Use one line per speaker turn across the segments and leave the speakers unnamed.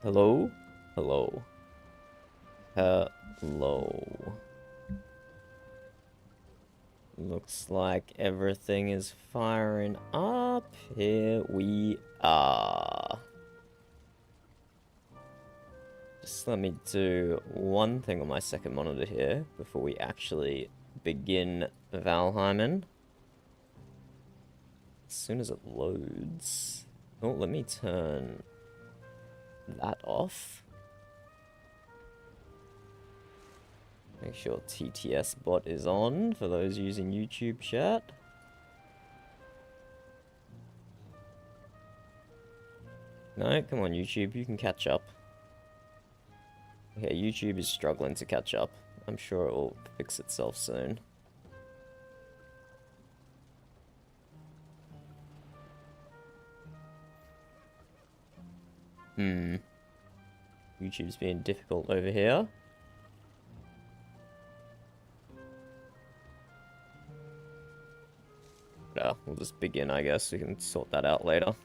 Hello? Hello. Hello. Looks like everything is firing up. Here we are. Just let me do one thing on my second monitor here before we actually begin Valheim. As soon as it loads... Oh, let me turn that off. Make sure TTS bot is on for those using YouTube chat. No, come on YouTube, you can catch up. Okay, YouTube is struggling to catch up. I'm sure it will fix itself soon. YouTube's being difficult over here. Yeah, we'll just begin, I guess. We can sort that out later.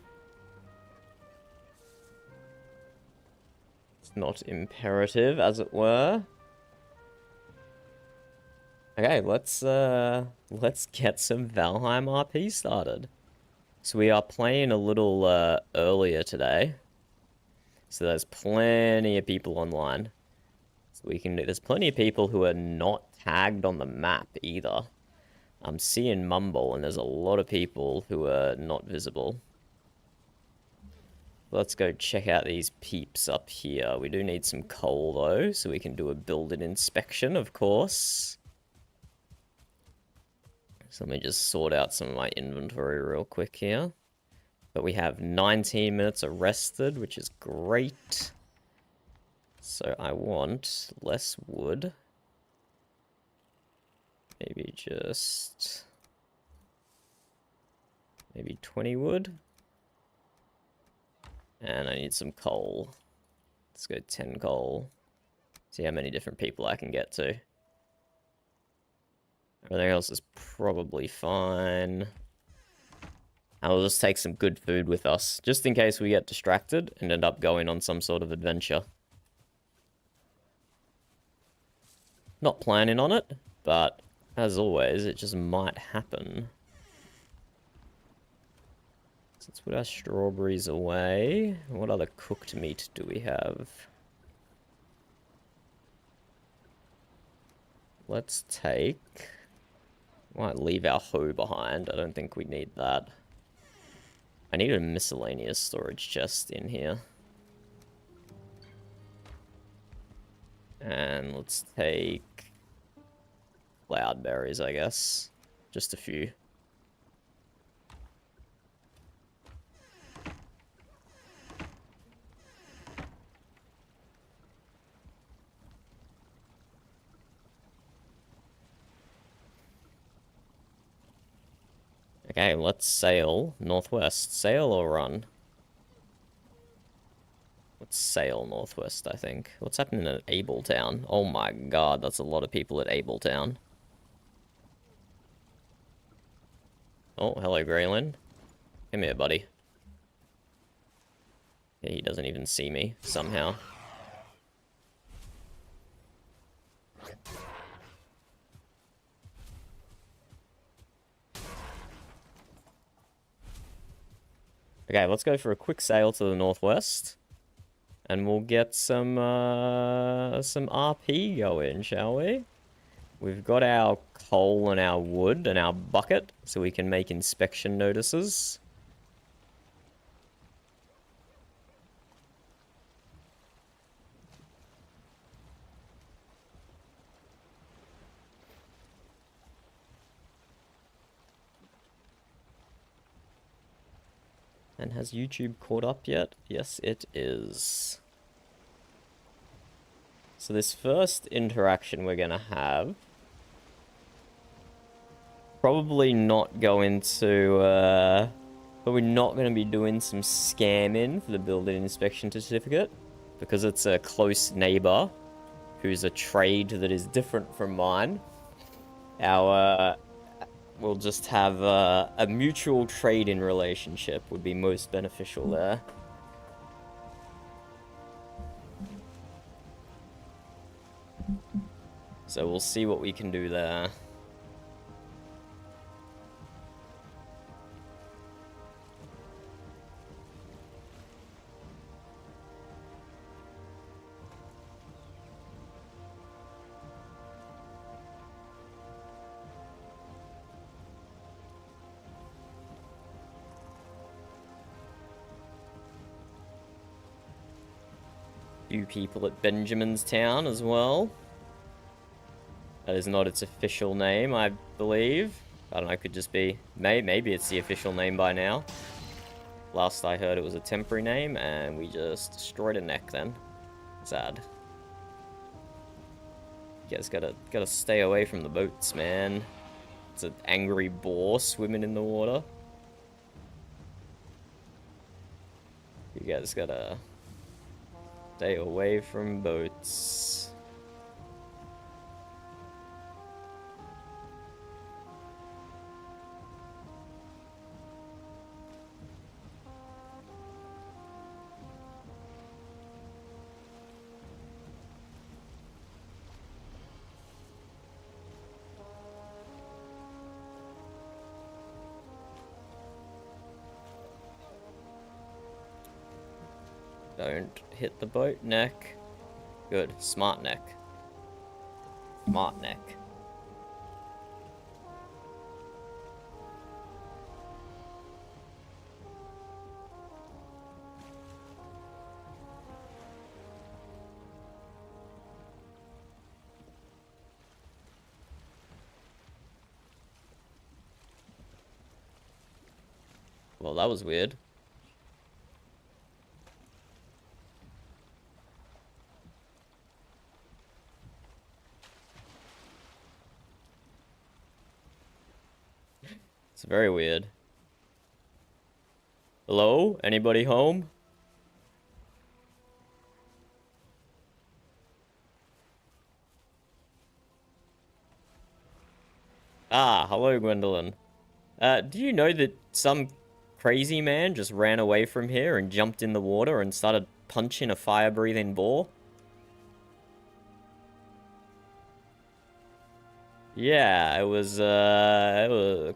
It's not imperative, as it were. Okay, let's get some Valheim RP started. So we are playing a little earlier today. So there's plenty of people online. So there's plenty of people who are not tagged on the map either. I'm seeing Mumble, and there's a lot of people who are not visible. Let's go check out these peeps up here. We do need some coal, though, so we can do a build-in inspection, of course. So let me just sort out some of my inventory real quick here. But we have 19 minutes arrested, which is great. So I want less wood. Maybe 20 wood. And I need some coal. Let's go 10 coal. See how many different people I can get to. Everything else is probably fine. And we'll just take some good food with us, just in case we get distracted and end up going on some sort of adventure. Not planning on it, but as always, it just might happen. So let's put our strawberries away. What other cooked meat do we have? Let's take... Might leave our hoe behind. I don't think we need that. I need a miscellaneous storage chest in here. And let's take... cloudberries, I guess. Just a few. Okay, let's sail northwest. Sail or run? Let's sail northwest, I think. What's happening at Abletown? Oh my god, that's a lot of people at Abletown. Oh, hello, Graylin. Come here, buddy. Yeah, he doesn't even see me, somehow. Okay, let's go for a quick sail to the northwest. And we'll get some RP going, shall we? We've got our coal and our wood and our bucket, so we can make inspection notices. And has YouTube caught up yet? Yes, it is. So this first interaction we're gonna have... Probably not going to, probably not going to be doing some scamming for the building inspection certificate. Because it's a close neighbor who's a trade that is different from mine. We'll just have a mutual trading relationship would be most beneficial there. So we'll see what we can do there. Few people at Benjamin's Town as well. That is not its official name, I believe. I don't know, it could just be... Maybe it's the official name by now. Last I heard it was a temporary name, and we just destroyed a neck then. Sad. You guys gotta stay away from the boats, man. It's an angry boar swimming in the water. You guys gotta stay away from boats. Don't hit the boat neck. Good. Smart neck. Smart neck. Well, that was weird. It's very weird. Hello? Anybody home? Ah, hello, Gwendolyn. Do you know that some crazy man just ran away from here and jumped in the water and started punching a fire-breathing boar? Yeah, it was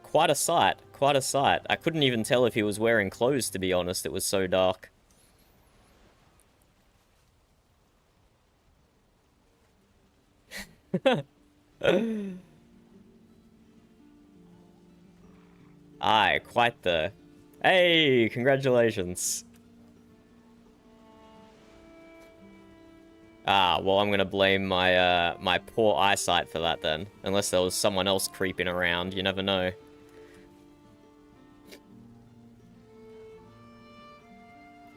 quite a sight. Quite a sight. I couldn't even tell if he was wearing clothes, to be honest. It was so dark. Aye, quite the... Hey, congratulations. Ah, well, I'm gonna blame my, my poor eyesight for that then. Unless there was someone else creeping around, you never know.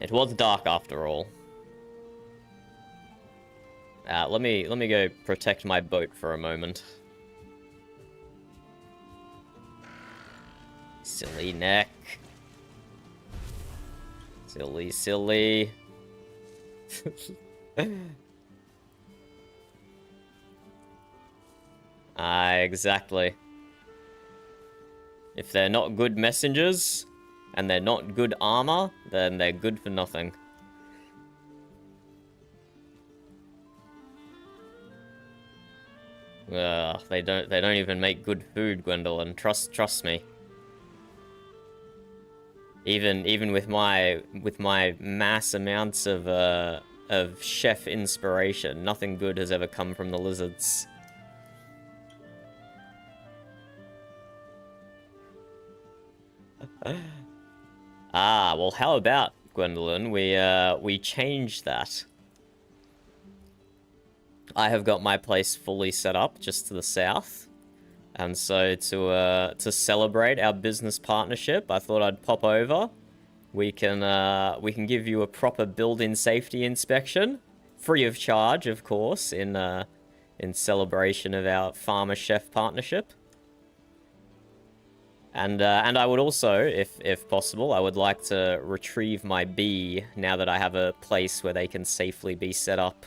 It was dark after all. Let me go protect my boat for a moment. Silly neck. Silly, silly. Exactly. If they're not good messengers, and they're not good armor, then they're good for nothing. They don't even make good food, Gwendolyn. Trust me. Even with my mass amounts of chef inspiration, nothing good has ever come from the lizards. Ah, well, how about, Gwendolyn, we change that. I have got my place fully set up just to the south. And so to celebrate our business partnership, I thought I'd pop over. We can give you a proper building safety inspection, free of charge, of course, in celebration of our farmer chef partnership. And I would also, if possible, I would like to retrieve my bee now that I have a place where they can safely be set up.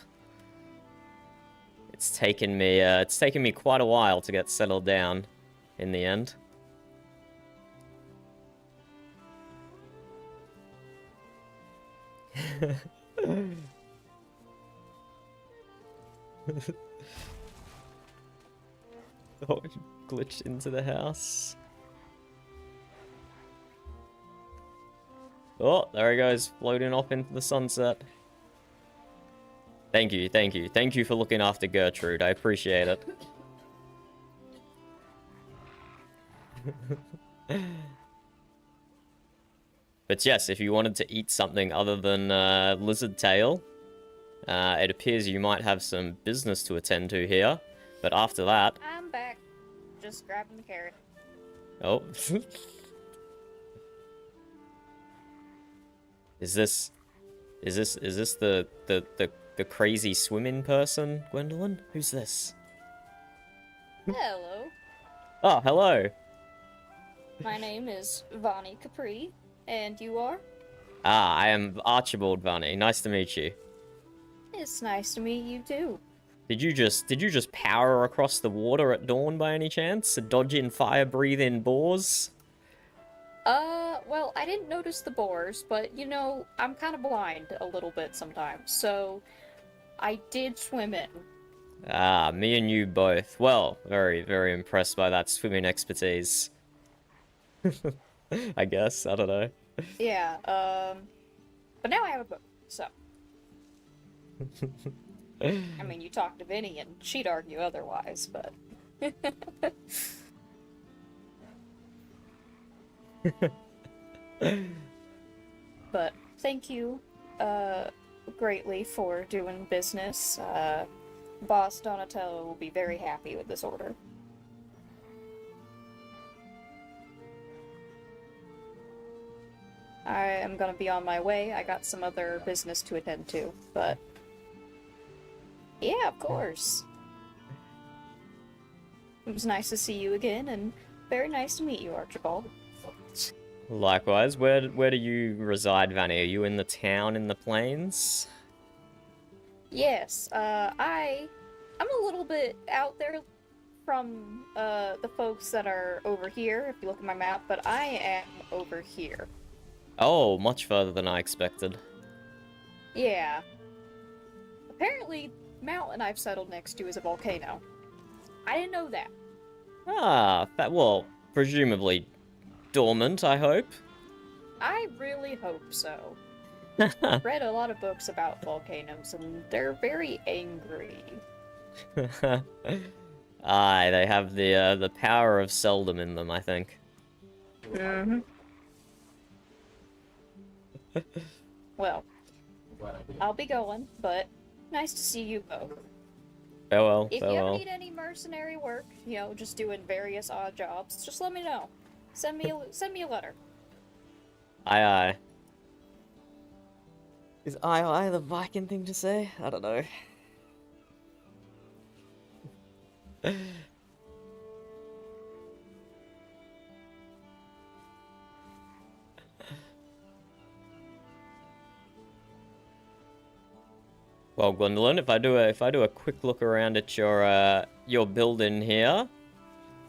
It's taken me quite a while to get settled down in the end. Oh, glitched into the house. Oh, there he goes, floating off into the sunset. Thank you, thank you. Thank you for looking after Gertrude. I appreciate it. But yes, if you wanted to eat something other than lizard tail, it appears you might have some business to attend to here. But after that...
I'm back. Just grabbing the carrot.
Oh. Is this the crazy swimming person, Gwendolyn? Who's this?
Hello.
Oh, hello.
My name is Vani Capri, and you are?
Ah, I am Archibald Vanney. Nice to meet you.
It's nice to meet you too.
Did you just power across the water at dawn by any chance? Dodging fire-breathing boars?
Well, I didn't notice the boars, but, you know, I'm kind of blind a little bit sometimes, so I did swim in.
Ah, me and you both. Well, very, very impressed by that swimming expertise. I guess, I don't know.
Yeah, but now I have a boat, so. I mean, you talk to Vinny and she'd argue otherwise, but... But thank you, greatly for doing business. Boss Donatello will be very happy with this order. I am gonna be on my way. I got some other business to attend to, but... Yeah, of course. It was nice to see you again, and very nice to meet you, Archibald.
Likewise, where do you reside, Vanny? Are you in the town in the plains?
Yes, I'm a little bit out there from, the folks that are over here, if you look at my map, but I am over here.
Oh, much further than I expected.
Yeah. Apparently, the mountain I've settled next to is a volcano. I didn't know that.
Ah, well, presumably dormant, I hope.
I really hope so. Read a lot of books about volcanoes, and they're very angry.
Aye, they have the power of seldom in them, I think.
Mm-hmm. Well, I'll be going, but nice to see you both.
Farewell,
If you
farewell.
ever need any mercenary work, you know, just doing various odd jobs, just let me know. Send me a letter.
Aye, aye. Is aye the Viking thing to say? I don't know. Well, Gwendolyn, if I do a quick look around at your building here,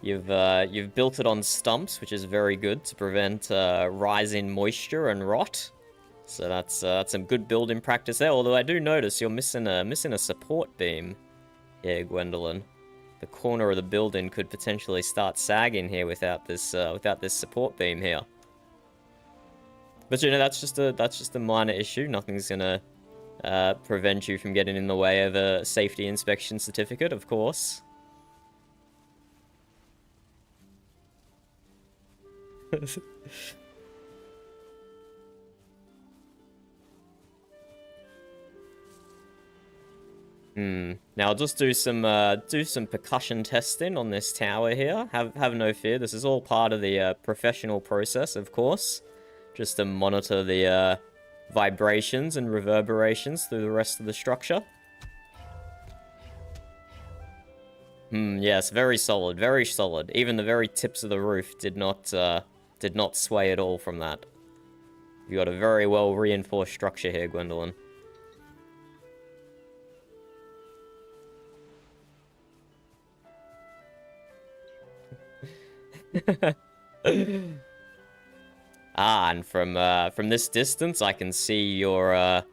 you've built it on stumps, which is very good to prevent rising moisture and rot. So that's some good building practice there. Although I do notice you're missing a support beam here, Gwendolyn. The corner of the building could potentially start sagging here without this support beam here. But you know, that's just a minor issue. Nothing's gonna prevent you from getting in the way of a safety inspection certificate, of course. Now I'll just do some percussion testing on this tower here. Have no fear. This is all part of the professional process, of course. Just to monitor the vibrations and reverberations through the rest of the structure. Yes, very solid, very solid. Even the very tips of the roof did not sway at all from that. You got a very well reinforced structure here, Gwendolyn. Ah, and from this distance, I can see your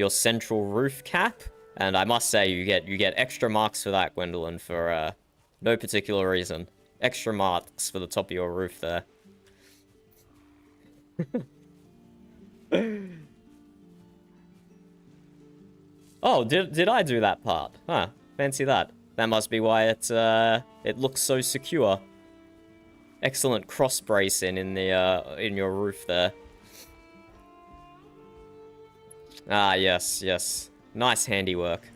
central roof cap. And I must say, you get extra marks for that, Gwendolyn, for no particular reason. Extra marks for the top of your roof there. Oh, did I do that part? Huh, fancy that. That must be why it looks so secure. Excellent cross bracing in the in your roof there. Ah, yes, yes. Nice handiwork.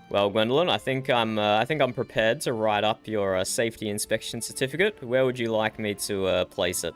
Well, Gwendolyn, I think I'm prepared to write up your safety inspection certificate. Where would you like me to place it?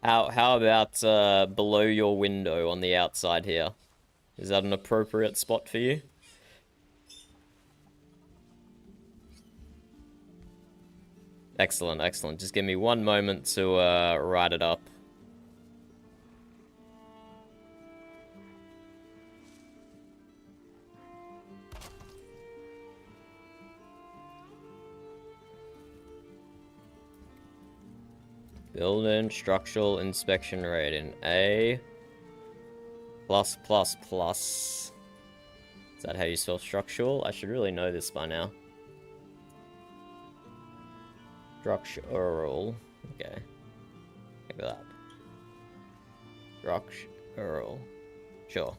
How about below your window on the outside here? Is that an appropriate spot for you? Excellent, excellent. Just give me one moment to write it up. Building structural inspection rating A plus plus plus. Is that how you spell structural? I should really know this by now. Structural. Okay. Look at that. Structural. Sure.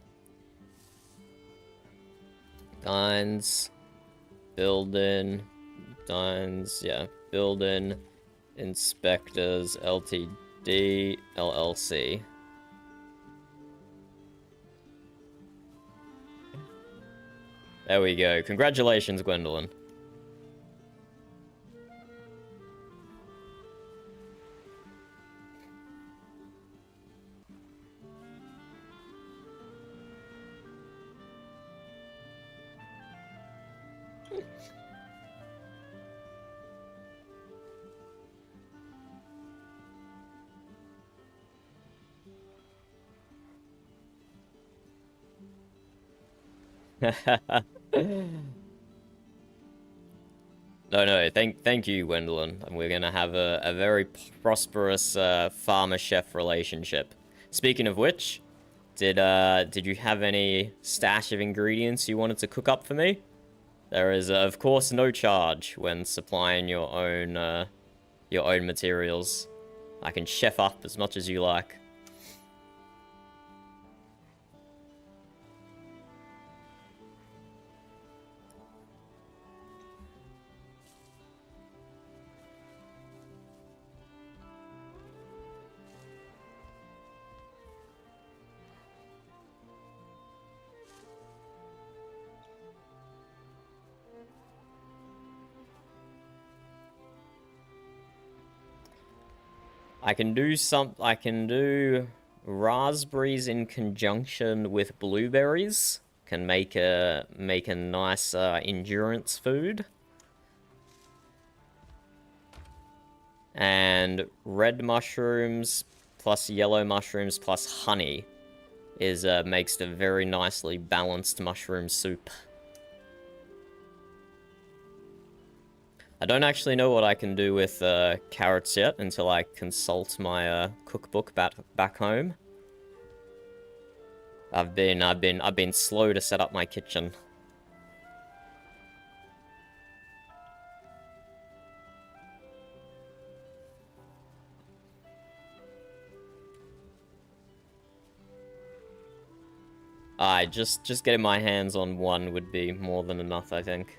Dines. Building. Dines. Yeah. Building. Inspectors. Ltd. LLC. There we go. Congratulations, Gwendolyn. No, thank you, Gwendolyn. And we're gonna have a very prosperous farmer-chef relationship. Speaking of which, did you have any stash of ingredients you wanted to cook up for me? There is, of course, no charge when supplying your own materials. I can chef up as much as you like. I can do raspberries in conjunction with blueberries. Can make a nice endurance food. And red mushrooms plus yellow mushrooms plus honey is makes a very nicely balanced mushroom soup. I don't actually know what I can do with carrots yet until I consult my cookbook back home. I've been slow to set up my kitchen. Just getting my hands on one would be more than enough, I think.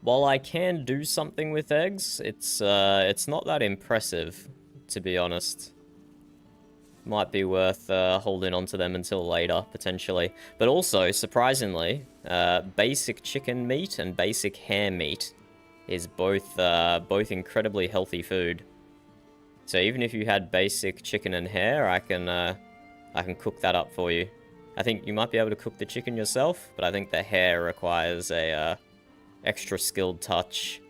while I can do something with eggs, it's not that impressive, to be honest. Might be worth holding on to them until later, potentially. But also, surprisingly, basic chicken meat and basic ham meat is both incredibly healthy food. So even if you had basic chicken and hare, I can cook that up for you. I think you might be able to cook the chicken yourself, but I think the hare requires a extra skilled touch.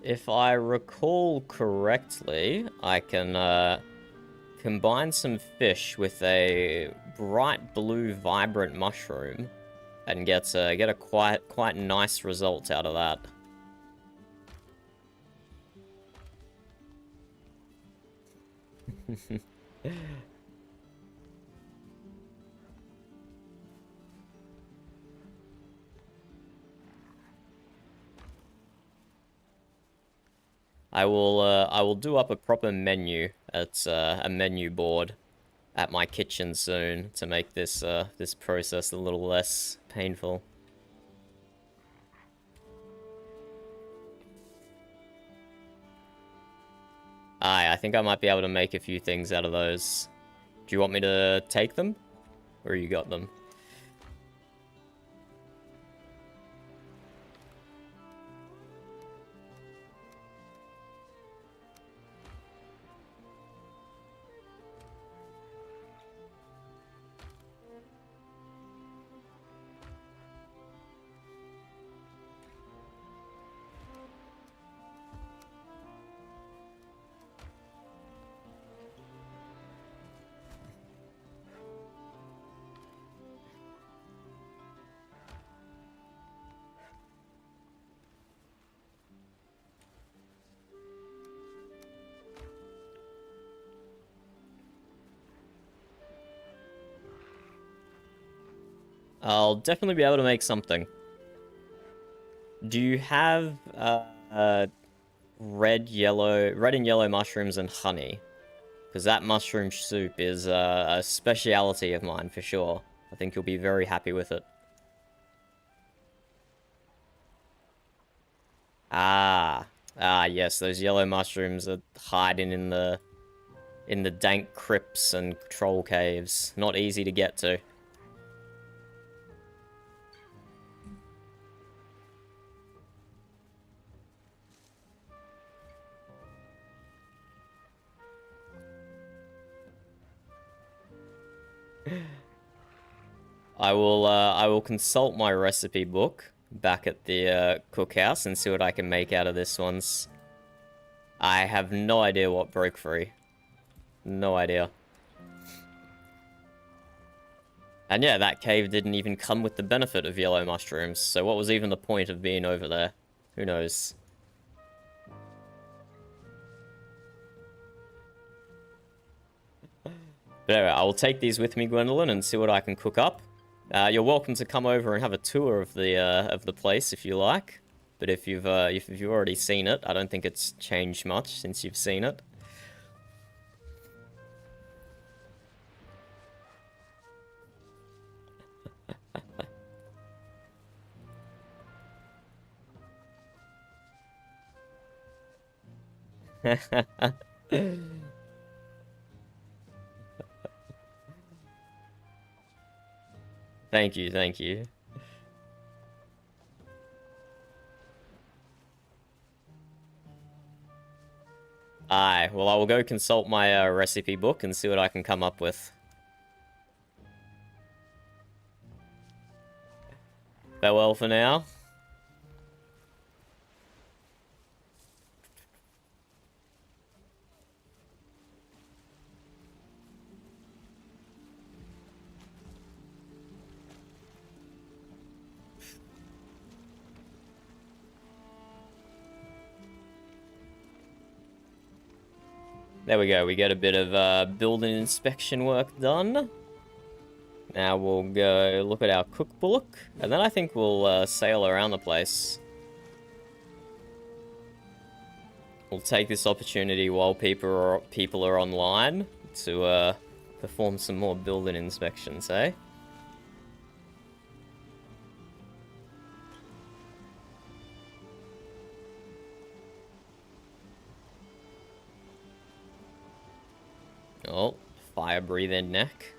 If I recall correctly, I can combine some fish with a bright blue vibrant mushroom and get a quite nice result out of that. I will do up a proper menu at a menu board at my kitchen soon to make this process a little less painful. Aye, I think I might be able to make a few things out of those. Do you want me to take them? Or you got them? I'll definitely be able to make something. Do you have red and yellow mushrooms and honey? Because that mushroom soup is a speciality of mine for sure. I think you'll be very happy with it. Yes, those yellow mushrooms are hiding in the dank crypts and troll caves. Not easy to get to. I will consult my recipe book back at the cookhouse and see what I can make out of this one's. I have no idea what broke free. No idea. And yeah, that cave didn't even come with the benefit of yellow mushrooms, so what was even the point of being over there? Who knows? But anyway, I will take these with me, Gwendolyn, and see what I can cook up. You're welcome to come over and have a tour of the place if you like. But if you've already seen it, I don't think it's changed much since you've seen it. Thank you, thank you. Aye, well, I will go consult my recipe book and see what I can come up with. Farewell for now. There we go, we get a bit of building inspection work done. Now we'll go look at our cookbook, and then I think we'll sail around the place. We'll take this opportunity while people are online to perform some more building inspections, eh? Oh, fire-breathing neck.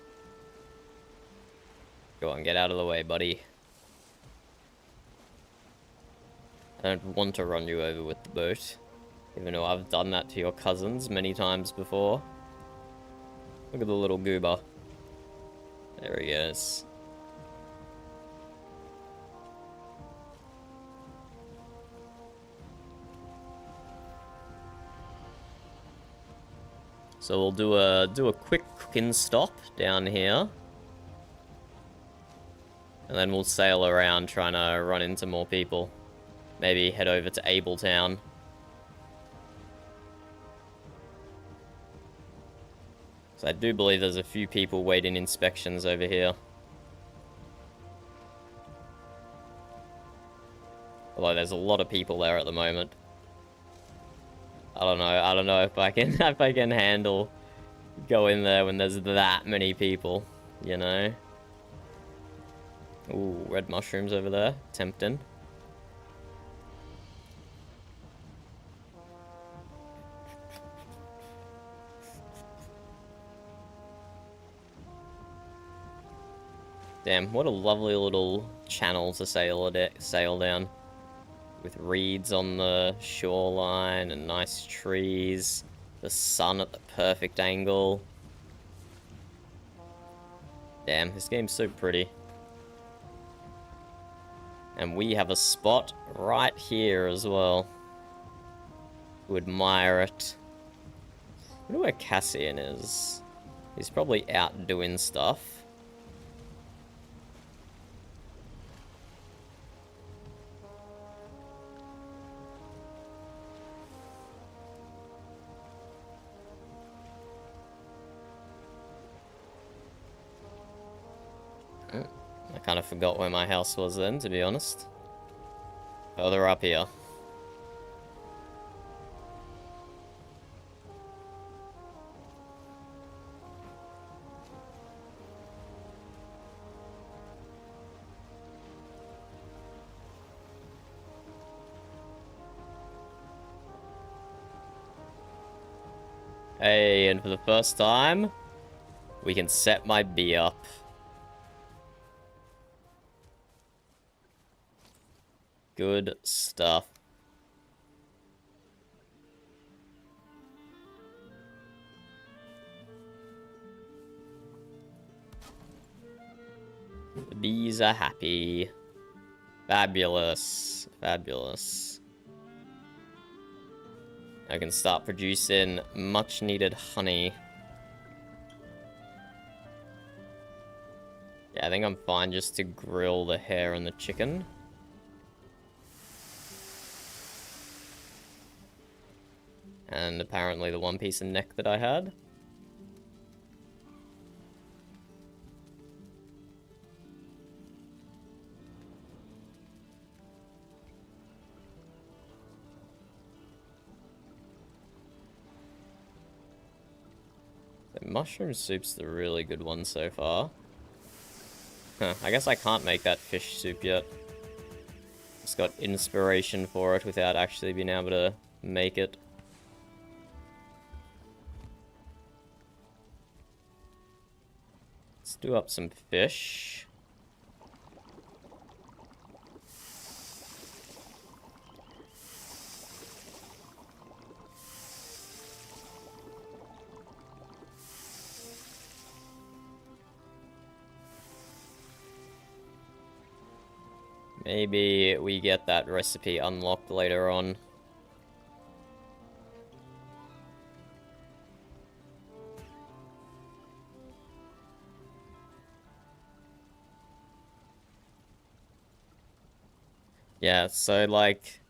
Go on, get out of the way, buddy. I don't want to run you over with the boat, even though I've done that to your cousins many times before. Look at the little goober. There he is. So we'll do a quick cooking stop down here. And then we'll sail around trying to run into more people. Maybe head over to Abletown. So I do believe there's a few people waiting inspections over here. Although there's a lot of people there at the moment. I don't know if I can if I can handle going there when there's that many people, you know. Ooh, red mushrooms over there, tempting. Damn, what a lovely little channel to sail down. With reeds on the shoreline and nice trees. The sun at the perfect angle. Damn, this game's so pretty. And we have a spot right here as well. To admire it. I wonder where Cassian is. He's probably out doing stuff. I kind of forgot where my house was then, to be honest. Further up here. Hey, and for the first time, we can set my bee up. Good stuff. The bees are happy. Fabulous. Fabulous. I can start producing much needed honey. Yeah, I think I'm fine just to grill the hare and the chicken. And apparently the one piece of neck that I had. The mushroom soup's the really good one so far. Huh, I guess I can't make that fish soup yet. Just got inspiration for it without actually being able to make it. Let's do up some fish. Maybe we get that recipe unlocked later on. Yeah, so like,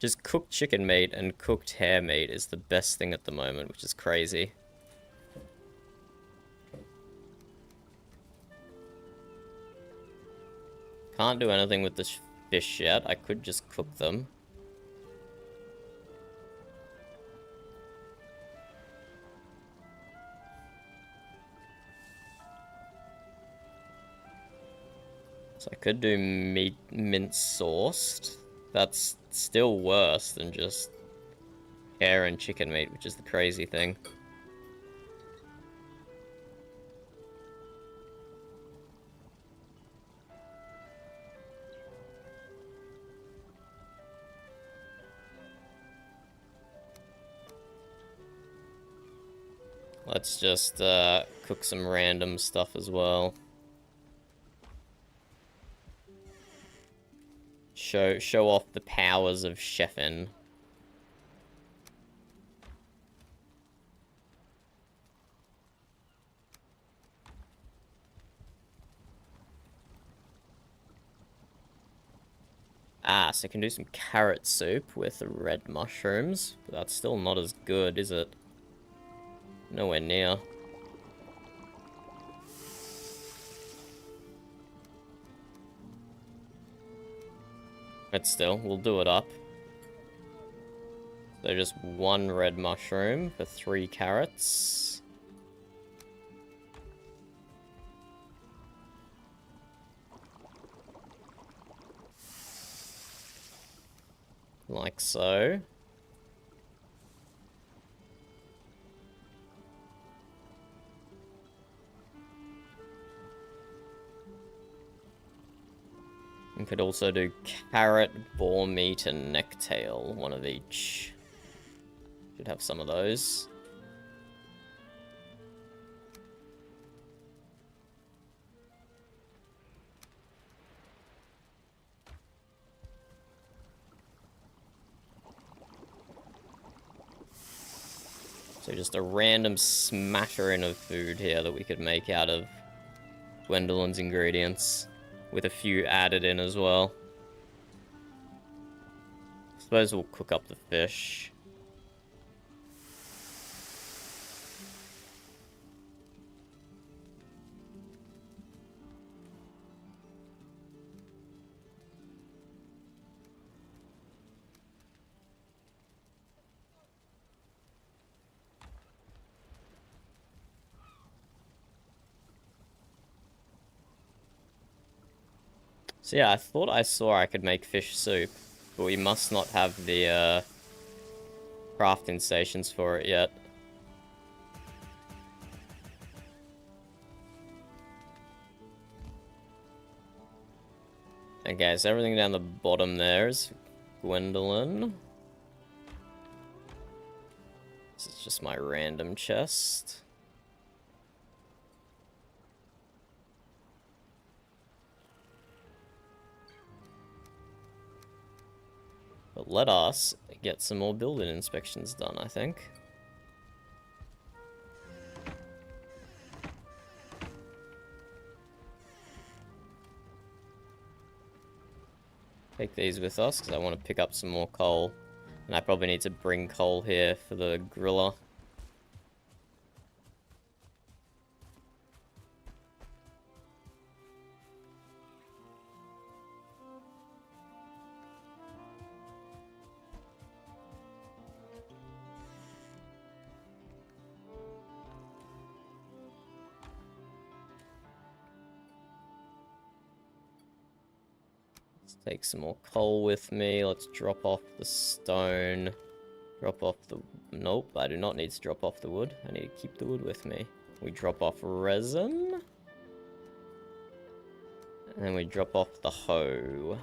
Just cooked chicken meat and cooked hare meat is the best thing at the moment, which is crazy. Can't do anything with the fish yet. I could just cook them. So I could do meat mince sauced. That's still worse than just hare and chicken meat, which is the crazy thing. Let's just cook some random stuff as well. Show off the powers of chefing. Ah, so I can do some carrot soup with the red mushrooms, but that's still not as good, is it? Nowhere near. But still, we'll do it up. So just 1 red mushroom for 3 carrots. Like so. You could also do carrot, boar meat, and necktail. 1 of each. Should have some of those. So just a random smattering of food here that we could make out of Gwendolyn's ingredients, with a few added in as well. Suppose we'll cook up the fish. So yeah, I thought I saw I could make fish soup, but we must not have the crafting stations for it yet. Okay, so everything down the bottom there is Gwendolyn. This is just my random chest. But let us get some more building inspections done, I think. Take these with us, because I want to pick up some more coal. And I probably need to bring coal here for the griller. Take some more coal with me. Let's drop off the stone. Drop off the... Nope, I do not need to drop off the wood. I need to keep the wood with me. We drop off resin. And then we drop off the hoe.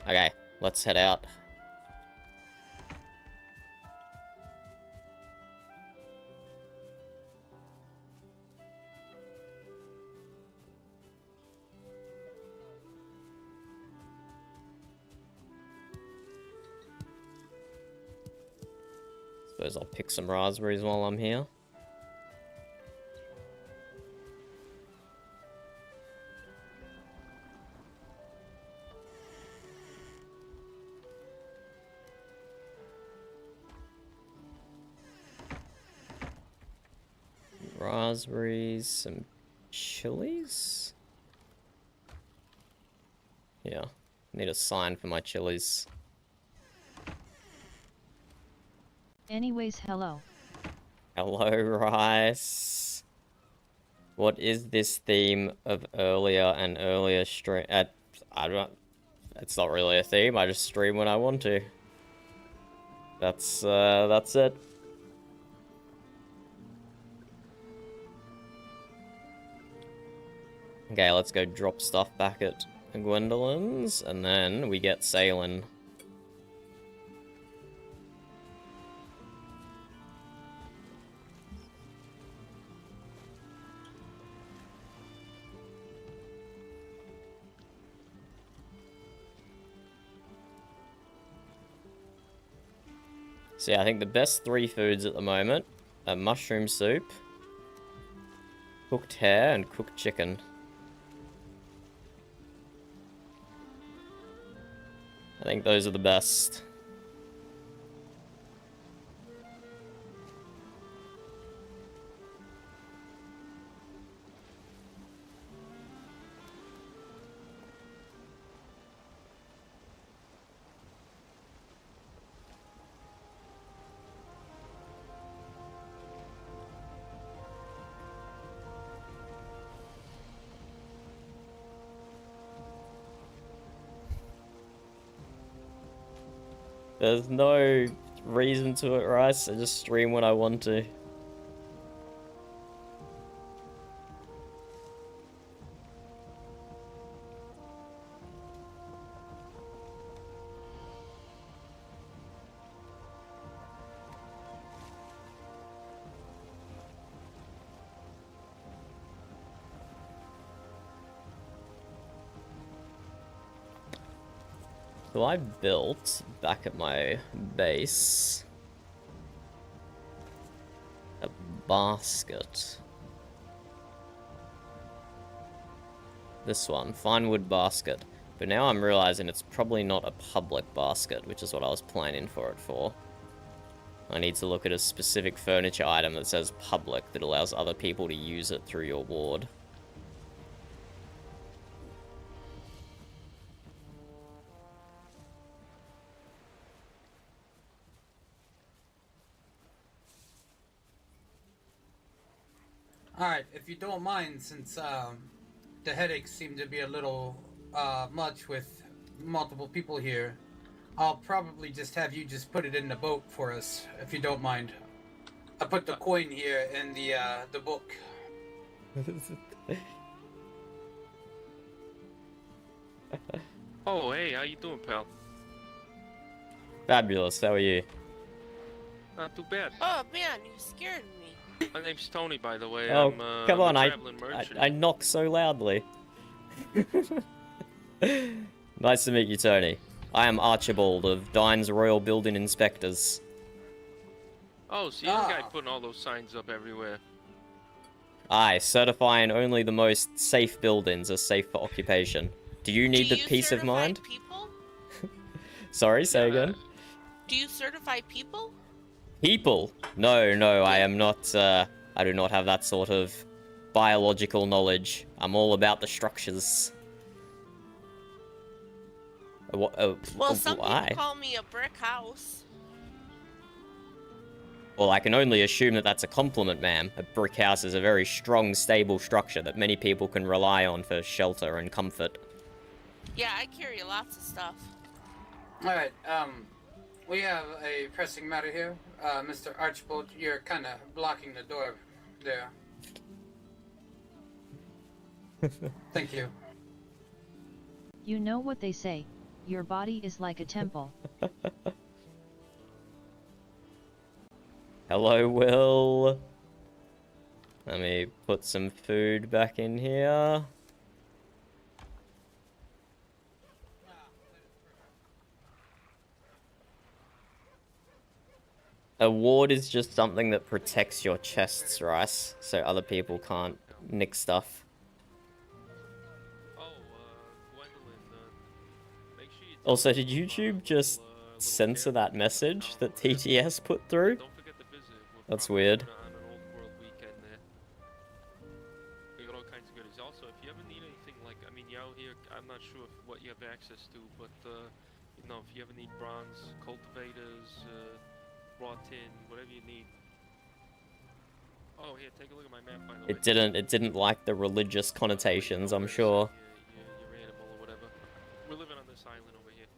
Okay, let's head out. Suppose I'll pick some raspberries while I'm here. raspberries, some chilies. Yeah, need a sign for my chilies.
Anyways, hello.
Hello, Rice. What is this theme of earlier and earlier stream? I don't. It's not really a theme. I just stream when I want to. That's it. Okay, let's go drop stuff back at Gwendolyn's, and then we get sailing. So yeah, I think the best 3 foods at the moment are mushroom soup, cooked hare, and cooked chicken. I think those are the best. There's no reason to it, Rice. I just stream when I want to. So I built, back at my base, a basket. This one, fine wood basket. But now I'm realizing it's probably not a public basket, which is what I was planning for it for. I need to look at a specific furniture item that says public that allows other people to use it through your ward.
Alright, if you don't mind, since the headaches seem to be a little much with multiple people here, I'll probably just have you just put it in the boat for us, if you don't mind. I put the coin here in the book.
Oh, hey, how you doing, pal?
Fabulous, how are you?
Not too bad.
Oh man, you scared me.
My name's Tony, by the way.
Oh, come on,
I'm a
I
traveling merchant.
knock so loudly. Nice to meet you, Tony. I am Archibald of Dine's Royal Building Inspectors.
Oh, so you're the guy putting all those signs up everywhere.
Aye, certifying only the most safe buildings are safe for occupation. Do you need the peace of mind?
People?
Sorry, say again.
Do you certify people?
People? No, I am not, I do not have that sort of biological knowledge. I'm all about the structures.
Well, some
why?
people call me a brick house.
Well, I can only assume that that's a compliment, ma'am. A brick house is a very strong, stable structure that many people can rely on for shelter and comfort.
Yeah, I carry lots of stuff.
Alright, we have a pressing matter here. Mr. Archibald, you're kind of blocking the door there. Thank you.
You know what they say, your body is like a temple.
Hello, Will. Let me put some food back in here. A ward is just something that protects your chests, Rice, so other people can't nick stuff.
Oh, Gwendolyn, make sure you
Also, did YouTube just censor that message that TTS put through?
Don't forget to visit.
That's weird.
On an old world weekend there. you ever need anything like, I mean, you out here, I'm not sure what you have access to, but, you know, if you ever need bronze cultivators, raw tin, whatever you need. Oh, here, take a look at my map, by the way.
It didn't like the religious connotations, I'm sure.
Your animal or whatever. We're living on this island over here.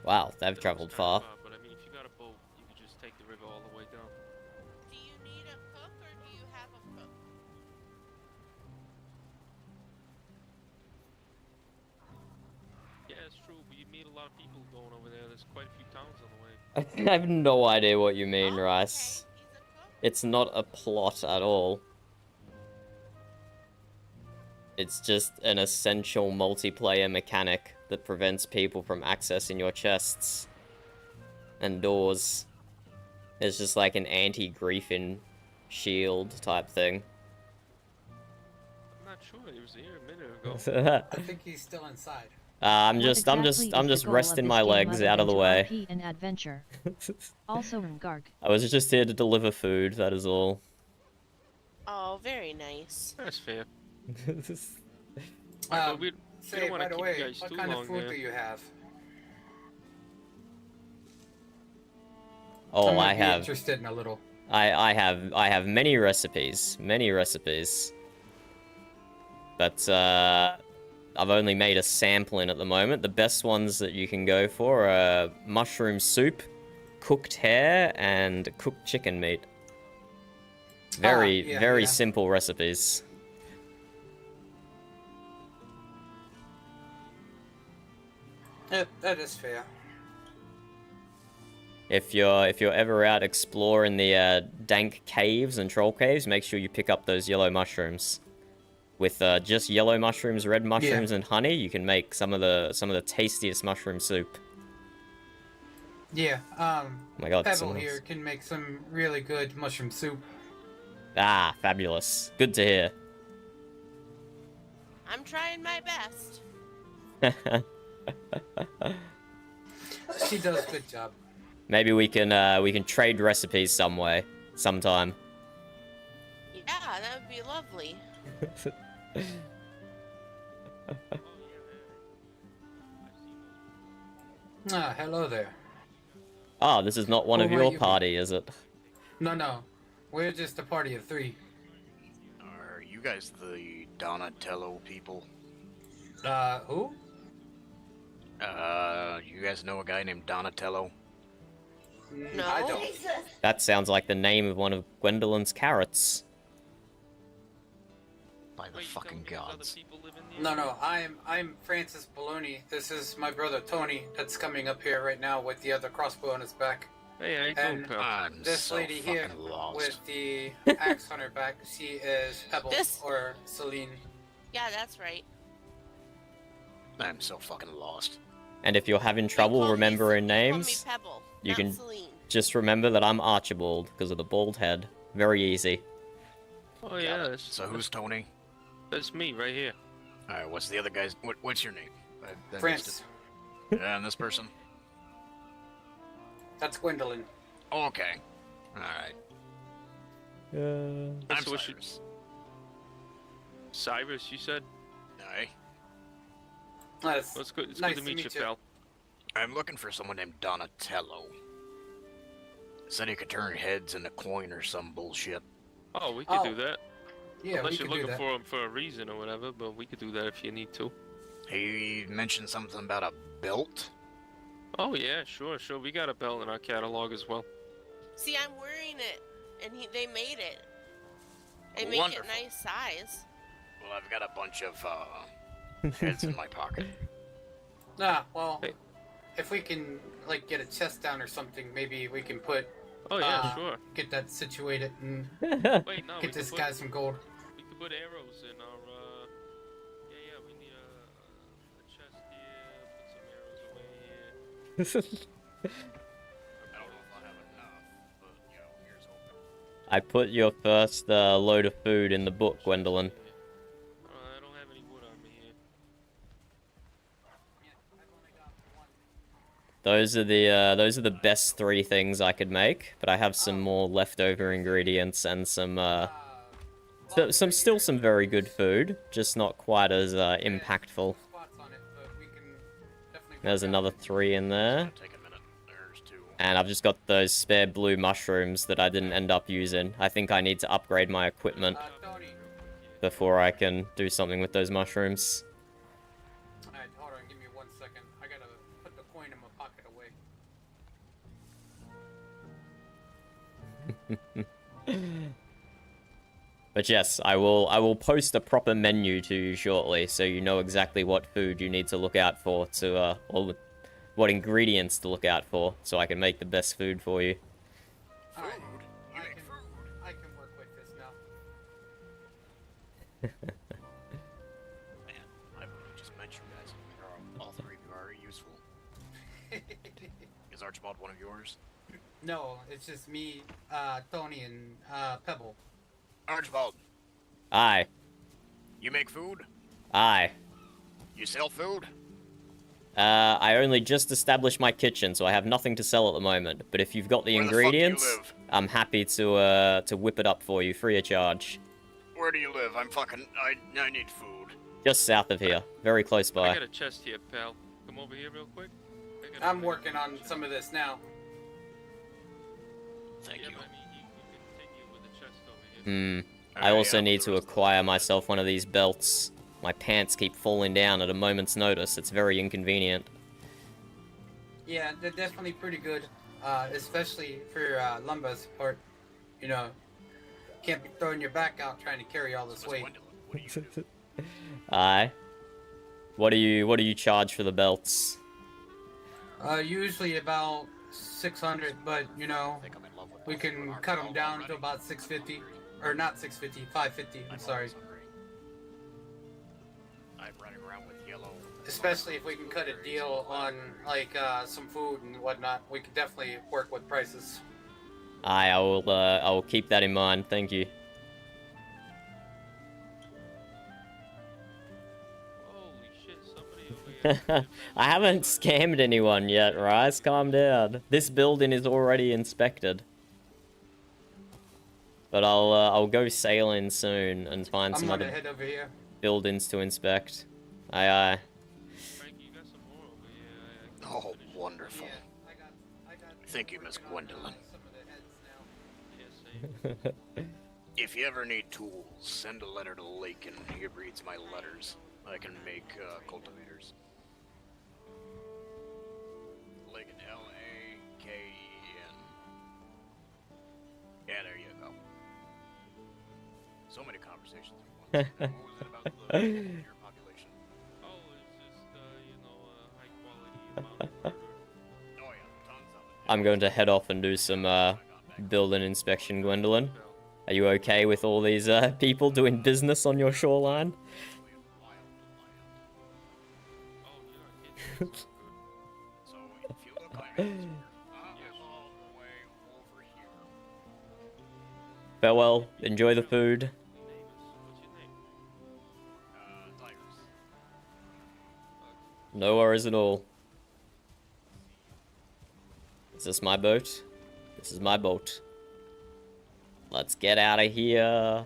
Wow, they've traveled far.
But I mean, if you got a boat, you could just take the river all the way down.
Do you need a cook or do you have a cook?
Yeah, it's true, but you meet a lot of people going over there. There's quite a few towns on the way.
I have no idea what you mean,
Oh,
Rice.
okay. He's a cook?
It's not a plot at all. It's just an essential multiplayer mechanic that prevents people from accessing your chests and doors. It's just like an anti-griefing shield type thing.
I'm not sure. He was here a minute ago.
I think he's still inside.
I'm
What
just
exactly is the goal
resting
of
my
this game
legs
other
out of
than
the
to
way.
RP and adventure? Also, Garg.
I was just here to deliver food, that is all.
Oh, very nice.
That's fair.
Um,
But we
Say,
don't want
by
to
the
keep
way,
you guys
what
too
kind
long
of food
there.
do you have?
Oh,
I
I
might be
have
interested in a little.
I have many recipes. But I've only made a sampling at the moment. The best ones that you can go for are mushroom soup, cooked hare, and cooked chicken meat. Very,
yeah,
very
yeah.
simple recipes.
That is fair.
If you're ever out exploring the dank caves and troll caves, make sure you pick up those yellow mushrooms. With just yellow mushrooms, red mushrooms, and honey, you can make some of the tastiest mushroom soup.
Yeah.
Oh my god,
Pebble
someone
here
else.
can make some really good mushroom soup.
Ah, fabulous. Good to hear.
I'm trying my best.
She does a good job.
Maybe we can trade recipes some way, sometime.
Yeah, that would be lovely.
Ah, hello there.
Ah, this is not one of
Who might
your
you be?
party, is it?
No. We're just a party of 3.
Are you guys the Donatello people?
Who?
You guys know a guy named Donatello?
No?
I don't.
That sounds like the name of one of Gwendolyn's carrots.
By the
Wait, you telling
fucking
me there's other
gods.
people living here?
No. I'm Francis Baloney. This is my brother Tony that's coming up here right now with the other crossbow on his back.
Hey, how you doing,
And
pal?
I'm
this
so
lady here
fucking lost.
with the axe on her back, she is Pebble
This-
or Celine.
Yeah, that's right.
I'm so fucking lost.
And if you're having
They
trouble
call me
remembering
Ce-
names,
Call me Pebble,
you
not
can-
Celine.
just remember that I'm Archibald because of the bald head. Very easy.
Oh yeah,
So who's Tony?
that's me right here.
Alright, what's the other guy's... what's your name? I missed
France.
it. And this person?
That's Gwendolyn.
Oh, okay. Alright. I'm
So what should-
Cyrus.
Cyrus, you said?
Aye.
That's
Well, it's good. It's
nice
good to meet you,
you.
pal.
I'm looking for someone named Donatello. Said he could turn heads into coin or some bullshit.
Oh, we could
Oh,
do that.
Yeah,
Unless
we
you're
could do
looking
that.
for him for a reason or whatever, but we could do that if you need to.
He mentioned something about a belt.
Oh yeah, sure. We got a belt in our catalog as well.
See, I'm wearing it, and they made it. They make
Wonderful.
it nice size.
Well, I've got a bunch of heads in my pocket.
Ah, well,
Hey.
if we can like get a chest down or something, maybe we can
Oh yeah,
Ah.
sure.
get that situated and
Wait, no, we
get
could
this
put,
guy some gold.
we could put arrows in our. Yeah, we need a chest here. Put some arrows away here.
I don't know if I'll have enough, but you know, here's hoping.
I put your first load of food in the book, Gwendolyn.
I don't have any wood on me here.
those are the best 3 things I could make, but I have some more leftover ingredients and some still some very good food, just not quite as impactful.
Spots on it, but we can definitely
There's
work out
another
with-
3 in there.
Take a minute. There's 2.
And I've just got those spare blue mushrooms that I didn't end up using. I think I need to upgrade my equipment
Tony.
before I can do something with those mushrooms.
Alright, hold on, give me 1 second. I gotta put the coin in my pocket away.
But yes, I will post a proper menu to you shortly, so you know exactly what food you need to look out for or what ingredients to look out for, so I can make the best food for you.
Alright,
Food? You make food?
I can work with this now.
Man, I would have just met you guys. All 3 of you are very useful. Is Archibald one of yours?
No, it's just me, Tony, and Pebble.
Archibald,
Aye.
you make food?
Aye.
You sell food?
I only just established my kitchen, so I have nothing to sell at the moment. But if you've got the
Where the fuck do you
ingredients,
live?
I'm happy to whip it up for you free of charge.
Where do you live? I need food.
Just south of here, very close
I
by.
got a chest here, pal. Come over here real quick. I got a
I'm
thing.
working on some of this now.
Thank
Yeah,
you.
but I mean, you continue with the chest over here.
I also need to acquire myself one of these belts. My pants keep falling down at a moment's notice. It's very inconvenient.
Yeah, they're definitely pretty good, especially for lumbar support. You know, can't be throwing your back out trying to carry all this
Miss
weight.
Gwendolyn, what do you do?
Aye. What do you charge for the belts?
Usually about 600, but you know,
I think I'm in love with
we
both of you
can
and
cut them
Archibald
down
already.
to about 650, or not 650, 550. I'm sorry.
always hungry. I'm running around with yellow.
Especially if we can cut a deal on like some food and whatnot, we could definitely work with prices.
Aye, I will keep that in mind. Thank you.
Holy shit, somebody over here.
I haven't scammed anyone yet, Rice. Calm down. This building is already inspected. But I'll go sailing soon and find
I'm
some
gonna
other
head over here.
buildings to inspect. Aye, aye.
Frankie, you got some more over here. I
Oh,
can't finish it.
wonderful.
I got
Thank you, Miss
working on,
Gwendolyn.
some of the heads now.
Yeah, same.
If you ever need tools, send a letter to Lake and he reads my letters. I can make cultivators. Lake, L-A-K-E-N. Yeah, there you go. So many conversations at once. What was it about your population?
Oh, it's just, high quality amount of murder.
Oh yeah, tons of it.
I'm going to head off and do some building inspection, Gwendolyn. Are you okay with all these people doing business on your shoreline?
Oh, yeah, it's so good.
So if you look, I'm here. I'm all the way over here.
Farewell. Enjoy the food.
What's your name?
Tyrus.
No worries at all. Is this my boat? This is my boat. Let's get out of here.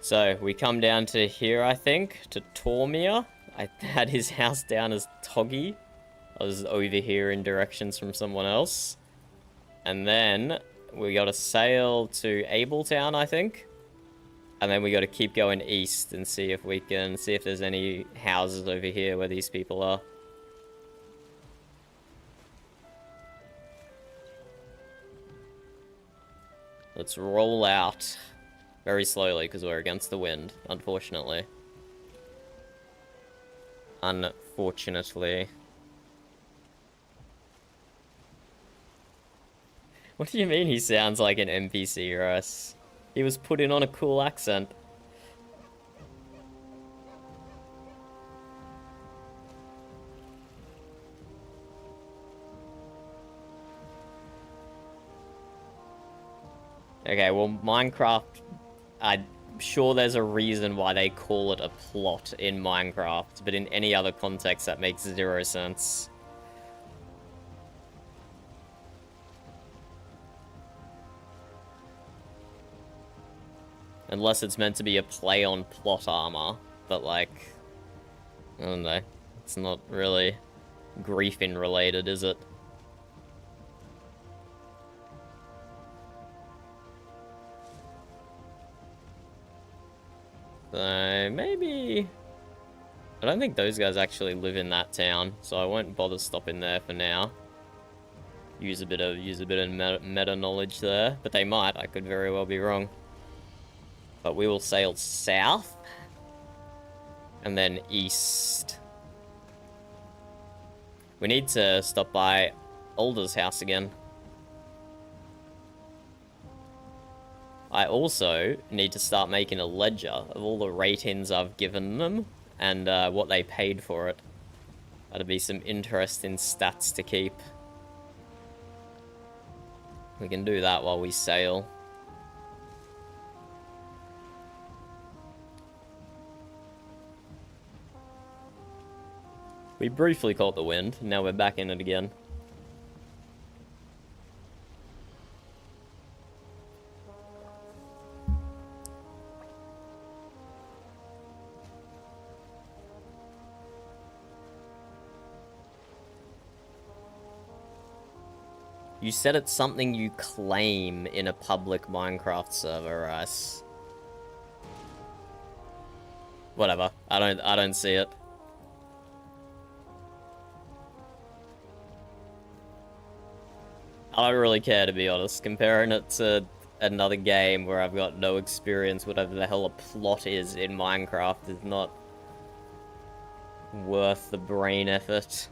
So, we come down to here, I think, to Tormir. I had his house down as Toggy. I was over here in directions from someone else. And then we got to sail to Abletown, I think. And then we got to keep going east and see if we can see if there's any houses over here where these people are. Let's roll out very slowly because we're against the wind, unfortunately. Unfortunately. What do you mean he sounds like an NPC, Russ? He was putting on a cool accent. Okay, well, Minecraft... I'm sure there's a reason why they call it a plot in Minecraft, but in any other context that makes zero sense. Unless it's meant to be a play on plot armor, but like... I don't know. It's not really griefing related, is it? So, maybe... I don't think those guys actually live in that town, so I won't bother stopping there for now. Use a bit of meta knowledge there, but they might. I could very well be wrong. But we will sail south, and then east. We need to stop by Alder's house again. I also need to start making a ledger of all the ratings I've given them and what they paid for it. That'd be some interesting stats to keep. We can do that while we sail. We briefly caught the wind, now we're back in it again. You said it's something you claim in a public Minecraft server, Rice. Whatever. I don't see it. I don't really care, to be honest. Comparing it to another game where I've got no experience, whatever the hell a plot is in Minecraft, is not worth the brain effort.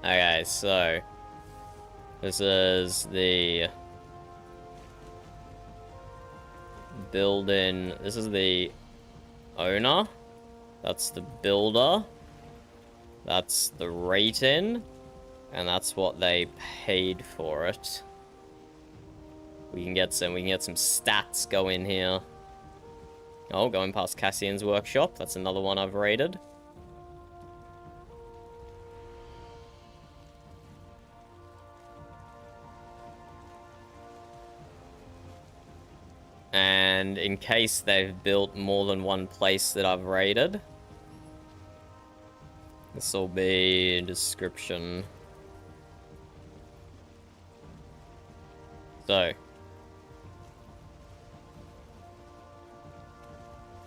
Okay, so this is the building. This is the owner. That's the builder. That's the rating. And that's what they paid for it. We can get some stats going here. Oh, going past Cassian's workshop. That's another one I've rated. And in case they've built more than one place that I've raided, this will be description. So,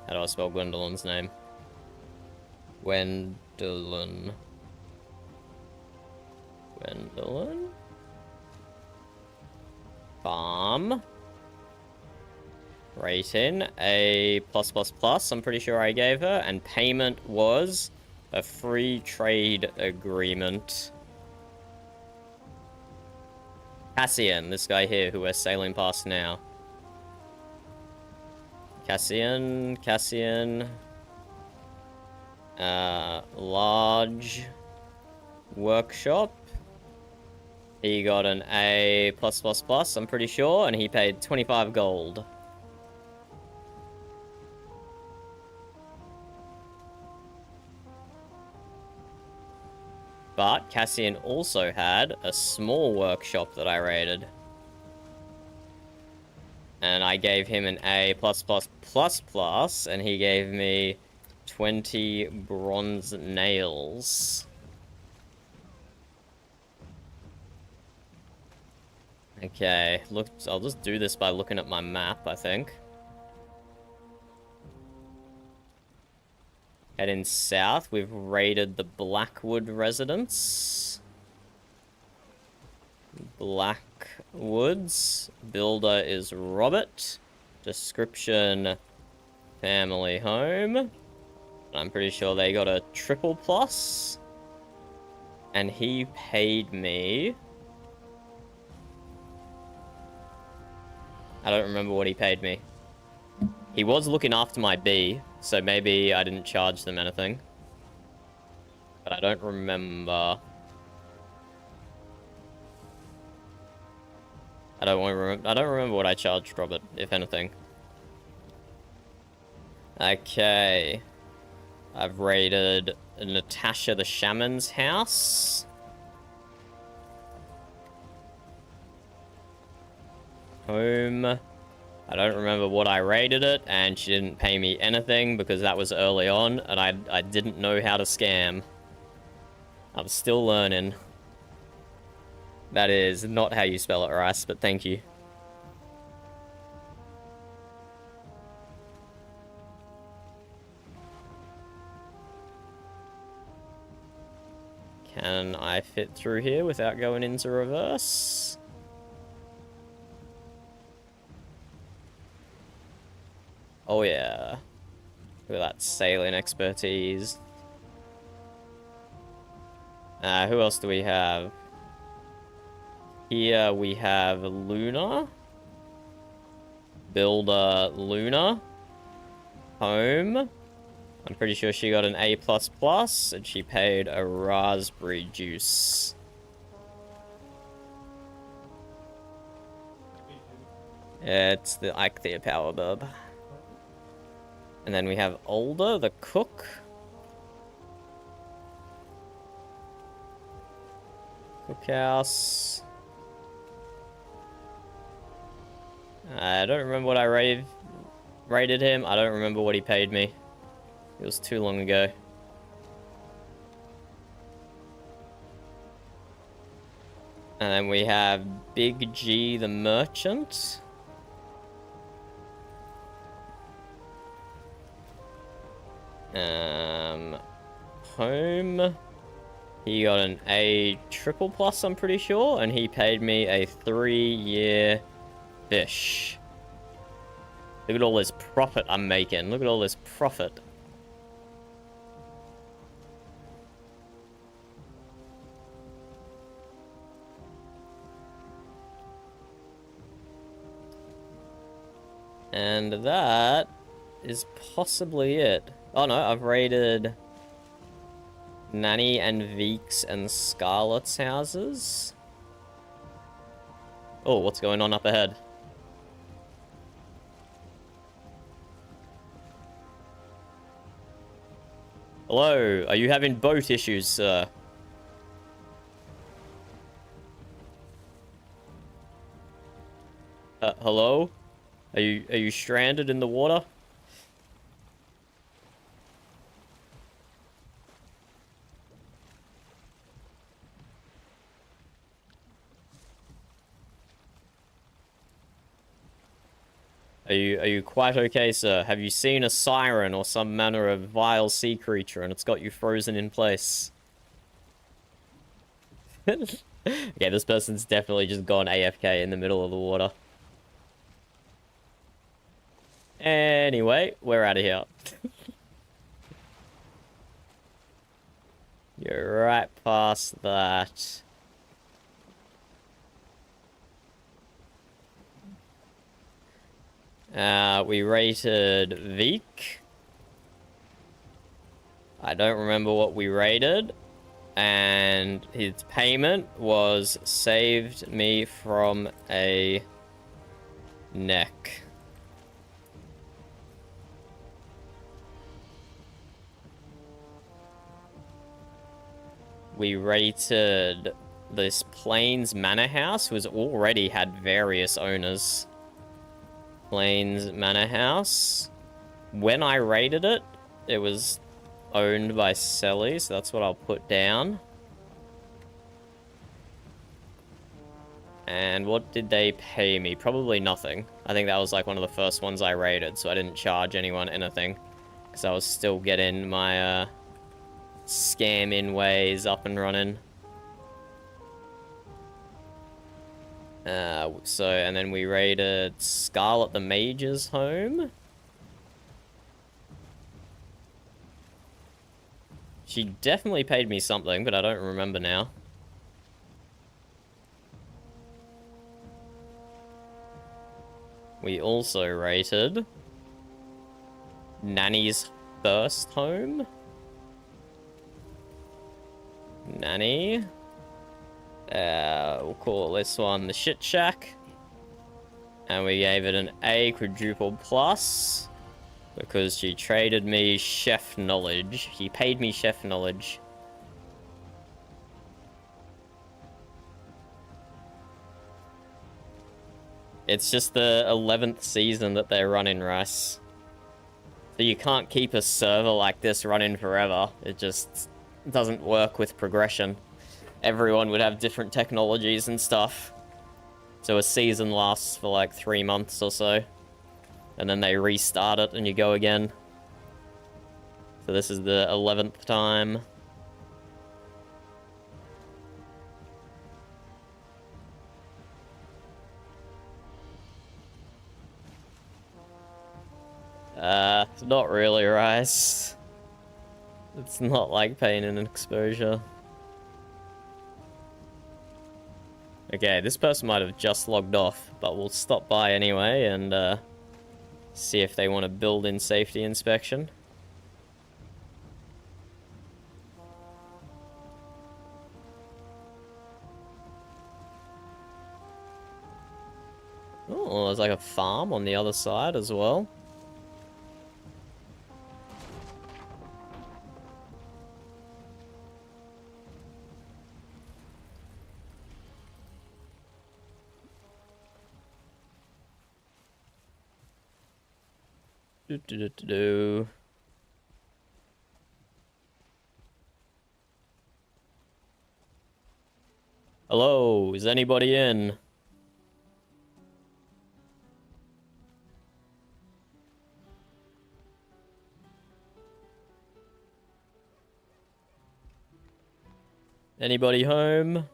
how do I spell Gwendolyn's name? Gwendolyn. Farm. Rating, A+++, I'm pretty sure I gave her, and payment was a free trade agreement. Cassian, this guy here who we're sailing past now. Cassian, large workshop. He got an A+++, I'm pretty sure, and he paid 25 gold. But Cassian also had a small workshop that I raided. And I gave him an A++++, and he gave me 20 bronze nails. Okay, look, I'll just do this by looking at my map, I think. Heading south, we've raided the Blackwood residence. Blackwoods. Builder is Robert. Description, family home. I'm pretty sure they got a triple plus. And he paid me... I don't remember what he paid me. He was looking after my bee, so maybe I didn't charge them anything. But I don't remember. I don't remember what I charged Robert, if anything. Okay. I've raided Natasha the Shaman's house. Home. I don't remember what I raided it, and she didn't pay me anything because that was early on, and I didn't know how to scam. I'm still learning. That is not how you spell it, Rice, but thank you. Can I fit through here without going into reverse? Oh yeah. Look at that sailing expertise. Who else do we have? Here we have Luna. Builder Luna. Home. I'm pretty sure she got an A++, and she paid a raspberry juice. It's the Icthea power burb. And then we have Older, the cook. Cookhouse. I don't remember what I rated him. I don't remember what he paid me. It was too long ago. And then we have Big G the merchant. Home. He got an A++, I'm pretty sure, and he paid me a 3-year fish. Look at all this profit I'm making. Look at all this profit. And that is possibly it. Oh no, I've raided Nanny and Veek's and Scarlet's houses. Oh, what's going on up ahead? Hello, are you having boat issues, sir? Hello? Are you stranded in the water? Are you quite okay, sir? Have you seen a siren or some manner of vile sea creature and it's got you frozen in place? Okay, this person's definitely just gone AFK in the middle of the water. Anyway, we're out of here. You're right past that. We rated Veek. I don't remember what we rated. And his payment was saved me from a neck. We rated this Plains Manor House, who has already had various owners. Plains Manor House. When I rated it, it was owned by Selly, so that's what I'll put down. And what did they pay me? Probably nothing. I think that was like one of the first ones I rated, so I didn't charge anyone anything. Because I was still getting my scam-in ways up and running. And then we raided Scarlet the Mage's home. She definitely paid me something, but I don't remember now. We also rated Nanny's first home. Nanny. We'll call this one the Shit Shack. And we gave it an A quadruple plus because she traded me chef knowledge. She paid me chef knowledge. It's just the 11th season that they're running, Rice. So you can't keep a server like this running forever. It just doesn't work with progression. Everyone would have different technologies and stuff. So a season lasts for like 3 months or so. And then they restart it and you go again. So this is the 11th time. Not really, Rice. It's not like pain and exposure. Okay, this person might have just logged off, but we'll stop by anyway and see if they want to build in safety inspection. Oh, there's like a farm on the other side as well. Do. Hello, is anybody in? Anybody home?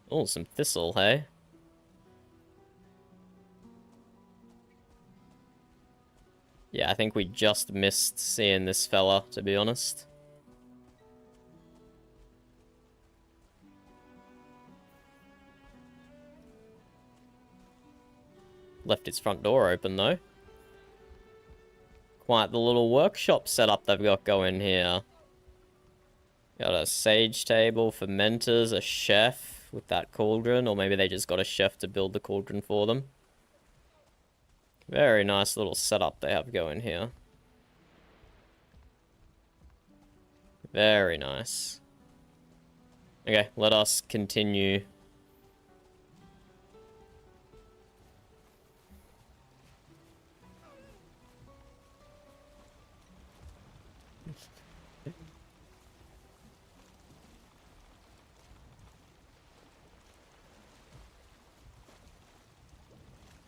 Oh, some thistle, hey? Yeah, I think we just missed seeing this fella, to be honest. Left its front door open, though. Quite the little workshop setup they've got going here. Got a sage table, fermenters, a chef with that cauldron, or maybe they just got a chef to build the cauldron for them. Very nice little setup they have going here. Very nice. Okay, let us continue.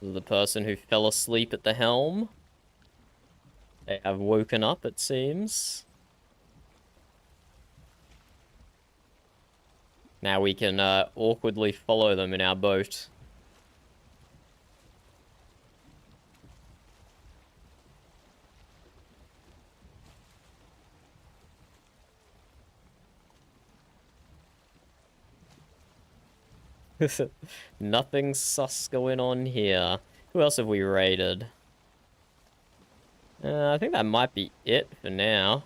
The person who fell asleep at the helm. They have woken up, it seems. Now we can awkwardly follow them in our boat. Nothing sus going on here. Who else have we raided? I think that might be it for now.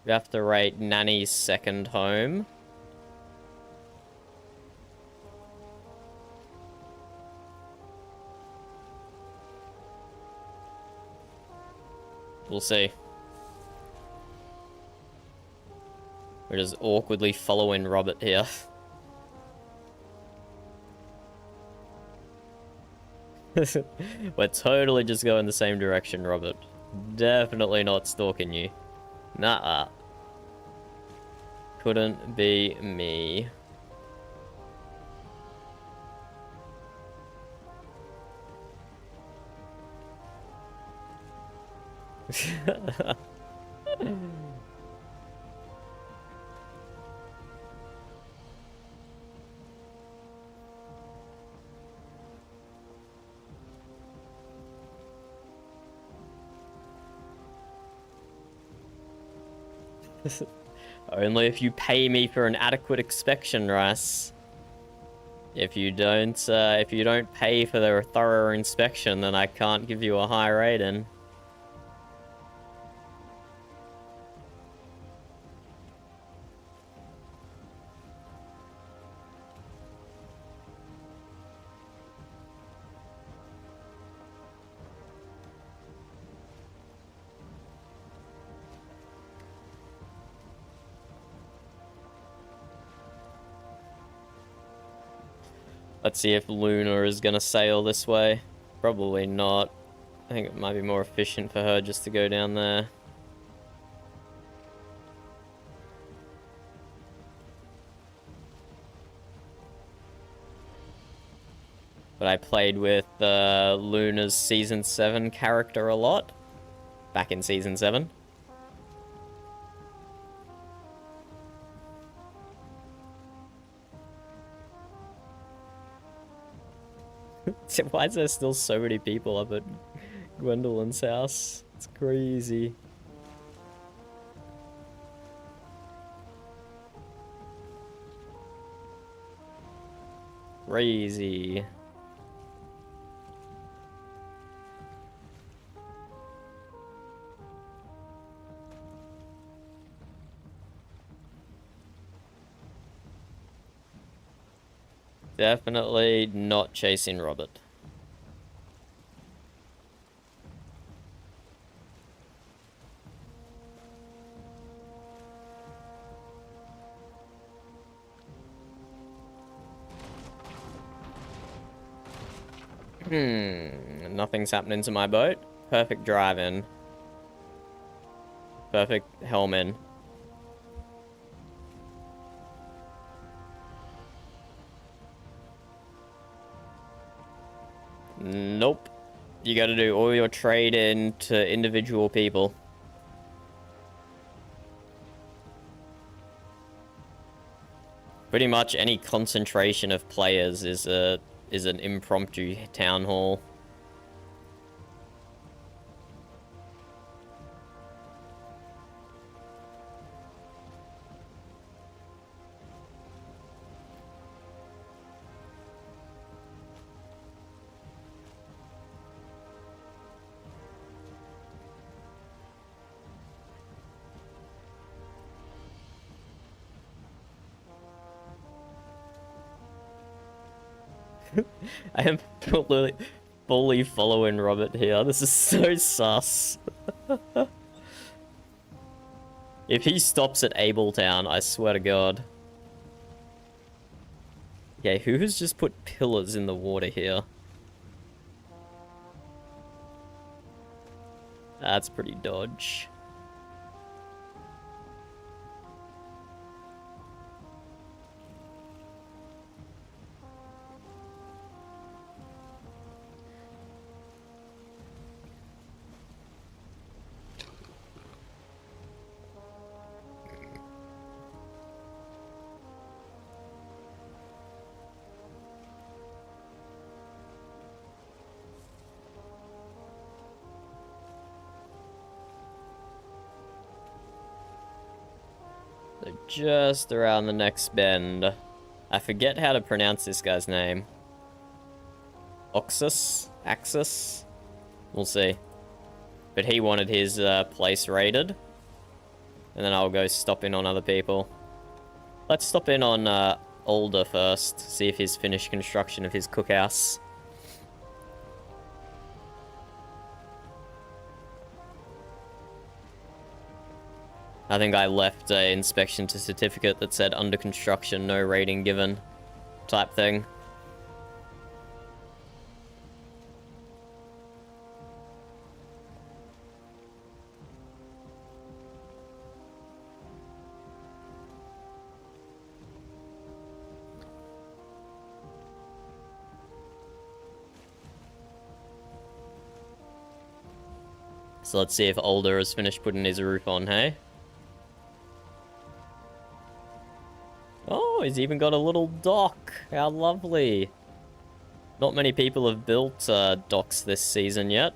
We have to raid Nanny's second home. We'll see. We're just awkwardly following Robert here. We're totally just going the same direction, Robert. Definitely not stalking you. Nah. Couldn't be me. Only if you pay me for an adequate inspection, Rice. If you don't pay for the thorough inspection, then I can't give you a high rating. Let's see if Luna is gonna sail this way. Probably not. I think it might be more efficient for her just to go down there. But I played with Luna's Season 7 character a lot. Back in Season 7. Why is there still so many people up at Gwendolyn's house? It's crazy. Crazy. Definitely not chasing Robert. Nothing's happening to my boat. Perfect drive-in. Perfect helm-in. Nope. You gotta do all your trade in to individual people. Pretty much any concentration of players is an impromptu town hall. I am fully following Robert here. This is so sus. If he stops at Abletown, I swear to God. Okay, who has just put pillars in the water here? That's pretty dodge. So just around the next bend. I forget how to pronounce this guy's name. Oxus? Axis? We'll see. But he wanted his place raided. And then I'll go stop in on other people. Let's stop in on Alder first. See if he's finished construction of his cookhouse. I think I left an inspection to certificate that said under construction, no rating given type thing. So let's see if Alder has finished putting his roof on, hey? Oh, he's even got a little dock. How lovely. Not many people have built docks this season yet.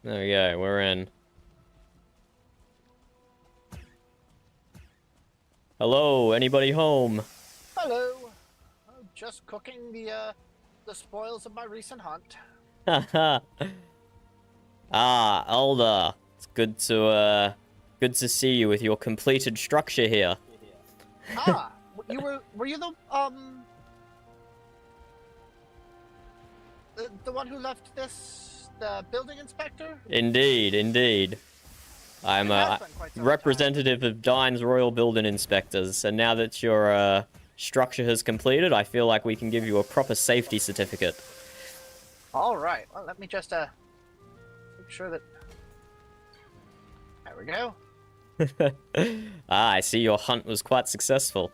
There we go, we're in. Hello, anybody home?
Hello. Just cooking the spoils of my recent hunt.
Haha. Ah, Alder. It's good to see you with your completed structure here.
Ah, were you the one who left this, the building inspector?
Indeed, indeed. I'm
It has
a
been quite some
representative of Dine's Royal Building Inspectors, and now that your structure has completed, I feel like we can give you a proper safety certificate.
All right. Well, let me just make sure that. There we go.
Ah, I see your hunt was quite successful.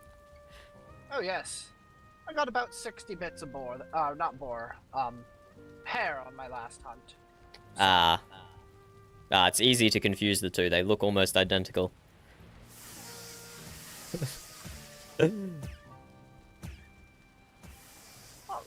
Oh yes, I got about 60 bits of boar. Not boar. Hair on my last hunt.
Ah. Ah, it's easy to confuse the two. They look almost identical.
All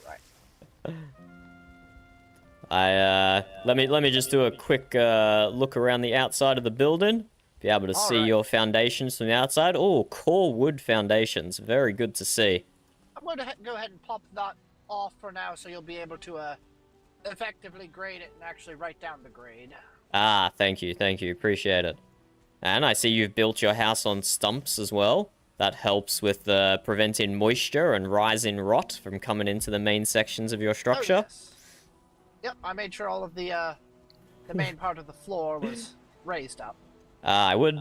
right.
Let me just do a quick look around the outside of the building. Be able to see
right.
your foundations from the outside. Oh, core wood foundations. Very good to see.
I'm going to go ahead and pop that off for now, so you'll be able to effectively grade it and actually write down the grade.
Ah, thank you, appreciate it. And I see you've built your house on stumps as well. That helps with preventing moisture and rising rot from coming into the main sections of your structure.
Oh, yes. Yep, I made sure all of the main part of the floor was raised up.
I would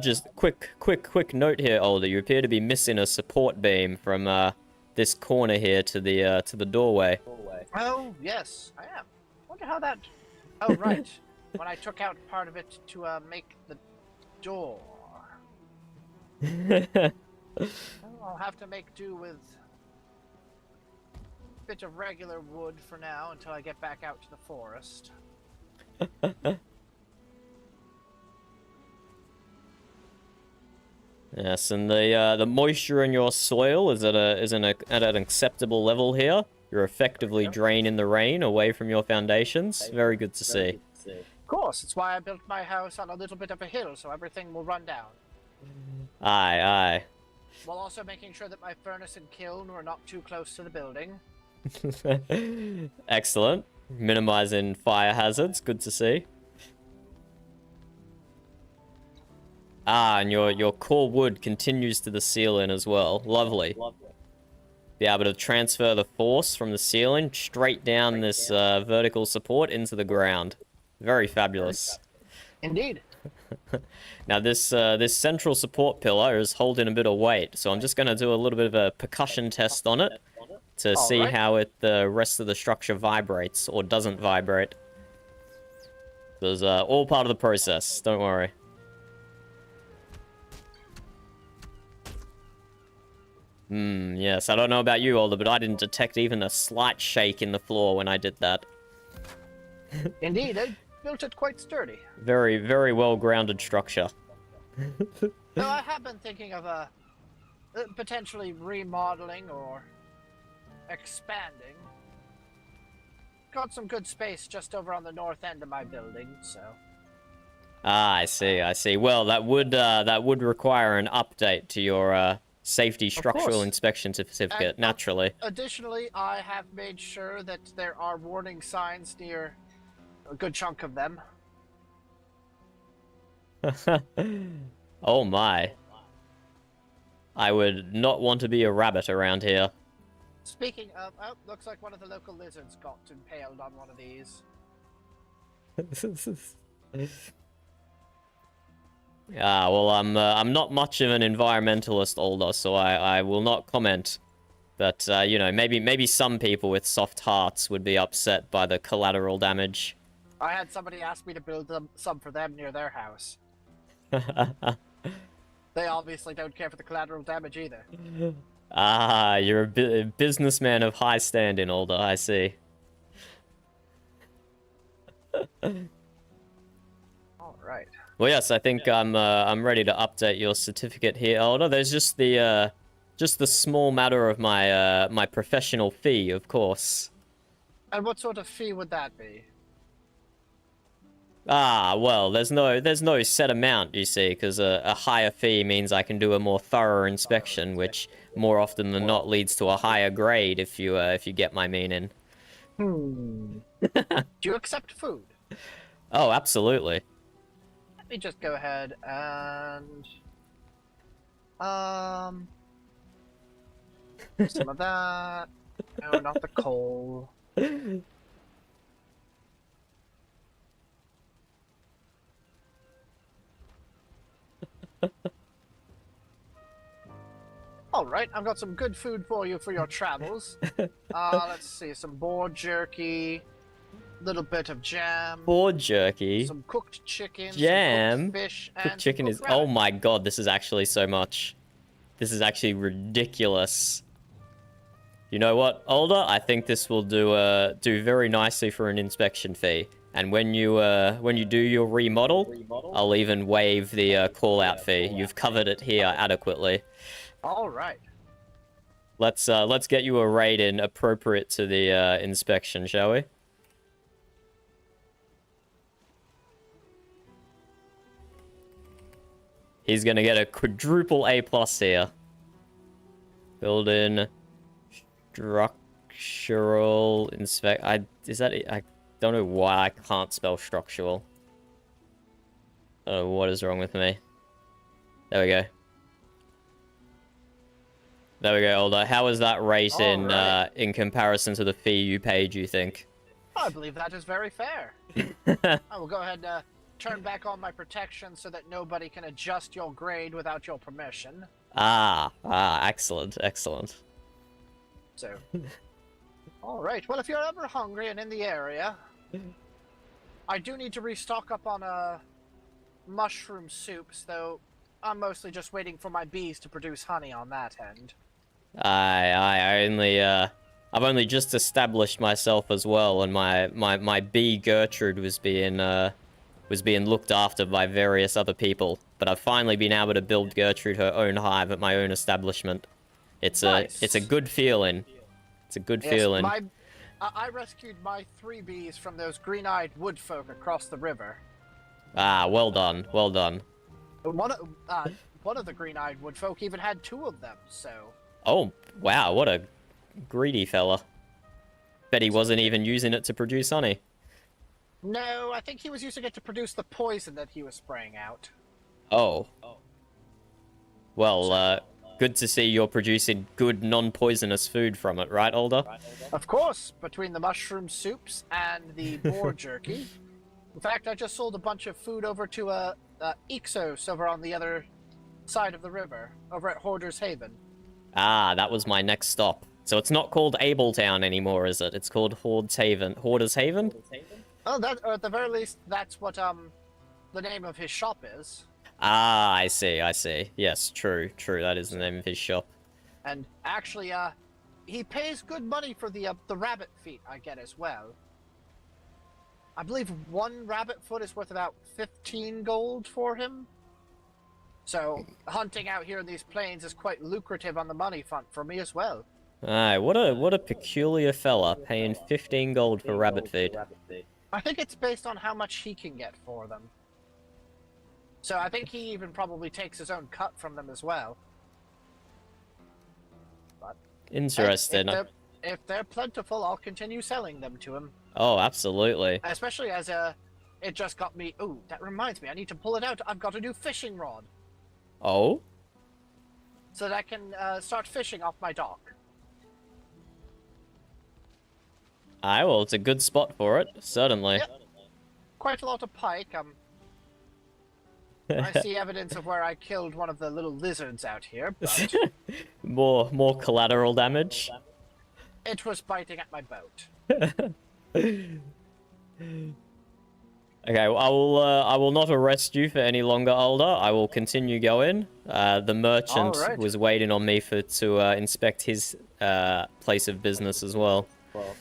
just quick note here, Older. You appear to be missing a support beam from this corner here to the doorway.
Oh, yes, I am. Wonder how that... Oh, right. When I took out part of it to make the door. I'll have to make do with a bit of regular wood for now until I get back out to the forest.
Yes, and the moisture in your soil is at an acceptable level here. You're effectively draining the rain away from your foundations. Very good to see.
Of course, it's why I built my house on a little bit of a hill, so everything will run down.
Aye,
While also making sure that my furnace and kiln were not too close to the building.
aye. Excellent. Minimizing fire hazards. Good to see. Ah, and your core wood continues to the ceiling as well. Lovely. Be able to transfer the force from the ceiling straight down this vertical support into the ground. Very fabulous.
Indeed.
Now this central support pillar is holding a bit of weight, so I'm just going to do a little bit of a percussion test on it to see how the rest of the structure vibrates or doesn't vibrate. There's all part of the process. Don't worry. Yes, I don't know about you, Older, but I didn't detect even a slight shake in the floor when I did that.
Indeed, I built it quite sturdy.
Very, very well-grounded structure.
Though I have been thinking of potentially remodeling or expanding. Got some good space just over on the north end of my building, so...
Ah, I see. Well, that would require an update to your safety structural inspection certificate, naturally.
Additionally, I have made sure that there are warning signs near a good chunk of them.
Oh my. I would not want to be a rabbit around here.
Speaking of, oh, looks like one of the local lizards got impaled on one of these.
Well, I'm not much of an environmentalist, Older, so I will not comment. But you know, maybe some people with soft hearts would be upset by the collateral damage.
I had somebody ask me to build some for them near their house. They obviously don't care for the collateral damage either.
Ah, you're a businessman of high standing, Older, I see.
Alright.
Well, yes, I think I'm ready to update your certificate here, Older. There's just the small matter of my my professional fee, of course.
And what sort of fee would that be?
Ah, well, there's no set amount, you see, because a higher fee means I can do a more thorough inspection, which more often than not leads to a higher grade, if you get my meaning.
Do you accept food?
Oh, absolutely.
Let me just go ahead and some of that. No, not the coal. All right, I've got some good food for you for your travels. Let's see, some boar jerky, little bit of jam,
Boar jerky.
some cooked chicken, some
Jam.
cooked fish,
Cooked
and
chicken
some
is.
cooked
Oh
rabbit.
my god, this is actually so much. This is actually ridiculous. You know what, Older? I think this will do very nicely for an inspection fee. And when you do your remodel, I'll even waive the call out fee. You've covered it here adequately.
All right.
Let's get you a rate in appropriate to the inspection, shall we? He's gonna get a quadruple A+ here. Build-in structural inspect. I don't know why I can't spell structural. Oh, what is wrong with me? There we go. There we go, Older. How is that rate in comparison to the fee you paid, you think?
I believe that is very fair. I will go ahead and turn back on my protection so that nobody can adjust your grade without your permission.
Excellent, excellent.
So, all right. Well, if you're ever hungry and in the area, I do need to restock up on mushroom soups, though I'm mostly just waiting for my bees to produce honey on that end.
I've only just established myself as well, and my bee Gertrude was being looked after by various other people. But I've finally been able to build Gertrude her own hive at my own establishment. It's a good feeling. It's a good feeling.
I rescued my 3 bees from those green-eyed wood folk across the river.
Well done, well done.
One of the green-eyed wood folk even had 2 of them, so...
Oh, wow, what a greedy fella. Bet he wasn't even using it to produce honey.
No, I think he was using it to produce the poison that he was spraying out.
Oh. Well, good to see you're producing good non-poisonous food from it, right, Older?
Of course, between the mushroom soups and the boar jerky. In fact, I just sold a bunch of food over to Ixos over on the other side of the river, over at Hoarder's Haven.
That was my next stop. So it's not called Abletown anymore, is it? It's called Hoarder's Haven. Hoarder's Haven?
Oh, that, or at the very least, that's what the name of his shop is.
I see, I see. Yes, true, that is the name of his shop.
And actually, he pays good money for the rabbit feet I get as well. I believe 1 rabbit foot is worth about 15 gold for him. So, hunting out here in these plains is quite lucrative on the money front for me as well.
Aye, what a peculiar fella, paying 15 gold for rabbit feed.
I think it's based on how much he can get for them. So I think he even probably takes his own cut from them as well. But
Interesting.
if they're plentiful, I'll continue selling them to him.
Oh, absolutely.
Especially as it just got me... Ooh, that reminds me, I need to pull it out. I've got a new fishing rod.
Oh?
So that I can start fishing off my dock.
Aye, well, it's a good spot for it, certainly.
Yep. Quite a lot of pike. I see evidence of where I killed one of the little lizards out here, but...
more collateral damage.
It was biting at my boat.
Okay, well, I will not arrest you for any longer, Older. I will continue going. The merchant
All right.
was waiting on me to inspect his place of business as well.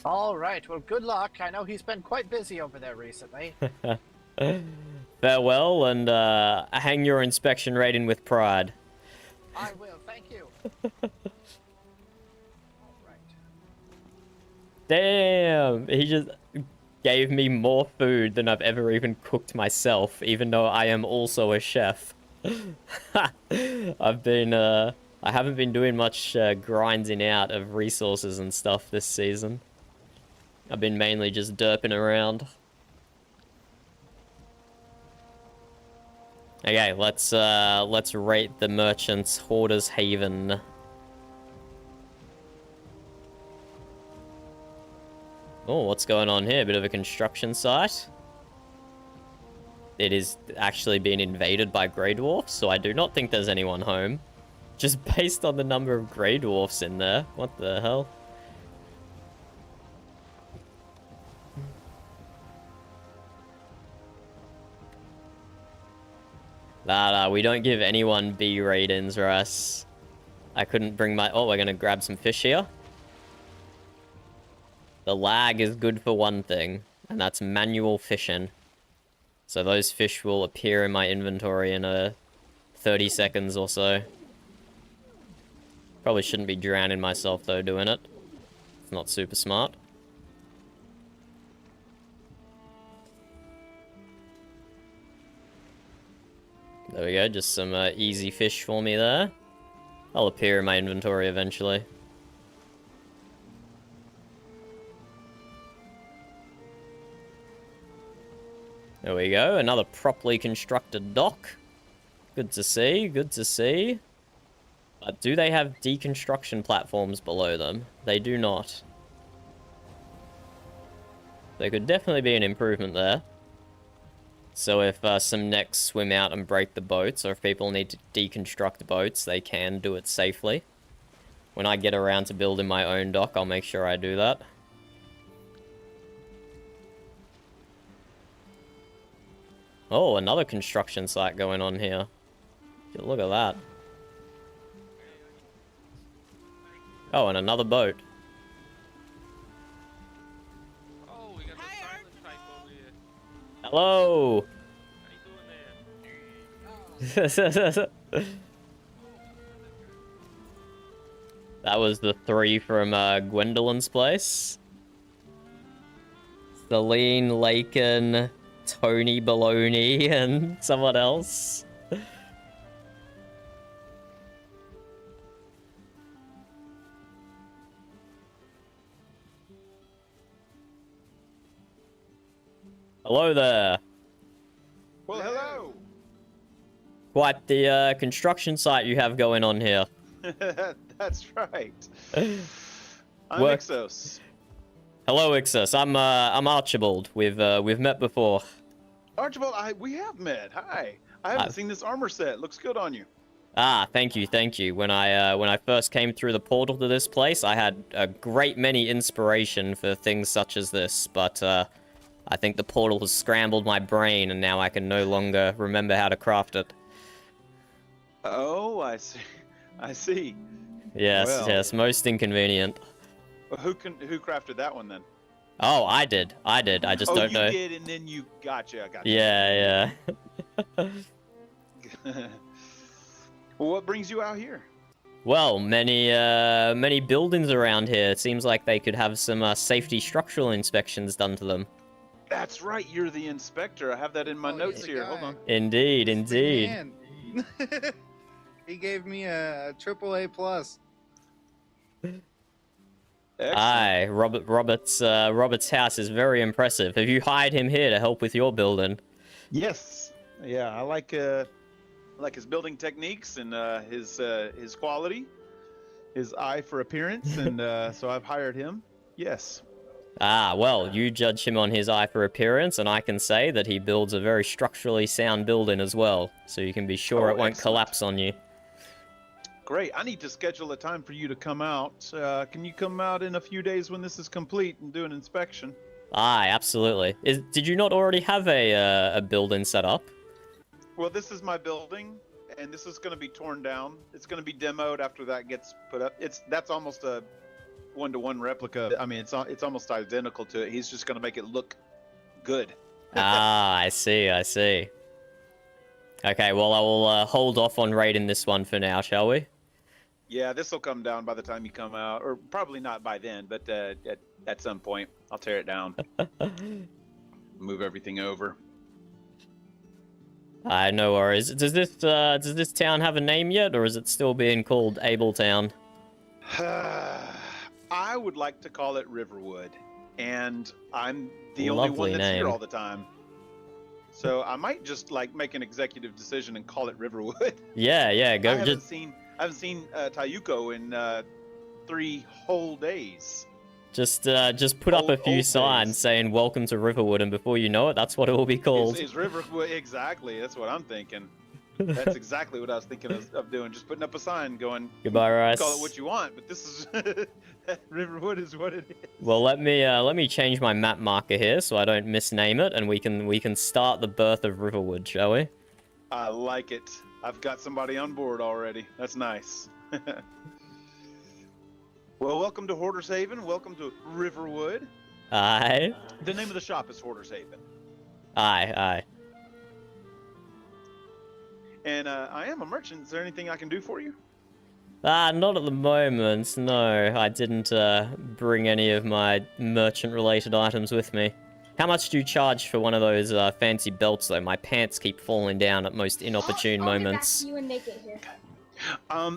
All right, well, good luck. I know he's been quite busy over there recently.
Farewell, and hang your inspection rating with pride.
I will, thank you. All right.
Damn, he just gave me more food than I've ever even cooked myself, even though I am also a chef. I haven't been doing much grinding out of resources and stuff this season. I've been mainly just derping around. Okay, let's rate the merchant's Hoarder's Haven. Oh, what's going on here? Bit of a construction site. it is actually being invaded by Grey Dwarfs, so I do not think there's anyone home. Just based on the number of Grey Dwarfs in there. What the hell? Nah, we don't give anyone B ratings, Russ. I couldn't bring my... Oh, we're gonna grab some fish here. The lag is good for one thing, and that's manual fishing. So those fish will appear in my inventory in 30 seconds or so. Probably shouldn't be drowning myself though doing it. It's not super smart. There we go, just some easy fish for me there. I'll appear in my inventory eventually. There we go, another properly constructed dock. Good to see, good to see. But do they have deconstruction platforms below them? They do not. There could definitely be an improvement there. So if some necks swim out and break the boats, or if people need to deconstruct boats, they can do it safely. When I get around to building my own dock, I'll make sure I do that. Oh, another construction site going on here. Look at that. Oh, and another boat.
Oh, we got the
Hi,
silent type over here.
Hello!
How you doing there?
That was the 3 from Gwendolyn's place. Celine, Laken, Tony Baloney, and someone else. Hello there.
Well, hello.
Quite the construction site you have going on here.
That's right. I'm
Work-
Ixos.
Hello, Ixus. I'm Archibald. We've met before.
Archibald, we have met. Hi. I haven't seen this armor set. Looks good on you.
Ah, thank you, thank you. When I first came through the portal to this place, I had a great many inspiration for things such as this, but I think the portal has scrambled my brain, and now I can no longer remember how to craft it.
Oh, I see. I see.
Yes,
Well.
yes, most inconvenient.
Well, who crafted that one then?
Oh, I did. I just don't know.
Oh, you did, and then you gotcha.
Yeah, yeah.
Well, what brings you out here?
Well, many buildings around here. It seems like they could have some safety structural inspections done to them.
That's right. You're the inspector. I have that in my notes here. Hold on.
Indeed, indeed.
Man. He gave me a AAA plus.
Excellent.
Aye, Robert's house is very impressive. Have you hired him here to help with your building?
Yes. Yeah, I like his building techniques and his quality, his eye for appearance, and so I've hired him. Yes.
Ah, well, you judge him on his eye for appearance, and I can say that he builds a very structurally sound building as well, so you can be sure
Oh,
it won't
excellent.
collapse on you.
Great. I need to schedule a time for you to come out. Can you come out in a few days when this is complete and do an inspection?
Aye, absolutely. Did you not already have a building set up?
Well, this is my building, and this is going to be torn down. It's going to be demoed after that gets put up. That's almost a one-to-one replica. I mean, it's almost identical to it. He's just going to make it look good.
Ah, I see, I see. Okay, well, I will hold off on raiding this one for now, shall we?
Yeah, this will come down by the time you come out, or probably not by then, but at some point, I'll tear it down, move everything over.
No worries. Does this town have a name yet, or is it still being called Abletown?
I would like to call it Riverwood, and I'm the only
Lovely
one that's
name.
here all the time. So I might just make an executive decision and call it Riverwood.
Yeah, go.
I haven't seen Tayuko in 3 whole days.
Just put up a few
Old
signs
days.
saying "Welcome to Riverwood," and before you know it, that's what it will be called.
Is River exactly? That's what I'm thinking. That's exactly what I was thinking of doing. Just putting up a sign going,
Goodbye, Rice.
call it what you want, but this is Riverwood is what it is.
Well, let me change my map marker here so I don't misname it, and we can start the birth of Riverwood, shall we?
I like it. I've got somebody on board already. That's nice. Well, welcome to Hoarder's Haven. Welcome to Riverwood.
Aye.
The name of the shop is Hoarder's Haven.
Aye.
And I am a merchant. Is there anything I can do for you?
Not at the moment, no. I didn't bring any of my merchant-related items with me. How much do you charge for one of those fancy belts, though? My pants keep falling down at most inopportune moments.
I'll get back to you and make it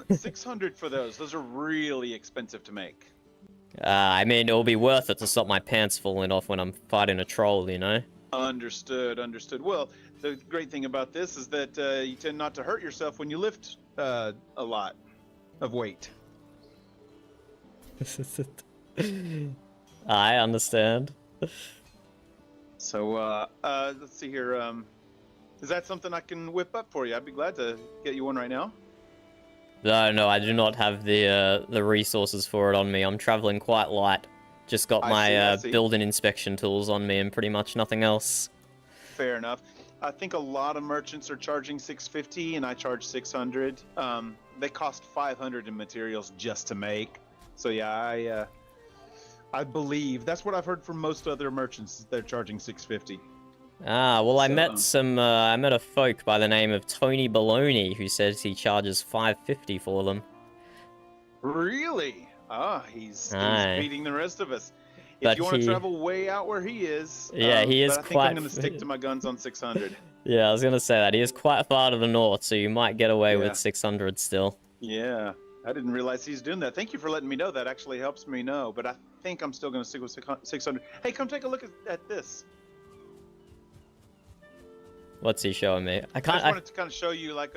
here.
600 for those. Those are really expensive to make.
I mean, it'll be worth it to stop my pants falling off when I'm fighting a troll, you know?
Understood. Well, the great thing about this is that you tend not to hurt yourself when you lift a lot of weight.
I understand.
So, let's see here. Is that something I can whip up for you? I'd be glad to get you one right now.
No, I do not have the resources for it on me. I'm traveling quite light. Just got my building inspection tools on me and pretty much nothing else.
Fair enough. I think a lot of merchants are charging 650 and I charge 600. They cost 500 in materials just to make. So yeah, I believe that's what I've heard from most other merchants. They're charging 650.
Well, I met a folk by the name of Tony Baloney who says he charges 550 for them.
Really? He's
Aye.
beating the rest of us.
But
If you want to travel way out where he is,
yeah, he is
but I think
quite.
I'm going to stick to my guns on 600.
Yeah, I was gonna say that he is quite far to the north, so you might get away
Yeah.
with 600 still.
Yeah, I didn't realize he's doing that. Thank you for letting me know. That actually helps me know. But I think I'm still going to stick with 600. Hey, come take a look at this.
What's he showing me?
I just wanted to kind of show you, like,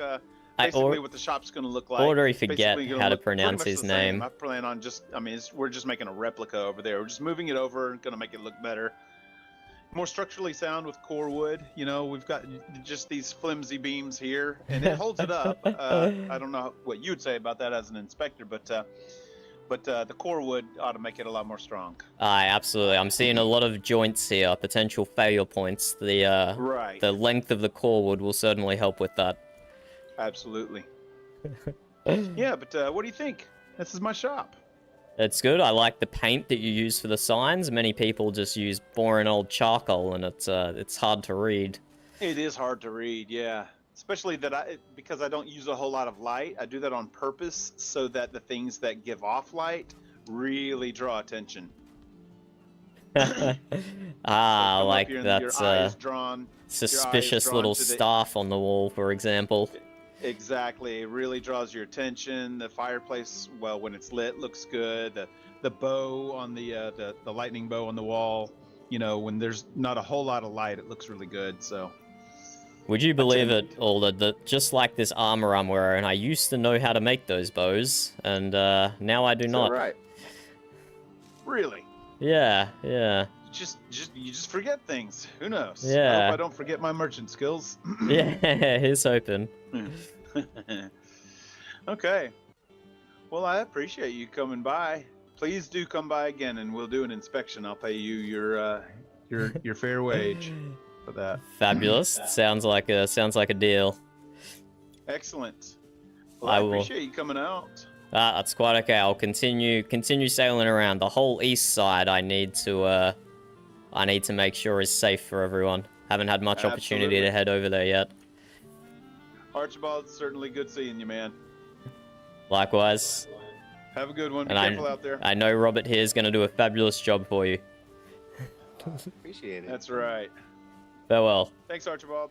basically what the shop's going to look like.
already forget
Basically gonna
how to
look pretty
pronounce
much
his
the same.
name.
I plan on we're just making a replica over there. We're just moving it over and going to make it look better. More structurally sound with core wood. You know, we've got just these flimsy beams here, and it holds it up. I don't know what you'd say about that as an inspector, but the core wood ought to make it a lot more strong.
Aye, absolutely. I'm seeing a lot of joints here, potential failure points.
Right.
The length of the core wood will certainly help with that.
Absolutely. Yeah, but what do you think? This is my shop.
It's good. I like the paint that you use for the signs. Many people just use boring old charcoal, and it's hard to read.
It is hard to read, yeah. Especially because I don't use a whole lot of light. I do that on purpose so that the things that give off light really draw attention.
Like that's
drawn,
suspicious little staff on the wall, for example.
Exactly. It really draws your attention. The fireplace, well, when it's lit, looks good. The bow on the lightning bow on the wall, you know, when there's not a whole lot of light, it looks really good. So,
would you believe it, Alder, that just like this armor I'm wearing, I used to know how to make those bows, and now I do not.
Right. Really?
Yeah.
You just forget things. Who knows?
Yeah.
I hope I don't forget my merchant skills.
Yeah, here's hoping.
Okay. Well, I appreciate you coming by. Please do come by again, and we'll do an inspection. I'll pay you your fair wage for that.
Fabulous. Sounds like a deal.
Excellent. Well, I appreciate you coming out.
That's quite okay. I'll continue sailing around the whole east side. I need to make sure is safe for everyone. Haven't had much opportunity to head over there yet.
Archibald, it's certainly good seeing you, man.
Likewise.
Have a good one. Be
And
careful out there.
I know Robert here is going to do a fabulous job for you.
Appreciate it.
That's right.
Farewell.
Thanks, Archibald.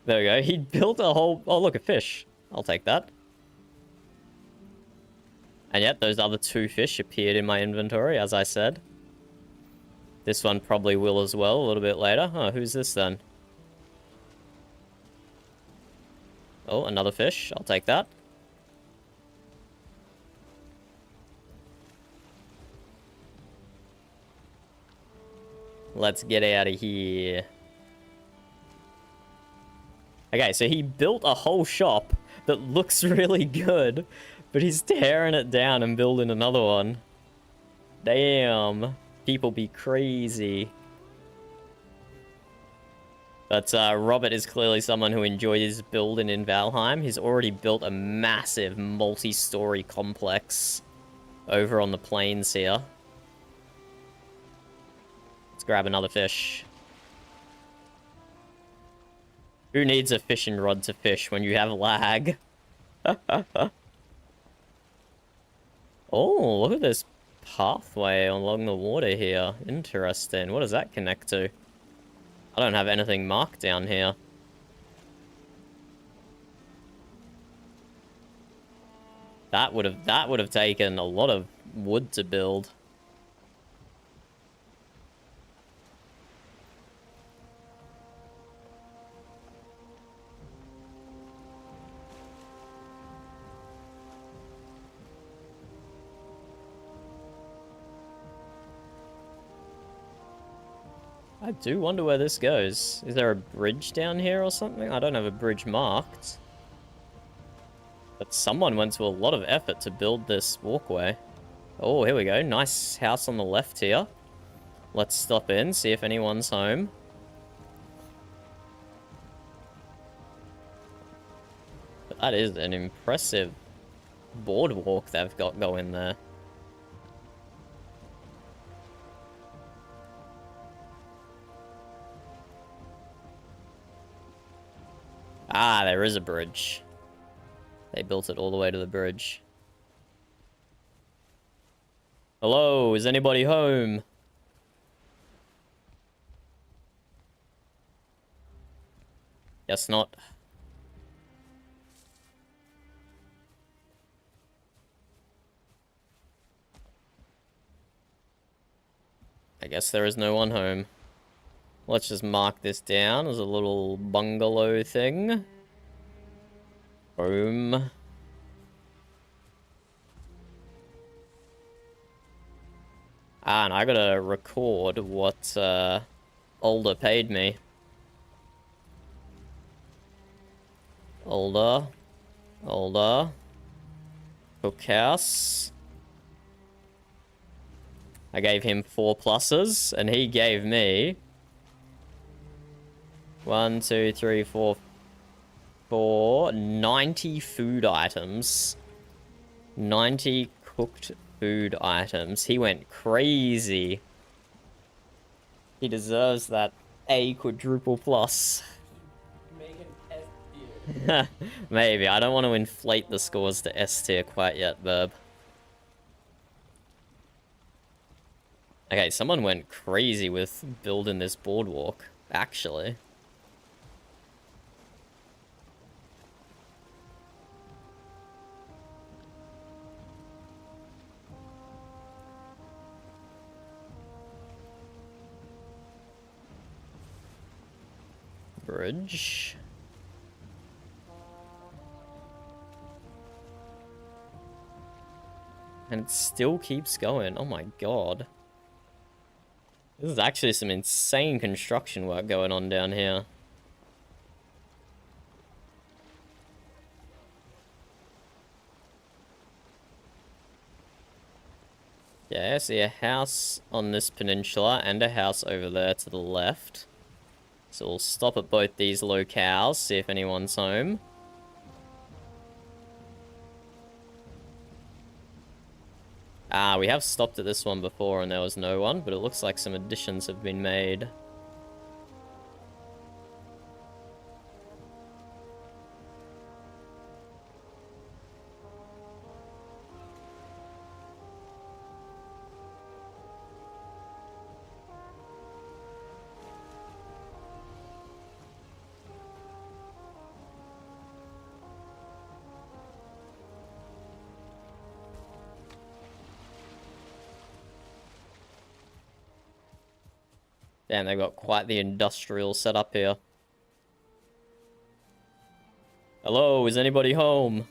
There we go. He built a whole... Oh, look, a fish. I'll take that. And yet, those other two fish appeared in my inventory, as I said. This one probably will as well, a little bit later. Huh, who's this then? Oh, another fish. I'll take that. Let's get out of here. Okay, so he built a whole shop that looks really good, but he's tearing it down and building another one. Damn. People be crazy. But Robert is clearly someone who enjoys building in Valheim. He's already built a massive multi-story complex over on the plains here. Let's grab another fish. Who needs a fishing rod to fish when you have lag? Oh, look at this pathway along the water here. Interesting. What does that connect to? I don't have anything marked down here. That would have taken a lot of wood to build. I do wonder where this goes. Is there a bridge down here or something? I don't have a bridge marked. But someone went to a lot of effort to build this walkway. Oh, here we go. Nice house on the left here. Let's stop in, see if anyone's home. But that is an impressive boardwalk they've got going there. Ah, there is a bridge. They built it all the way to the bridge. Hello, is anybody home? Guess not. I guess there is no one home. Let's just mark this down as a little bungalow thing. Home. Ah, and I gotta record what Older paid me. Older. Cookhouse. I gave him 4 pluses, and he gave me 1, 2, 3, 4, 90 food items. 90 cooked food items. He went crazy. He deserves that A quadruple plus. Maybe. I don't want to inflate the scores to S tier quite yet, Burb. Okay, someone went crazy with building this boardwalk, actually. Bridge. And it still keeps going. Oh my god. This is actually some insane construction work going on down here. Yeah, I see a house on this peninsula and a house over there to the left. So we'll stop at both these locales, see if anyone's home. Ah, we have stopped at this one before and there was no one, but it looks like some additions have been made. Damn, they've got quite the industrial setup here. Hello, is anybody home?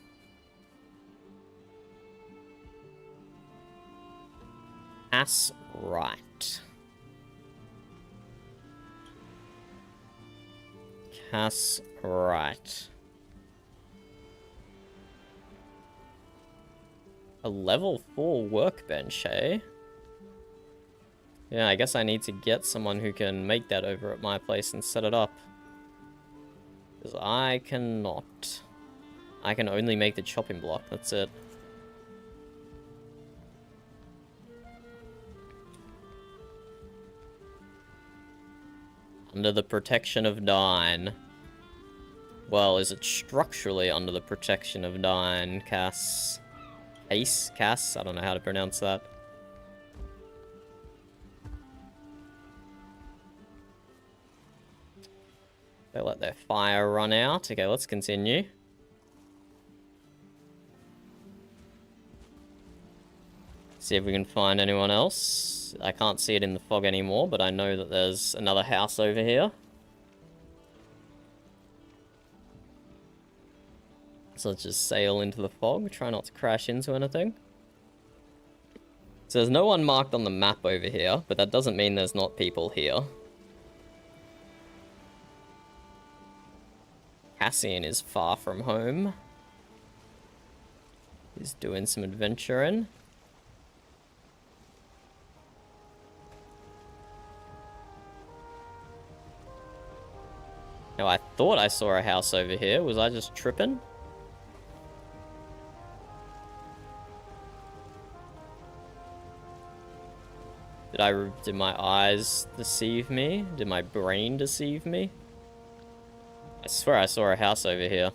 That's right. Cass, right. A level 4 workbench, eh? Yeah, I guess I need to get someone who can make that over at my place and set it up. Because I cannot. I can only make the chopping block, that's it. Under the protection of Dine. Well, is it structurally under the protection of Dine, Cass? Ace? Cass? I don't know how to pronounce that. They let their fire run out. Okay, let's continue. See if we can find anyone else. I can't see it in the fog anymore, but I know that there's another house over here. So let's just sail into the fog. Try not to crash into anything. So there's no one marked on the map over here, but that doesn't mean there's not people here. Cassian is far from home. He's doing some adventuring. Now, I thought I saw a house over here. Was I just tripping? Did my eyes deceive me? Did my brain deceive me? I swear I saw a house over here.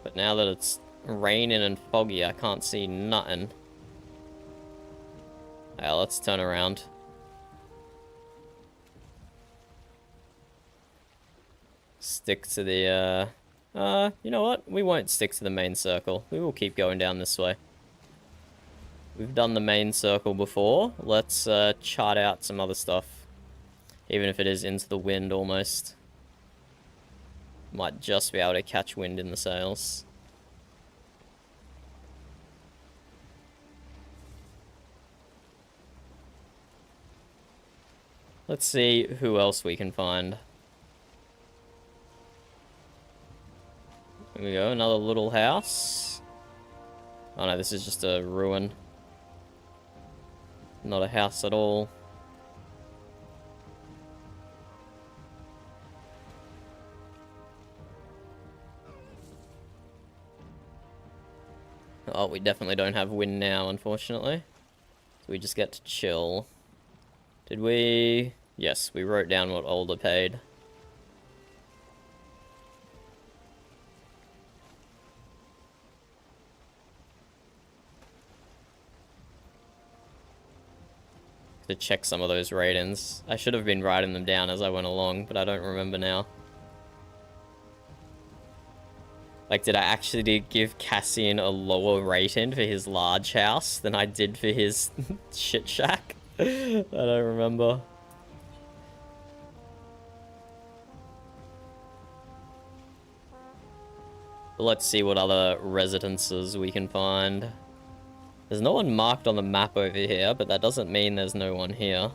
But now that it's raining and foggy, I can't see nothing. Yeah, let's turn around. Stick to the, you know what? We won't stick to the main circle. We will keep going down this way. We've done the main circle before. Let's, chart out some other stuff. Even if it is into the wind almost. Might just be able to catch wind in the sails. Let's see who else we can find. Here we go, another little house. Oh no, this is just a ruin. Not a house at all. Oh, we definitely don't have wind now, unfortunately. So we just get to chill. Did we... Yes, we wrote down what Older paid. To check some of those ratings. I should have been writing them down as I went along, but I don't remember now. Like, did I actually give Cassian a lower rating for his large house than I did for his shit shack? I don't remember. But let's see what other residences we can find. There's no one marked on the map over here, but that doesn't mean there's no one here.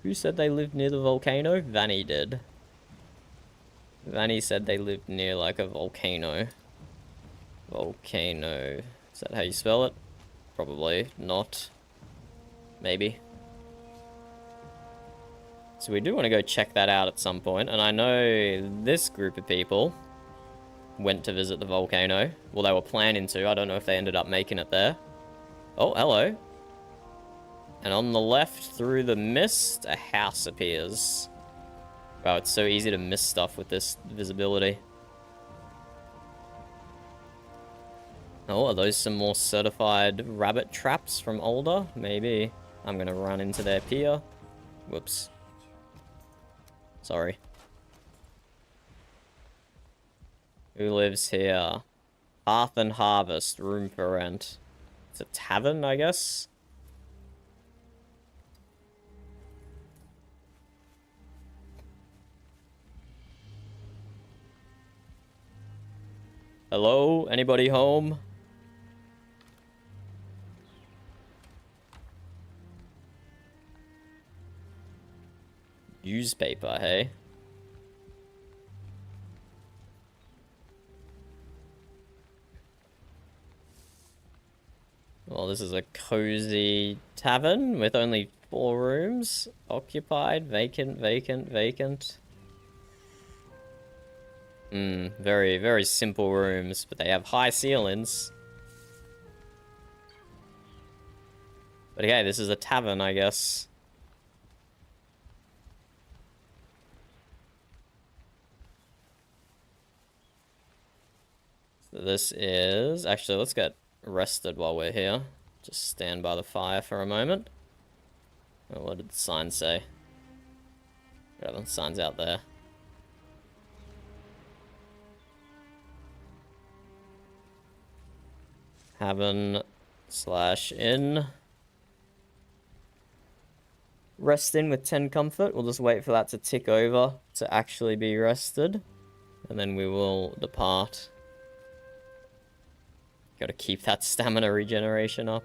Who said they lived near the volcano? Vanny did. Vanny said they lived near, like, a volcano. Volcano. Is that how you spell it? Probably not. Maybe. So we do want to go check that out at some point, and I know this group of people went to visit the volcano. Well, they were planning to. I don't know if they ended up making it there. Oh, hello. And on the left, through the mist, a house appears. Wow, it's so easy to miss stuff with this visibility. Oh, are those some more certified rabbit traps from older? Maybe. I'm gonna run into their pier. Whoops. Sorry. Who lives here? Hearth and Harvest, room for rent. It's a tavern, I guess. Hello? Anybody home? Newspaper, hey? Well, this is a cozy tavern with only 4 rooms. Occupied, vacant, vacant, vacant. Very, very simple rooms, but they have high ceilings. But okay, this is a tavern, I guess. So this is... Actually, let's get rested while we're here. Just stand by the fire for a moment. Oh, what did the sign say? Whatever, the sign's out there. Tavern/inn. Rest in with 10 comfort. We'll just wait for that to tick over to actually be rested. And then we will depart. Gotta keep that stamina regeneration up.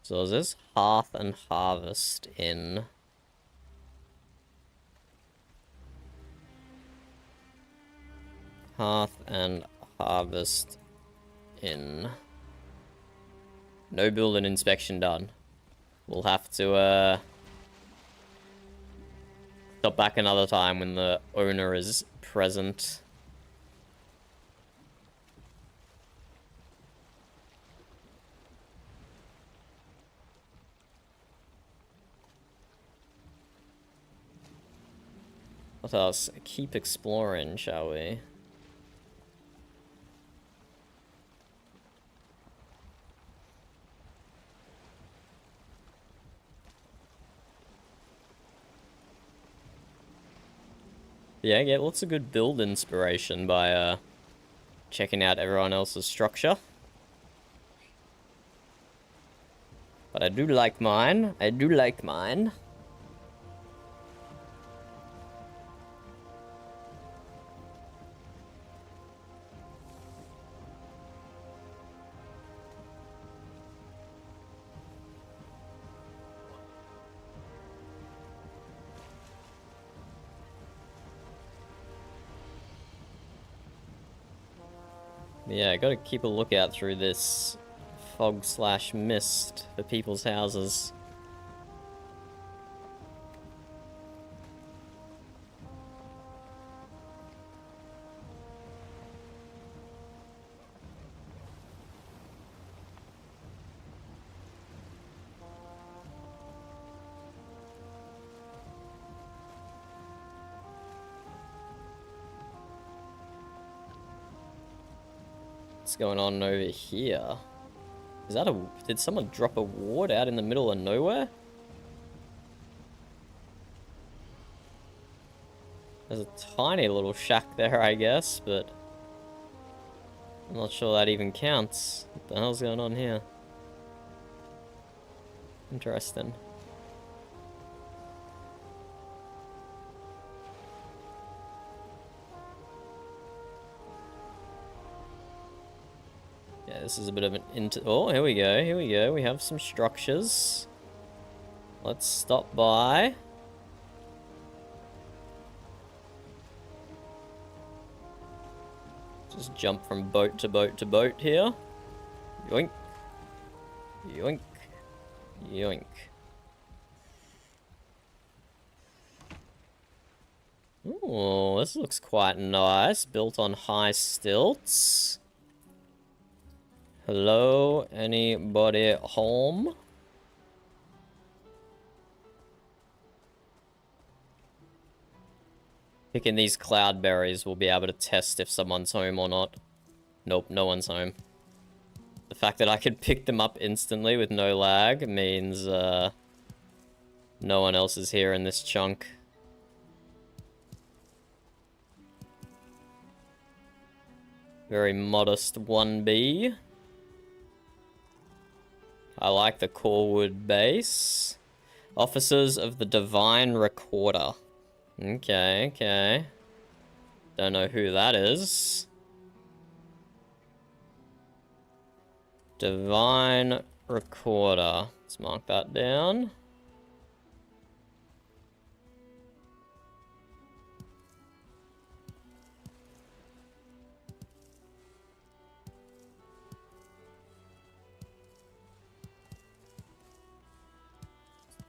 So is this Hearth and Harvest Inn? Hearth and Harvest Inn. No building inspection done. We'll have to stop back another time when the owner is present. Let us keep exploring, shall we? Yeah, get lots of good build inspiration by checking out everyone else's structure. But I do like mine. I do like mine. Yeah, I gotta keep a lookout through this fog/mist for people's houses. What's going on over here? Is that did someone drop a ward out in the middle of nowhere? There's a tiny little shack there, I guess, but I'm not sure that even counts. What the hell's going on here? Interesting. Yeah, this is a bit of an oh, here we go, here we go. We have some structures. Let's stop by. Just jump from boat to boat to boat here. Yoink. Yoink. Yoink. Ooh, this looks quite nice. Built on high stilts. Hello, anybody home? Picking these cloudberries, we'll be able to test if someone's home or not. Nope, no one's home. The fact that I can pick them up instantly with no lag means no one else is here in this chunk. Very modest 1B. I like the Corewood base. Officers of the Divine Recorder. Okay, okay. Don't know who that is. Divine Recorder. Let's mark that down.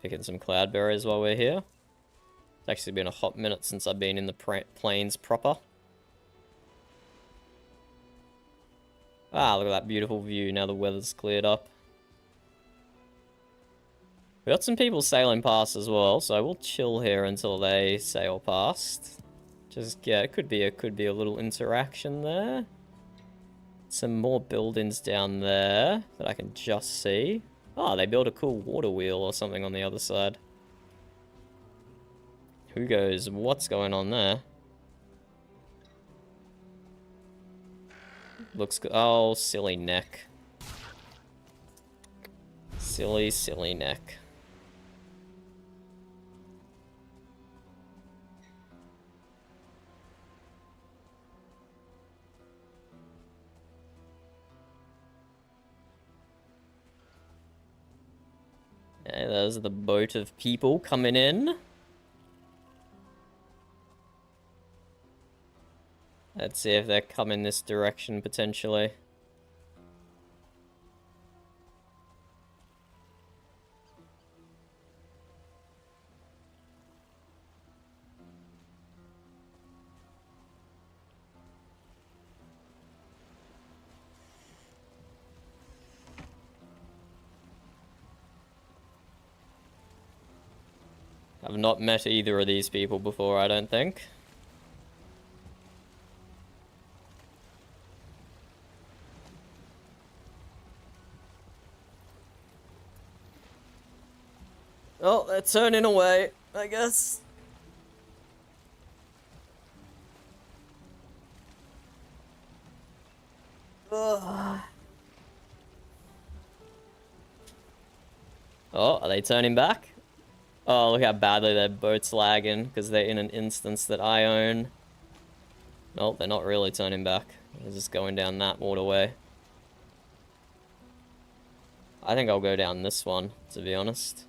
Picking some cloudberries while we're here. It's actually been a hot minute since I've been in the plains proper. Ah, look at that beautiful view now the weather's cleared up. We got some people sailing past as well, so we'll chill here until they sail past. Just, yeah, it could be a little interaction there. Some more buildings down there that I can just see. Oh, they built a cool water wheel or something on the other side. Who goes? What's going on there? Looks good. Oh, silly neck. Silly, silly neck. Okay, there's the boat of people coming in. Let's see if they're coming this direction, potentially. I've not met either of these people before, I don't think. Oh, they're turning away, I guess. Ugh. Oh, are they turning back? Oh, look how badly their boat's lagging, because they're in an instance that I own. Nope, they're not really turning back. They're just going down that waterway. I think I'll go down this one, to be honest.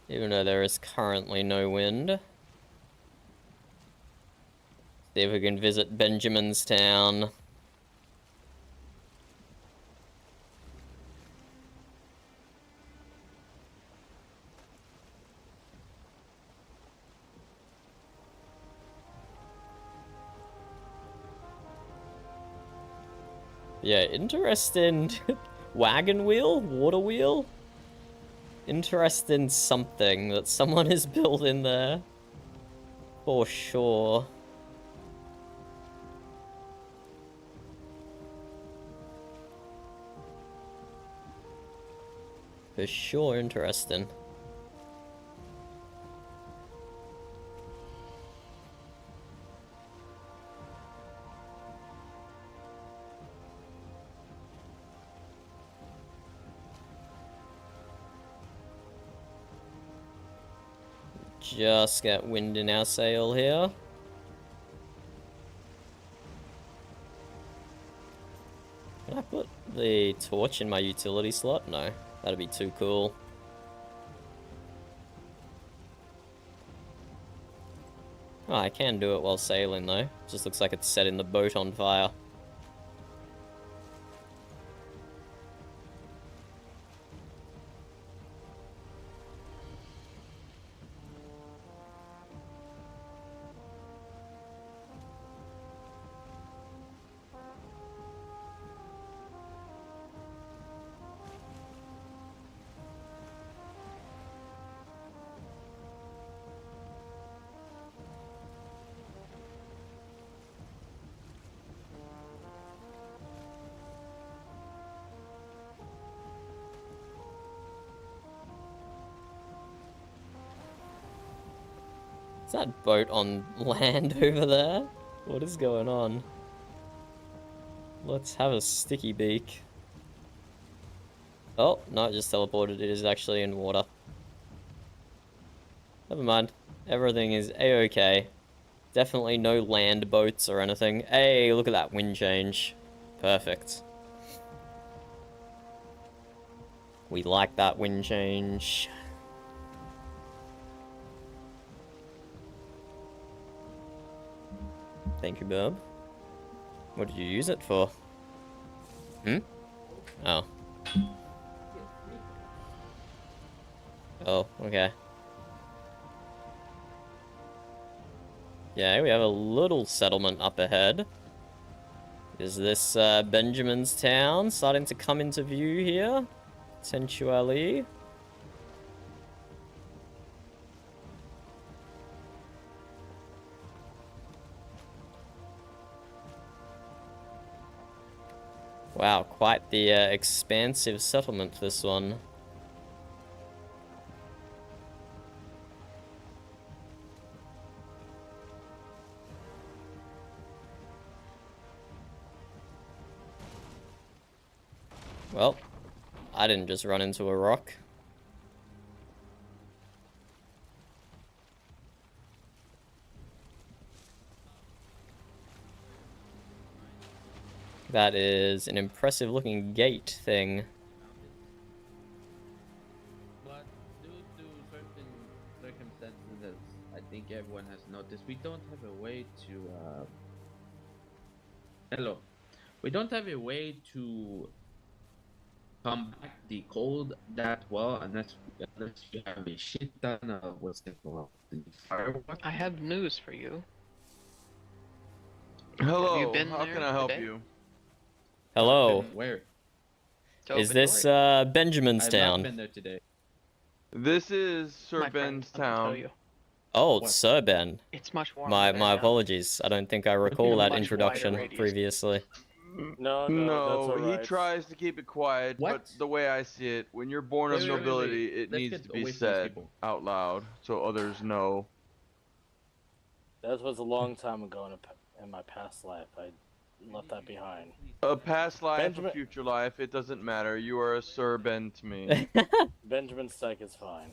Even though there is currently no wind. See if we can visit Benjamin's town. Yeah, interesting. Wagon wheel? Water wheel? Interesting something that someone is building there. For sure. For sure interesting. Just get wind in our sail here. Can I put the torch in my utility slot? No, that'd be too cool. Oh, I can do it while sailing though. Just looks like it's setting the boat on fire. Is that boat on land over there? What is going on? Let's have a sticky beak. Oh, no, it just teleported. It is actually in water. Never mind. Everything is a-okay. Definitely no land boats or anything. Hey, look at that wind change. Perfect. We like that wind change. Thank you, Bob. What did you use it for? Hmm? Oh. Oh, okay. Yeah, we have a little settlement up ahead. Is this Benjamin's town starting to come into view here? Potentially. Wow, quite the expansive settlement, this one. Well, I didn't just run into a rock. That is an impressive looking gate thing.
But due to certain circumstances, as I think everyone has noticed, we don't have a way to hello. We don't have a way to combat the cold that well unless you have a shit ton of what's it called? The fireworks.
I have news for you.
Hello,
Have you been
how
there
can I help
today?
you?
Hello.
Where?
Is
Open
this
door.
Benjamin's
I've
town?
not been there today.
This is Sir
My friend,
Ben's
let me tell
town.
you.
Oh,
What?
Sir Ben.
It's much warmer
My
there now.
apologies. I don't think I recall
a
that
much
introduction
wider radius.
previously.
No, he tries to keep it quiet,
What?
but the way I see it, when you're born of
Wait, wait, wait,
nobility,
wait.
it
Let's
needs
get
to be
away from these
said
people.
out loud so others know.
That was a long time ago in my past life. I left that behind.
A past life,
Benjamin-
a future life, it doesn't matter. You are a Sir Ben to me.
Benjamin Steak is fine.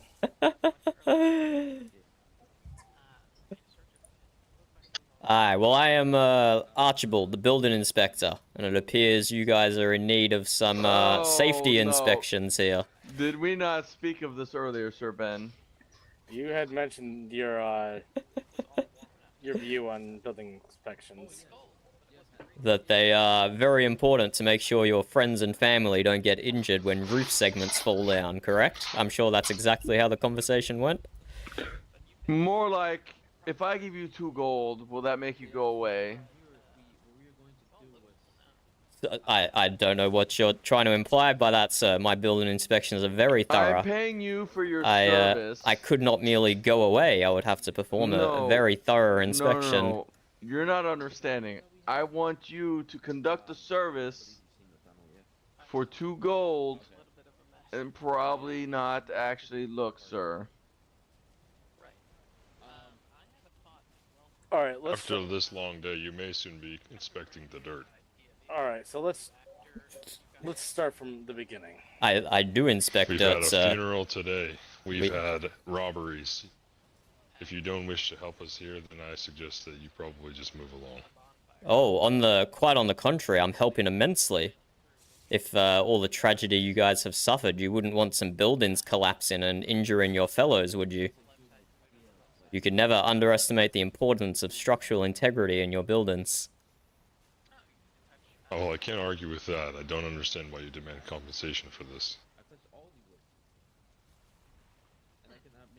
Alright, well I am Archibald, the building inspector, and it appears you guys are in need of some safety
no.
inspections here.
Did we not speak of this earlier, Sir Ben?
You had mentioned your view on building inspections.
That they are very important to make sure your friends and family don't get injured when roof segments fall down, correct? I'm sure that's exactly how the conversation went.
More like, if I give you 2 gold, will that make you go away?
I don't know what you're trying to imply by that, sir. My building inspections are very thorough.
I'm paying you for your service.
I could not merely go away. I would have to perform a very thorough inspection.
No. You're not understanding. I want you to conduct a service for 2 gold and probably not actually look, sir.
All right, let's.
After this long day, you may soon be inspecting the dirt.
All right, so let's start from the beginning.
I do inspect
We've
dirt,
had a
sir.
funeral today. We've had robberies. If you don't wish to help us here, then I suggest that you probably just move along.
Oh, quite on the contrary, I'm helping immensely. If all the tragedy you guys have suffered, you wouldn't want some buildings collapsing and injuring your fellows, would you? You could never underestimate the importance of structural integrity in your buildings.
Oh, well, I can't argue with that. I don't understand why you demand compensation for this.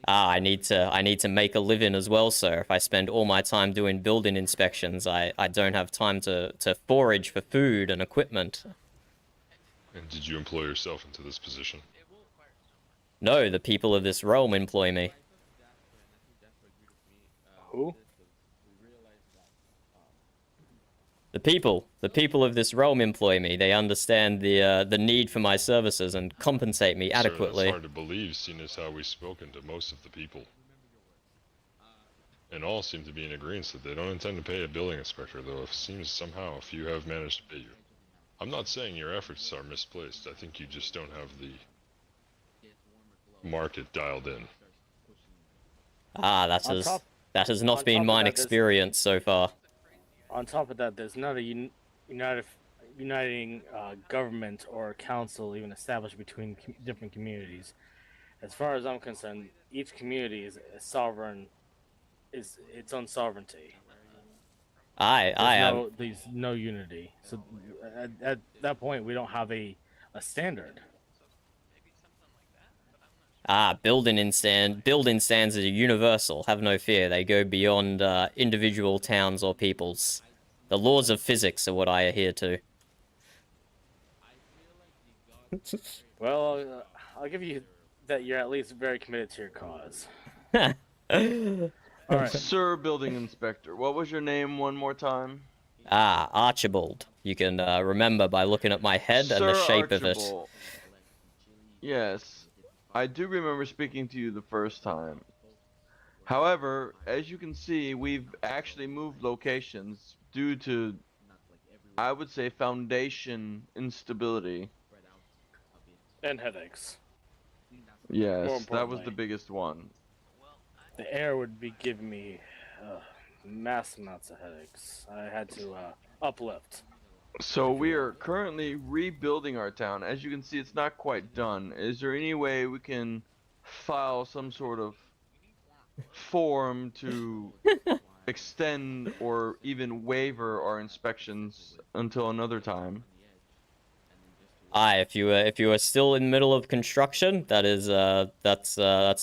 I need to make a living as well, sir. If I spend all my time doing building inspections, I don't have time to forage for food and equipment.
And did you employ yourself into this position?
No, the people of this realm employ me.
Who?
The people of this realm employ me. They understand the need for my services and compensate me adequately.
Sir, that's hard to believe, seeing as how we've spoken to most of the people. and all seem to be in agreement that they don't intend to pay a building inspector, though it seems somehow a few have managed to pay you. I'm not saying your efforts are misplaced. I think you just don't have the market dialed in.
Ah, that has not been mine experience so far.
On top of that, there's not a uniting government or council even established between different communities. As far as I'm concerned, each community is sovereign, is its own sovereignty. There's no unity. So at that point, we don't have a standard.
Building stands are universal. Have no fear. They go beyond individual towns or peoples. The laws of physics are what I adhere to.
Well, I'll give you that you're at least very committed to your cause.
All right, Sir Building Inspector, what was your name one more time?
Archibald. You can remember by looking at my head and the shape of it.
Yes, I do remember speaking to you the first time. However, as you can see, we've actually moved locations due to, I would say, foundation instability.
And headaches.
Yes, that was the biggest one.
The air would be giving me mass amounts of headaches. I had to uplift.
So we are currently rebuilding our town. As you can see, it's not quite done. Is there any way we can file some sort of form to extend or even waiver our inspections until another time?
If you are still in the middle of construction, that's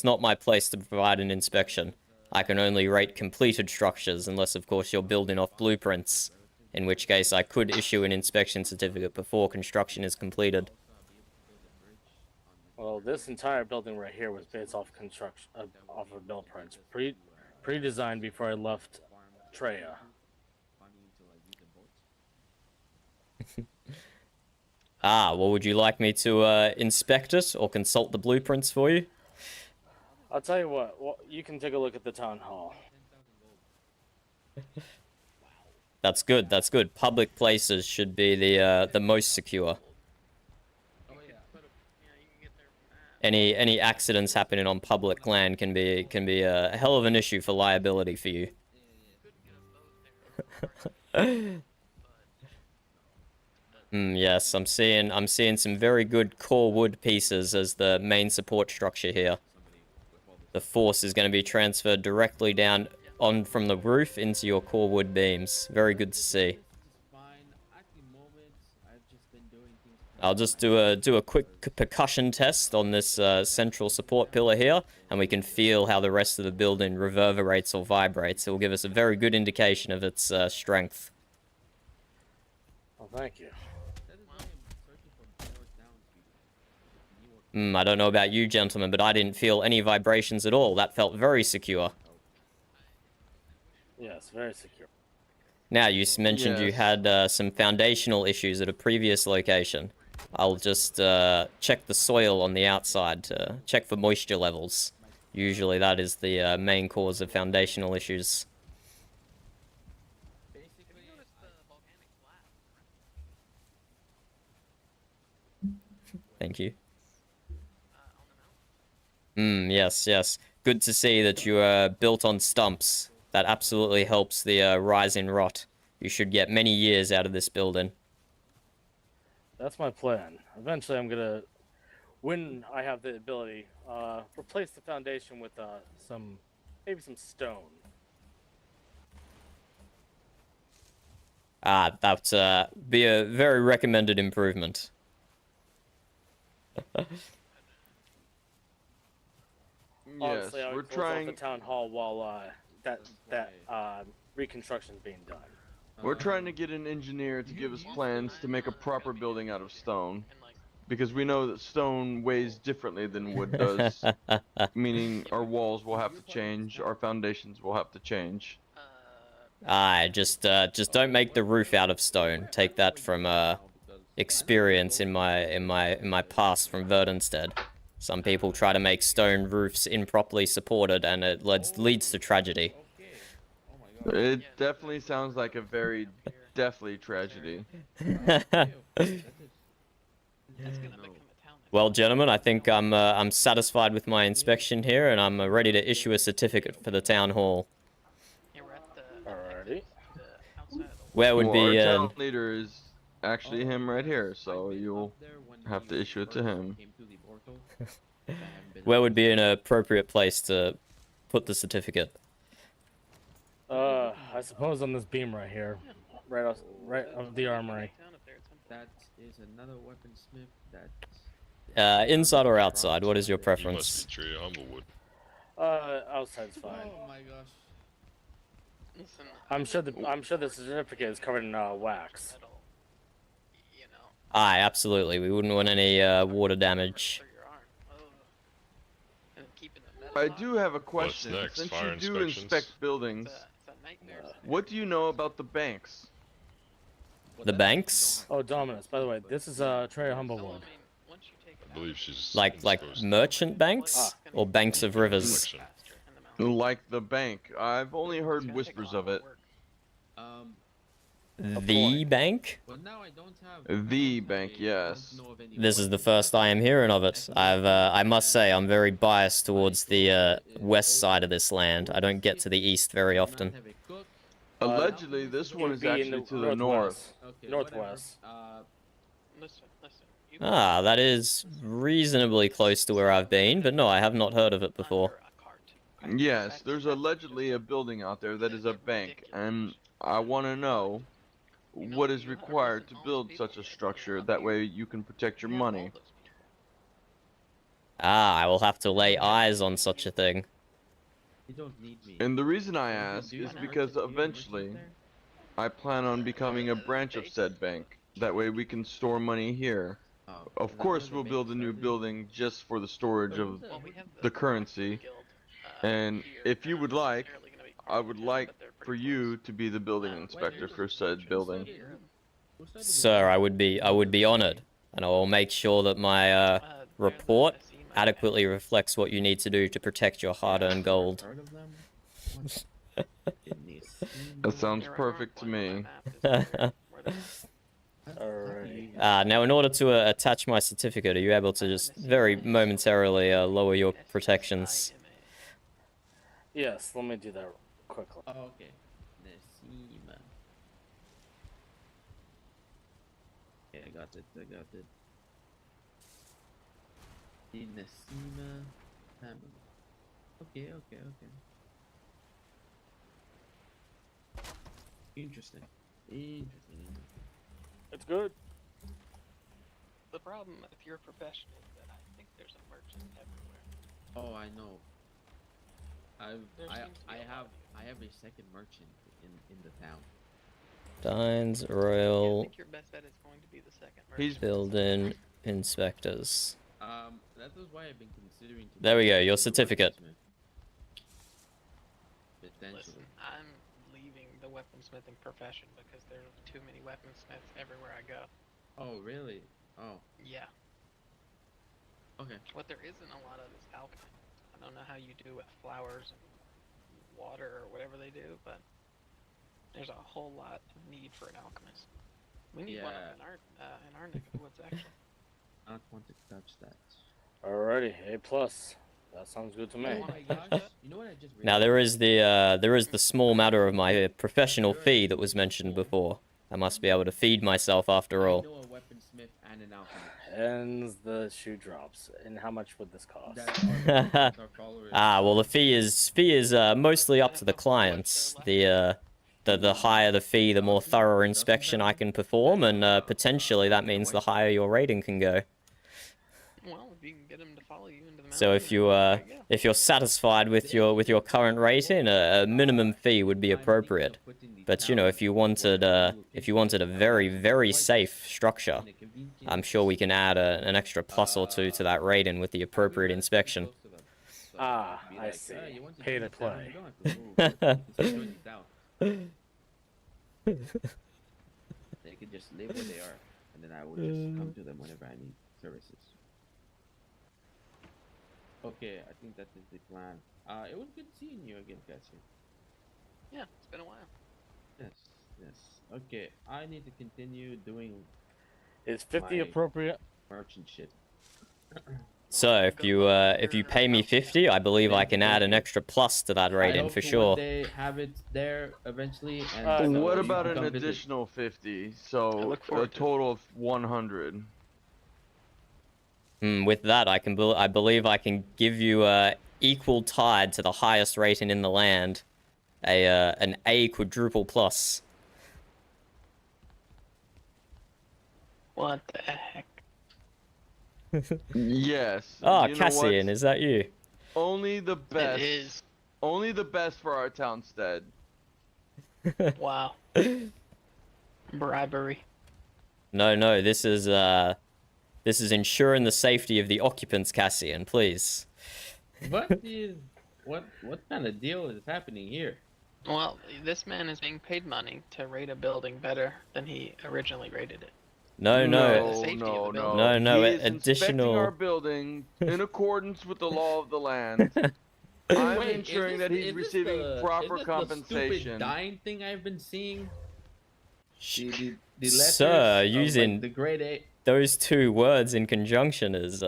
not my place to provide an inspection. I can only rate completed structures, unless of course you're building off blueprints, in which case I could issue an inspection certificate before construction is completed.
Well, this entire building right here was based off construction, off of blueprints, pre-designed before I left Treya.
Well, would you like me to inspect it or consult the blueprints for you?
I'll tell you what. Well, you can take a look at the town hall.
That's good. That's good. Public places should be the most secure. Any accidents happening on public land can be a hell of an issue for liability for you. Yes, I'm seeing some very good core wood pieces as the main support structure here. The force is going to be transferred directly down on from the roof into your core wood beams. Very good to see. I'll just do a quick percussion test on this central support pillar here, and we can feel how the rest of the building reverberates or vibrates. It will give us a very good indication of its strength.
Well, thank you.
I don't know about you, gentlemen, but I didn't feel any vibrations at all. That felt very secure.
Yes, very secure.
Now, you mentioned you had some foundational issues at a previous location. I'll just check the soil on the outside to check for moisture levels. Usually that is the main cause of foundational issues. Thank you. Yes. Good to see that you are built on stumps. That absolutely helps the rise in rot. You should get many years out of this building.
That's my plan. Eventually I'm gonna, when I have the ability, replace the foundation with maybe some stone.
That be a very recommended improvement.
Honestly, I would close off the town hall while that reconstruction is being done.
We're trying to get an engineer to give us plans to make a proper building out of stone, because we know that stone weighs differently than wood does, meaning our walls will have to change, our foundations will have to change.
Just don't make the roof out of stone. Take that from experience in my past from Verdenstead. Some people try to make stone roofs improperly supported, and it leads to tragedy.
It definitely sounds like a very deathly tragedy.
Well, gentlemen, I think I'm satisfied with my inspection here, and I'm ready to issue a certificate for the town hall.
Alrighty.
Where would
Well, our
be
town leader is actually him right here, so you'll have to issue it to him.
where would be an appropriate place to put the certificate?
I suppose on this beam right here, right of the armory.
That is another weaponsmith. That
Inside or outside? What is your
You
preference?
must be Trey Humblewood.
Outside's fine.
Oh my gosh.
Listen,
I'm sure the certificate is covered in wax.
Aye, absolutely. We wouldn't want any water damage.
I do have a question.
next?
Since
Fire
you do
inspections?
inspect buildings, what do you know about the banks?
The banks?
Oh, Dominus. By the way, this is Trey Humblewood.
I believe she's
Like merchant banks or banks of rivers?
Like the bank. I've only heard whispers of it.
The bank?
Well, now I don't have
The bank, yes.
This is the first I am hearing of it. I must say, I'm very biased towards the west side of this land. I don't get to the east very often.
Allegedly, this one is actually to the north.
Northwest.
Ah, that is reasonably close to where I've been, but no, I have not heard of it before.
Yes, there's allegedly a building out there that is a bank, and I want to know what is required to build such a structure. That way you can protect your money.
Ah, I will have to lay eyes on such a thing.
You don't need me.
And the reason I ask is because eventually I plan on becoming a branch of said bank. That way we can store money here. Of course, we'll build a new building just for the storage of the currency. And if you would like, I would like for you to be the building inspector for said building.
Sir, I would be honored, and I will make sure that my report adequately reflects what you need to do to protect your hard-earned gold.
That sounds perfect to me.
Now, in order to attach my certificate, are you able to just very momentarily lower your protections?
Yes, let me do that quickly.
Oh, okay. Nesima. Okay, I got it. The Nesima family. Okay. Interesting.
It's good.
The problem, if you're a professional, is that I think there's a merchant everywhere.
Oh, I know. I have a second merchant in the town.
Dines,
I
Royal,
think your best bet is going to be the second merchant.
Building Inspectors.
That is why I've been considering.
There we go, your certificate.
Listen, I'm leaving the weaponsmithing profession because there are too many weaponsmiths everywhere I go.
Oh, really? Oh.
Yeah.
Okay.
What there isn't a lot of is alchemy. I don't know how you do with flowers and water or whatever they do, but there's a whole lot of need for an alchemist. We need one up in our neck of the woods, actually.
I don't want to touch that.
Alrighty, A+. That sounds good to me.
Oh my gosh! You know what I just realized?
Now there is the small matter of my professional fee that was mentioned before. I must be able to feed myself after all.
I know a weaponsmith and an alchemist.
And the shoe drops. And how much would this cost?
Well, the fee is mostly up to the clients. The higher the fee, the more thorough inspection I can perform, and potentially that means the higher your rating can go.
Well, if you can get them to follow you into the mountain.
So if you're satisfied with your current rating, a minimum fee would be appropriate. But you know, if you wanted a very, very safe structure, I'm sure we can add an extra plus or two to that rating with the appropriate inspection.
Ah, I see. Pay to play.
They could just live where they are, and then I would just come to them whenever I need services. Okay, I think that is the plan. It was good seeing you again, Cassie.
Yeah, it's been a while.
Yes, yes. Okay, I need to continue doing
Is 50
my
appropriate?
merchant shit.
So if you pay me 50, I believe I can add an extra plus to that
I
rating
hope
for
to
sure.
one day have it there eventually, and
no
What
so you
about
can
an
come visit.
additional 50? So
look
a
forward to it.
total of 100.
With that, I believe I can give you equal tied to the highest rating in the land, an A quadruple plus.
What the heck?
Yes.
Ah,
you know what?
Cassian, is that you?
Only the best.
It is.
Only the best for our townstead.
Wow. Bribery.
No, this is ensuring the safety of the occupants, Cassian, please.
What kind of deal is happening here?
Well, this man is being paid money to rate a building better than he originally rated it.
No,
No,
safety of the
no,
building.
No, no,
He is inspecting
additional-
our building in accordance with the law of the land. I'm
Wait,
ensuring that he's receiving proper compensation.
The stupid dying thing I've been seeing. The
Sir,
letters of,
using
like, the grade A.
those two words in conjunction is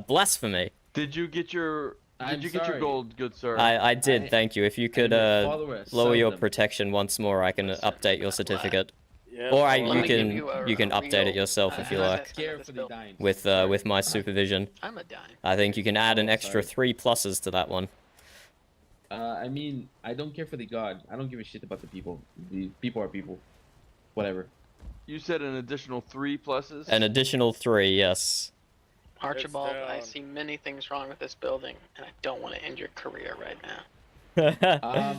blasphemy.
Did you get your
I'm
get your
sorry.
gold, good sir?
I did, thank you. If you could
a follower, a
lower
son
your
of them.
protection once more, I can update your certificate.
Yeah,
Or
well,
you
let me
can
give you a
update it
real,
yourself if you like,
Care for the dying.
with my supervision.
I'm a dime.
I think you can add an
Oh,
extra
sorry.
3 pluses to that one.
I mean, I don't care for the god. I don't give a shit about the people. The people are people. Whatever.
You said an additional 3 pluses?
An additional 3, yes.
Archibald, I see many things wrong with this building, and I don't want to end your career right now.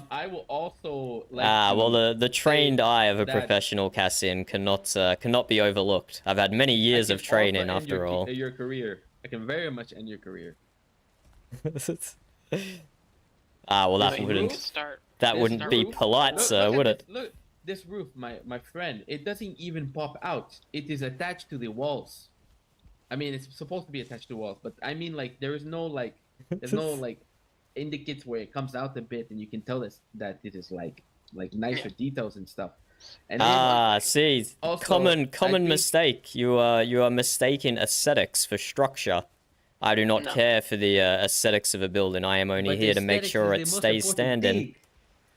I will also like
Well, the trained eye of a
that-
professional, Cassian, cannot be overlooked. I've had many years
I
of
can
training
also end
after all.
your career. I can very much end your career.
Well, that
This
wouldn't
roof-
that
this
wouldn't be
roof-
polite,
look,
sir,
look
would
at
it?
this, look, this roof, my friend, it doesn't even pop out. It is attached to the walls. I mean, it's supposed to be attached to walls, but I mean, like, there is no like, there's no like, indicates where it comes out a bit, and you can tell that it is like nicer details and stuff. And then,
See,
also,
common
I think-
mistake. You are mistaking aesthetics for structure. I do not
No.
care for the aesthetics of a building. I am only
But the
here to make
aesthetics
sure
is
it
the most
stays
important
standing.
thing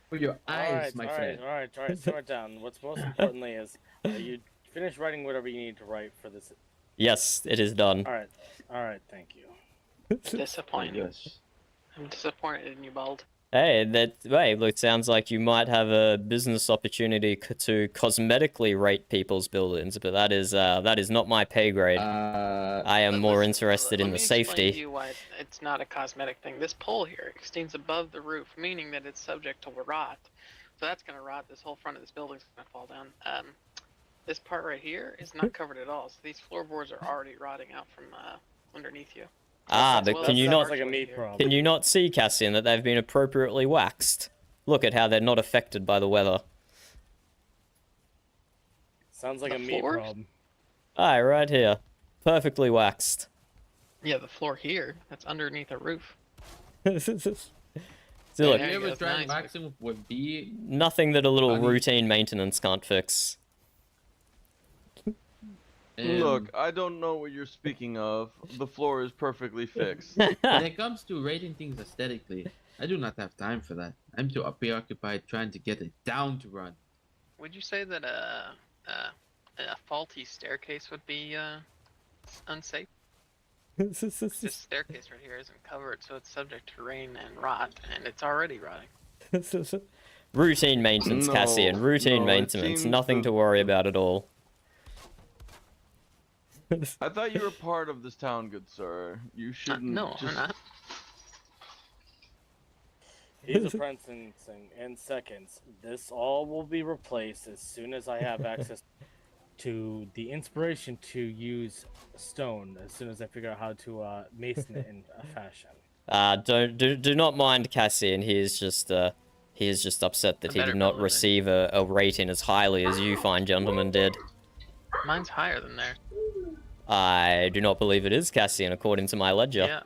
for your eyes, my friend.
All right, simmer down. What's most importantly is you finish writing whatever you need to write for this.
Yes, it is done.
All right, thank you.
Disappointing. I'm disappointed in you, Bald.
Hey, look, sounds like you might have a business opportunity to cosmetically rate people's buildings, but that is not my pay grade. I am more interested in the
Let me explain
safety.
to you why it's not a cosmetic thing. This pole here extends above the roof, meaning that it's subject to rot. So that's going to rot. This whole front of this building's going to fall down. This part right here is not covered at all. So these floorboards are already rotting out from underneath you.
But
well,
can you
that
not
sounds like a me problem.
can you not see, Cassian, that they've been appropriately waxed? Look at how they're not affected by the weather.
Sounds like
The
a me
floors?
problem.
Aye, right here, perfectly waxed.
Yeah, the floor here, that's underneath a roof.
See, look,
Have you ever
That's
tried
nice,
waxing with bee?
nothing that a little
Honey.
routine maintenance can't fix.
Look, I don't know what you're speaking of. The floor is perfectly fixed.
When it comes to rating things aesthetically, I do not have time for that. I'm too preoccupied trying to get it down to run.
Would you say that a faulty staircase would be unsafe? This staircase right here isn't covered, so it's subject to rain and rot, and it's already rotting.
Routine maintenance,
No,
Cassian. Routine
no, it
maintenance.
seems
Nothing to worry about at all.
I thought you were part of this town, good sir. You shouldn't
No,
just...
I'm not.
He's apprenticing in seconds. This all will be replaced as soon as I have access to the inspiration to use stone. As soon as I figure out how to mason it in a fashion.
Do not mind Cassian. He is just upset that he did not receive a rating as highly as you fine gentlemen did.
Mine's higher than theirs.
I do not believe it is, Cassian, according to my ledger.
Yeah.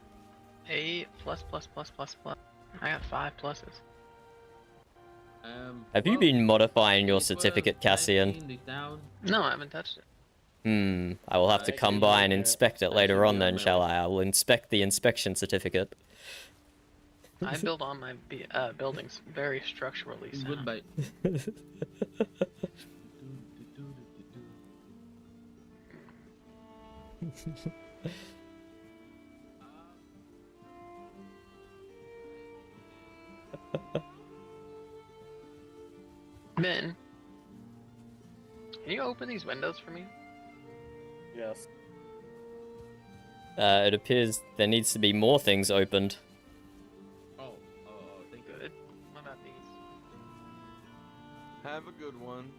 A plus plus plus plus plus. I got 5 pluses.
Have you been modifying your certificate, Cassian?
No, I haven't touched it.
I will have to come by and inspect it later on then, shall I? I will inspect the inspection certificate.
I build all my buildings very structurally sound.
Goodbye.
Ben, can you open these windows for me?
Yes.
It appears there needs to be more things opened.
Thank good. What about these?
Have a good one.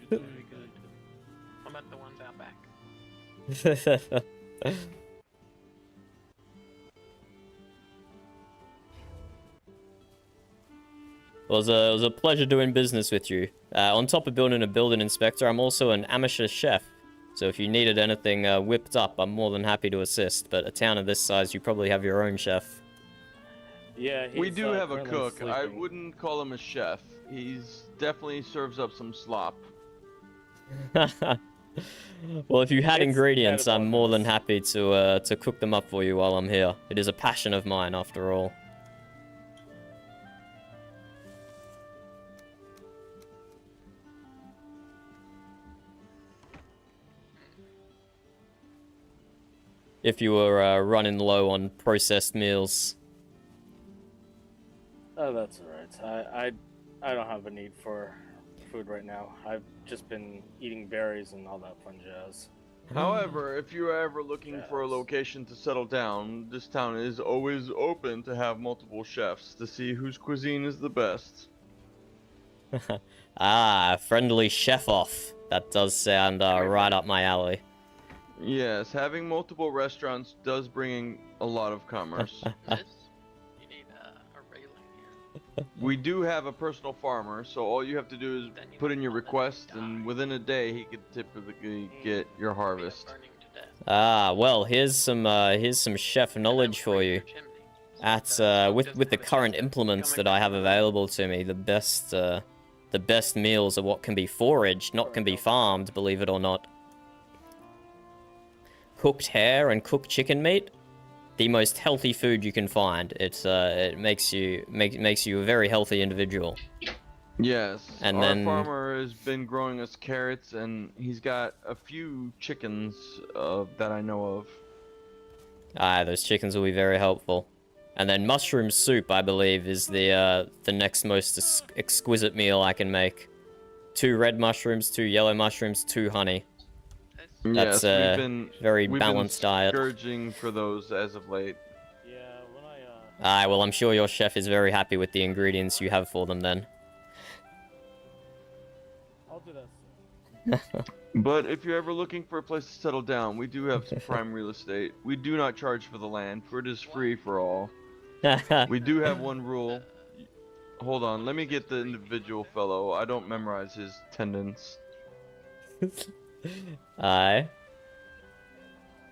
Very good. What about the ones out back?
It was a pleasure doing business with you. On top of building a building inspector, I'm also an amateur chef. So if you needed anything whipped up, I'm more than happy to assist. But a town of this size, you probably have your own chef.
Yeah,
we do have a
currently
cook. I
sleeping.
wouldn't call him a chef. He's definitely serves up some slop.
Well, if you had
It's
ingredients,
kind of
I'm more than
obvious.
happy to cook them up for you while I'm here. It is a passion of mine, after all. If you were running low on processed meals.
Oh, that's alright. I don't have a need for food right now. I've just been eating berries and all that fun jazz.
However, if you are ever looking for a location to settle down, this town is always open to have multiple chefs to see whose cuisine is the best.
Ah, friendly chef off. That does sound right up my alley.
Yes, having multiple restaurants does bring in a lot of commerce.
You need a railing here.
We do have a personal farmer, so all you have to do is put in your request, and within a day he could typically get your harvest.
Ah, well, here's some chef knowledge for you. At with the current implements that I have available to me, the best meals are what can be foraged, not can be farmed, believe it or not. Cooked hare and cooked chicken meat, the most healthy food you can find. It makes you a very healthy individual.
Yes,
And
our
then
farmer has been growing us carrots, and he's got a few chickens that I know of.
those chickens will be very helpful. And then mushroom soup, I believe, is the next most exquisite meal I can make. 2 red mushrooms, 2 yellow mushrooms, 2 honey. That's
yes,
very
we've
balanced
been
diet.
scourging for those as of late.
Yeah, when I
Well, I'm sure your chef is very happy with the ingredients you have for them then.
I'll do that soon.
But if you're ever looking for a place to settle down, we do have some prime real estate. We do not charge for the land, for it is free for all. We do have one rule. Hold on, let me get the individual fellow. I don't memorize his tendons.
Aye.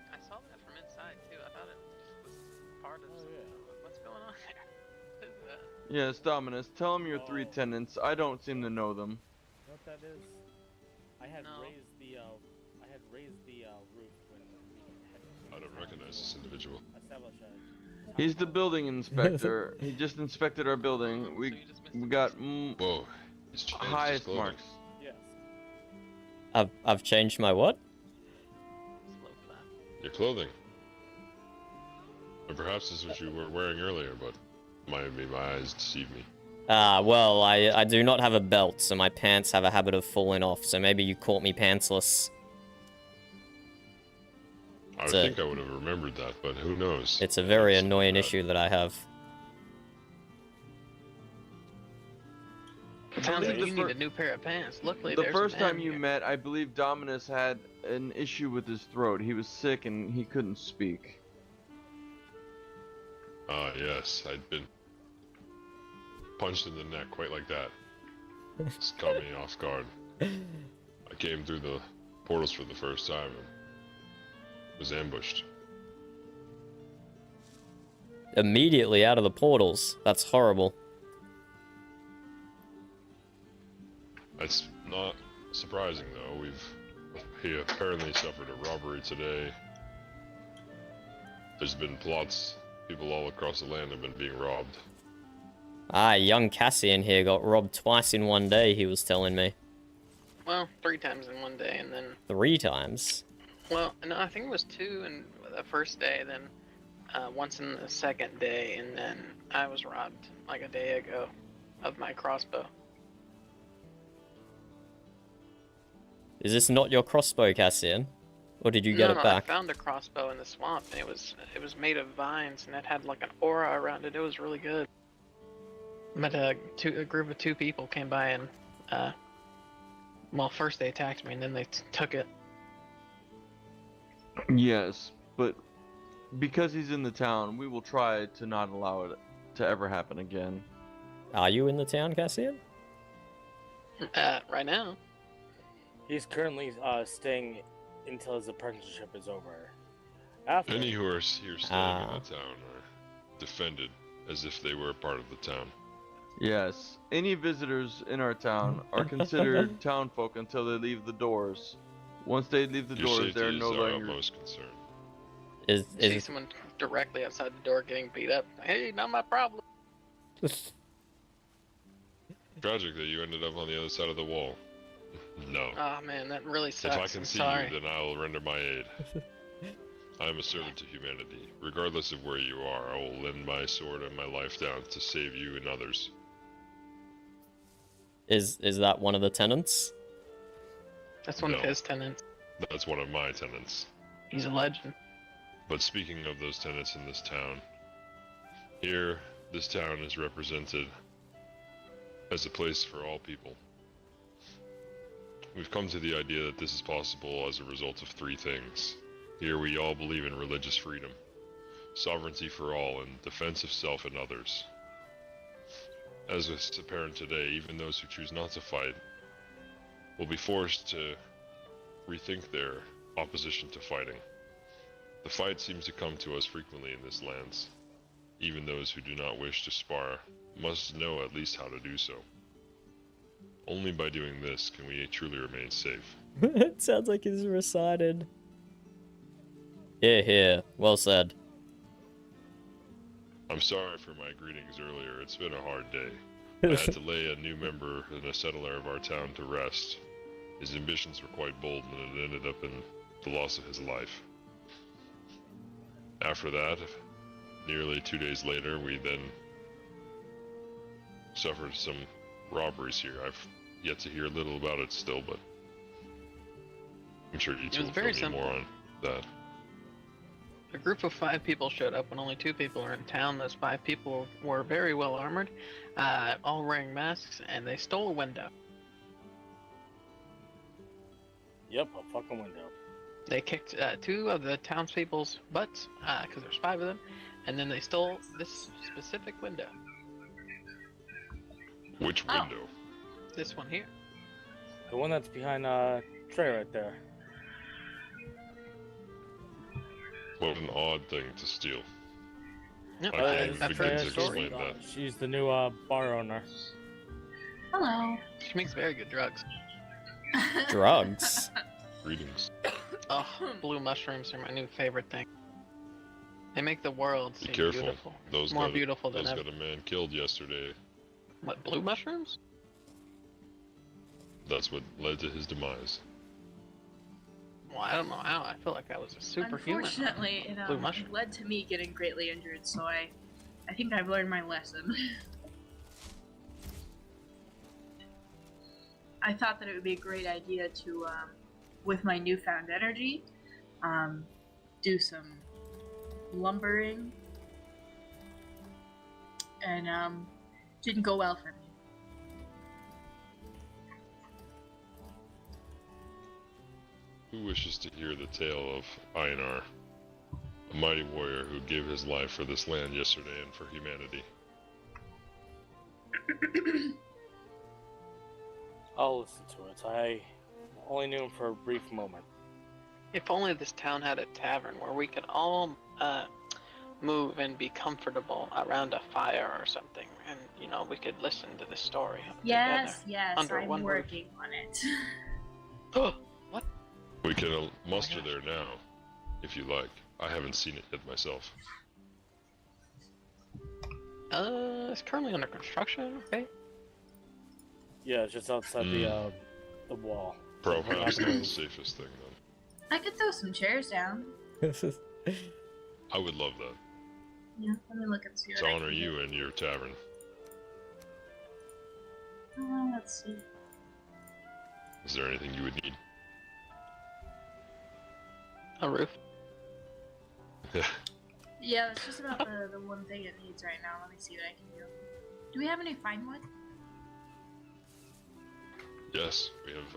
I saw that from inside too. I thought it was part of something. What's going on there?
Yes, Dominus, tell him your 3 tenants. I don't seem to know them.
You know what that is? I had raised the roof when we had.
I don't recognize this individual.
Established
He's the building inspector. He just inspected our building. We got
Whoa, he's changed his
highest
clothing.
marks.
Yes.
I've changed my what?
Your clothing. Or perhaps this is what you were wearing earlier, but maybe my eyes deceived me.
Well, I do not have a belt, so my pants have a habit of falling off, so maybe you caught me pantsless.
I would think I would have remembered that, but who knows?
It's a very annoying issue that I have.
It sounds like you need a new pair of pants. Luckily,
The
there's
first
a man
time you
here.
met, I believe Dominus had an issue with his throat. He was sick and he couldn't speak.
Ah, yes, I'd been punched in the neck quite like that. Just caught me off guard. I came through the portals for the first time and was ambushed.
Immediately out of the portals. That's horrible.
That's not surprising, though. He apparently suffered a robbery today. There's been plots. People all across the land have been being robbed.
Ah, young Cassian here got robbed twice in one day, he was telling me.
Well, 3 times in one day, and then
3 times?
well, no, I think it was 2 in the first day, then once in the second day, and then I was robbed like a day ago of my crossbow.
Is this not your crossbow, Cassian? Or did you get
No,
it
no,
back?
I found a crossbow in the swamp, and it was made of vines, and it had like an aura around it. It was really good. But a group of 2 people came by and, well, first they attacked me, and then they took it.
Yes, but because he's in the town, we will try to not allow it to ever happen again.
Are you in the town, Cassian?
Right now.
He's currently staying until his apprenticeship is over. After
Any who are here staying in the town are defended as if they were a part of the town.
Yes, any visitors in our town are considered townfolk until they leave the doors. Once they leave the
Your
doors,
safety
they're
is
no
our
longer.
utmost concern.
See someone directly outside the door getting beat up. Hey, not my problem.
Tragic that you ended up on the other side of the wall. No.
Oh man, that really sucks.
If I can
I'm
see
sorry.
you, then I will render my aid. I am a servant to humanity. Regardless of where you are, I will lend my sword and my life down to save you and others.
Is that one of the tenants?
That's one of
No.
his tenants.
That's one of my tenants.
He's a legend.
But speaking of those tenants in this town, here, this town is represented as a place for all people. We've come to the idea that this is possible as a result of 3 things. Here we all believe in religious freedom, sovereignty for all, and defense of self and others. As is apparent today, even those who choose not to fight will be forced to rethink their opposition to fighting. The fight seems to come to us frequently in this lands. Even those who do not wish to spar must know at least how to do so. Only by doing this can we truly remain safe.
It sounds like he's recited. Here. Well said.
I'm sorry for my greetings earlier. It's been a hard day. I had to lay a new member and a settler of our town to rest. His ambitions were quite bold, and it ended up in the loss of his life. After that, nearly 2 days later, we then suffered some robberies here. I've yet to hear little about it still, but I'm sure you two will fill me more on that.
A group of 5 people showed up when only 2 people are in town. Those 5 people were very well armored, all wearing masks, and they stole a window.
Yep, a fucking window.
They kicked 2 of the townspeople's butts, because there's 5 of them, and then they stole this specific window.
Which window?
This one here.
The one that's behind Trey right there.
What an odd thing to steal.
Yep,
I can't
that's
even begin
her
to
story.
explain that.
She's the new bar owner.
Hello.
She makes very good drugs.
Drugs?
Greetings.
Oh, blue mushrooms are my new favorite thing. They make the world
Be
seem
careful.
beautiful.
Those
More
got,
beautiful than
those
ever.
got a man killed yesterday.
What, blue mushrooms?
That's what led to his demise.
Well, I don't know how. I feel like that was a superhuman.
Unfortunately, it
blue mushroom.
led to me getting greatly injured, so I think I've learned my lesson. I thought that it would be a great idea to, with my newfound energy, do some lumbering, and didn't go well for me.
Who wishes to hear the tale of Einar, a mighty warrior who gave his life for this land yesterday and for humanity?
I'll listen to it. I only knew him for a brief moment.
If only this town had a tavern where we could all move and be comfortable around a fire or something, and you know we could listen to the story
Yes,
together
yes,
under
I'm
one
working on it.
roof. What?
We can muster there now, if you like. I haven't seen it yet myself.
It's currently under construction. Okay.
Yeah, it's just outside the wall.
Perhaps not the safest thing then.
I could throw some chairs down.
I would love that.
Yeah, let me look and see
To
what I
honor
can
you
do.
and your tavern.
Let's see.
Is there anything you would need?
A roof.
Yeah, that's just about the one thing it needs right now. Let me see what I can do. Do we have any fine wood?
Yes, we have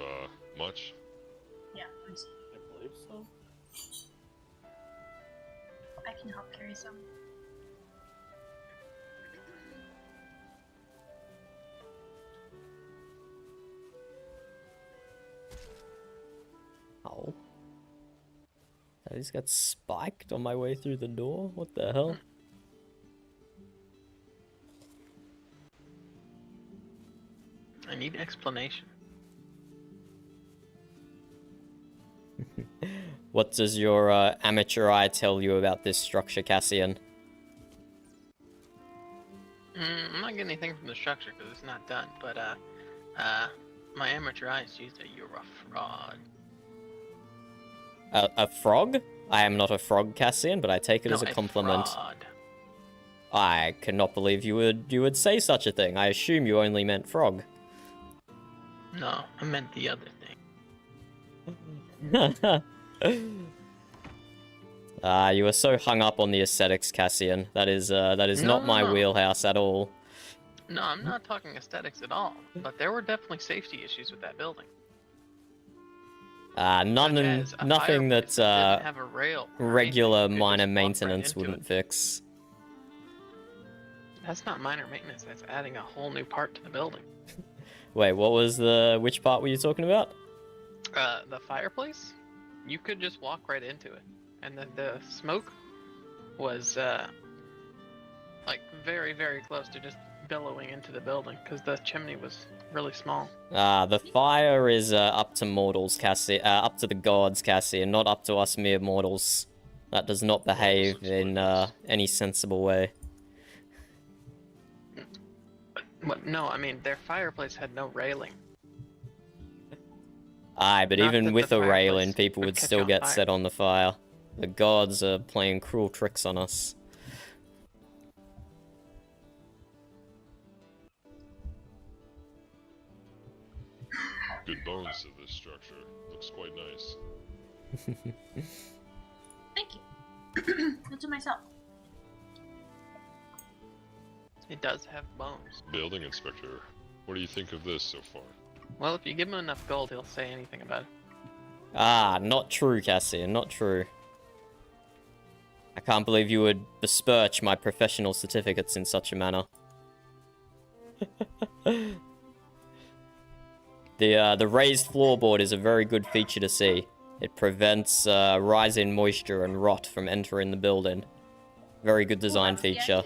much.
Yeah, let me see.
I believe so.
I can help carry some.
Oh. I just got spiked on my way through the door? What the hell?
I need explanation.
What does your amateur eye tell you about this structure, Cassian?
I'm not getting anything from the structure because it's not done, but my amateur eye sees that you're a fraud.
A frog? I am not a frog, Cassian, but I take it
No,
as a compliment.
Fraud.
I cannot believe you would say such a thing. I assume you only meant frog.
No, I meant the other thing.
You are so hung up on the aesthetics, Cassian. That is not my wheelhouse at all.
No, I'm not talking aesthetics at all, but there were definitely safety issues with that building.
Nothing that
didn't have a rail or
regular
anything. You could
minor
just walk right
maintenance
into
wouldn't
it.
fix.
That's not minor maintenance, that's adding a whole new part to the building.
Wait, which part were you talking about?
The fireplace? You could just walk right into it. And the smoke was, like, very, very close to just billowing into the building, because the chimney was really small.
The fire is up to mortals, Cassie. Up to the gods, Cassie, and not up to us mere mortals. That does not behave in any sensible way.
But no, I mean, their fireplace had no railing.
Aye, but
Not
even
that
with
the
a railing,
fireplace
people
would
would
catch
still
on
get
fire.
set on the fire. The gods are playing cruel tricks on us.
Good bones to this structure. Looks quite nice.
Thank you. That's to myself.
It does have bones.
Building inspector, what do you think of this so far?
Well, if you give him enough gold, he'll say anything about it.
Ah, not true, Cassian, not true. I can't believe you would besmirch my professional certificates in such a manner. The raised floorboard is a very good feature to see. It prevents rise in moisture and rot from entering the building. Very good design feature.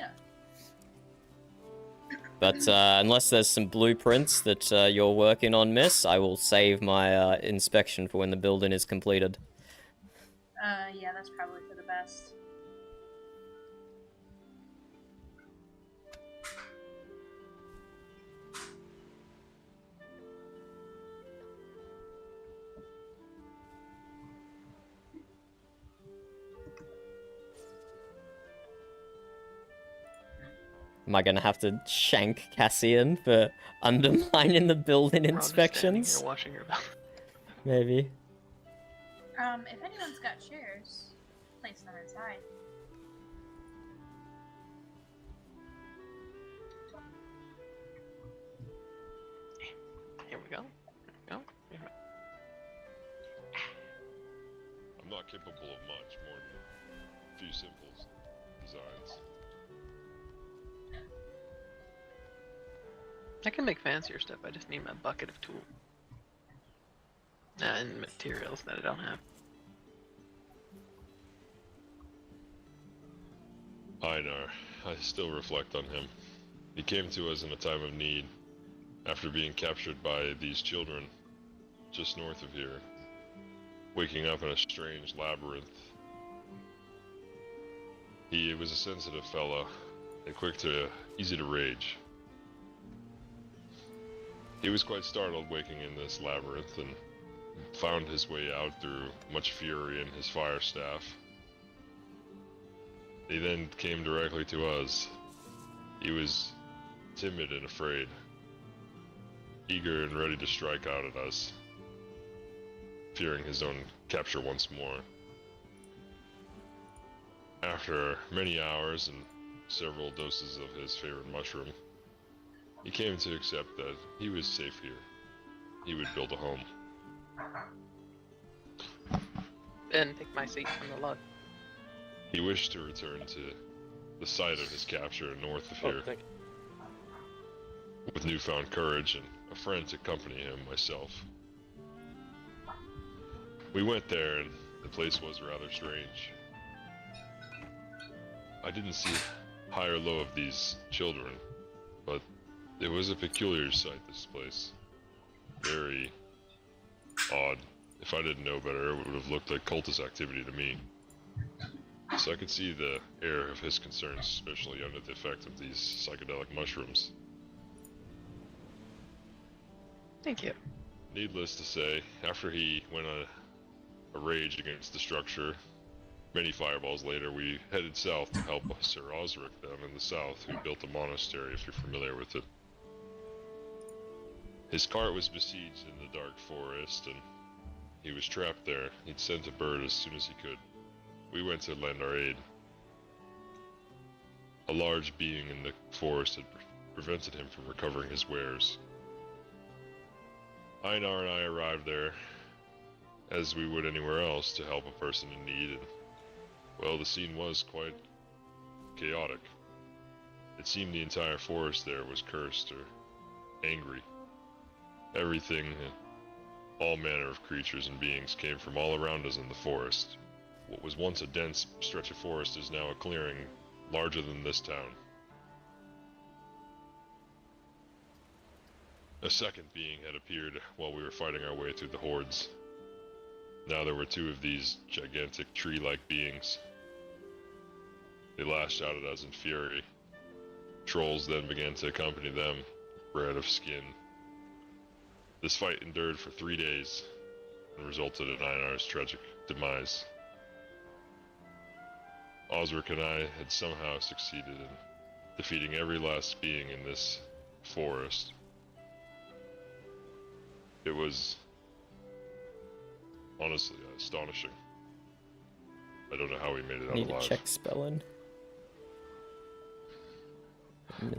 But unless there's some blueprints that you're working on, miss, I will save my inspection for when the building is completed.
Yeah, that's probably for the best.
Am I gonna have to shank Cassian for undermining the building
We're all just standing
inspections?
here watching your mouth.
Maybe.
If anyone's got chairs, place them inside.
Here we go. Here we go.
I'm not capable of much more than a few simple designs.
I can make fancier stuff, I just need my bucket of tools. And materials that I don't have.
Einar, I still reflect on him. He came to us in a time of need, after being captured by these children just north of here, waking up in a strange labyrinth. He was a sensitive fella, and easy to rage. He was quite startled waking in this labyrinth and found his way out through much fury and his fire staff. He then came directly to us. He was timid and afraid, eager and ready to strike out at us, fearing his own capture once more. After many hours and several doses of his favorite mushroom, he came to accept that he was safe here. He would build a home.
Ben, take my seat from the lug.
He wished to return to the site of his capture north of here, with newfound courage and a friend to accompany him, myself. We went there, and the place was rather strange. I didn't see high or low of these children, but it was a peculiar sight, this place. Very odd. If I didn't know better, it would have looked like cultist activity to me. So I could see the air of his concerns, especially under the effect of these psychedelic mushrooms.
Thank you.
Needless to say, after he went on a rage against the structure, many fireballs later, we headed south to help Sir Osric them in the south, who built a monastery, if you're familiar with it. His cart was besieged in the dark forest, and he was trapped there. He'd sent a bird as soon as he could. We went to lend our aid. A large being in the forest had prevented him from recovering his wares. Einar and I arrived there, as we would anywhere else, to help a person in need, and, well, the scene was quite chaotic. It seemed the entire forest there was cursed or angry. Everything, all manner of creatures and beings came from all around us in the forest. What was once a dense stretch of forest is now a clearing larger than this town. A second being had appeared while we were fighting our way through the hordes. Now there were two of these gigantic tree-like beings. They lashed out at us in fury. Trolls then began to accompany them, bred of skin. This fight endured for 3 days and resulted in Einar's tragic demise. Osric and I had somehow succeeded in defeating every last being in this forest. It was honestly astonishing. I don't know how we made it out
Need
alive.
to check spelling.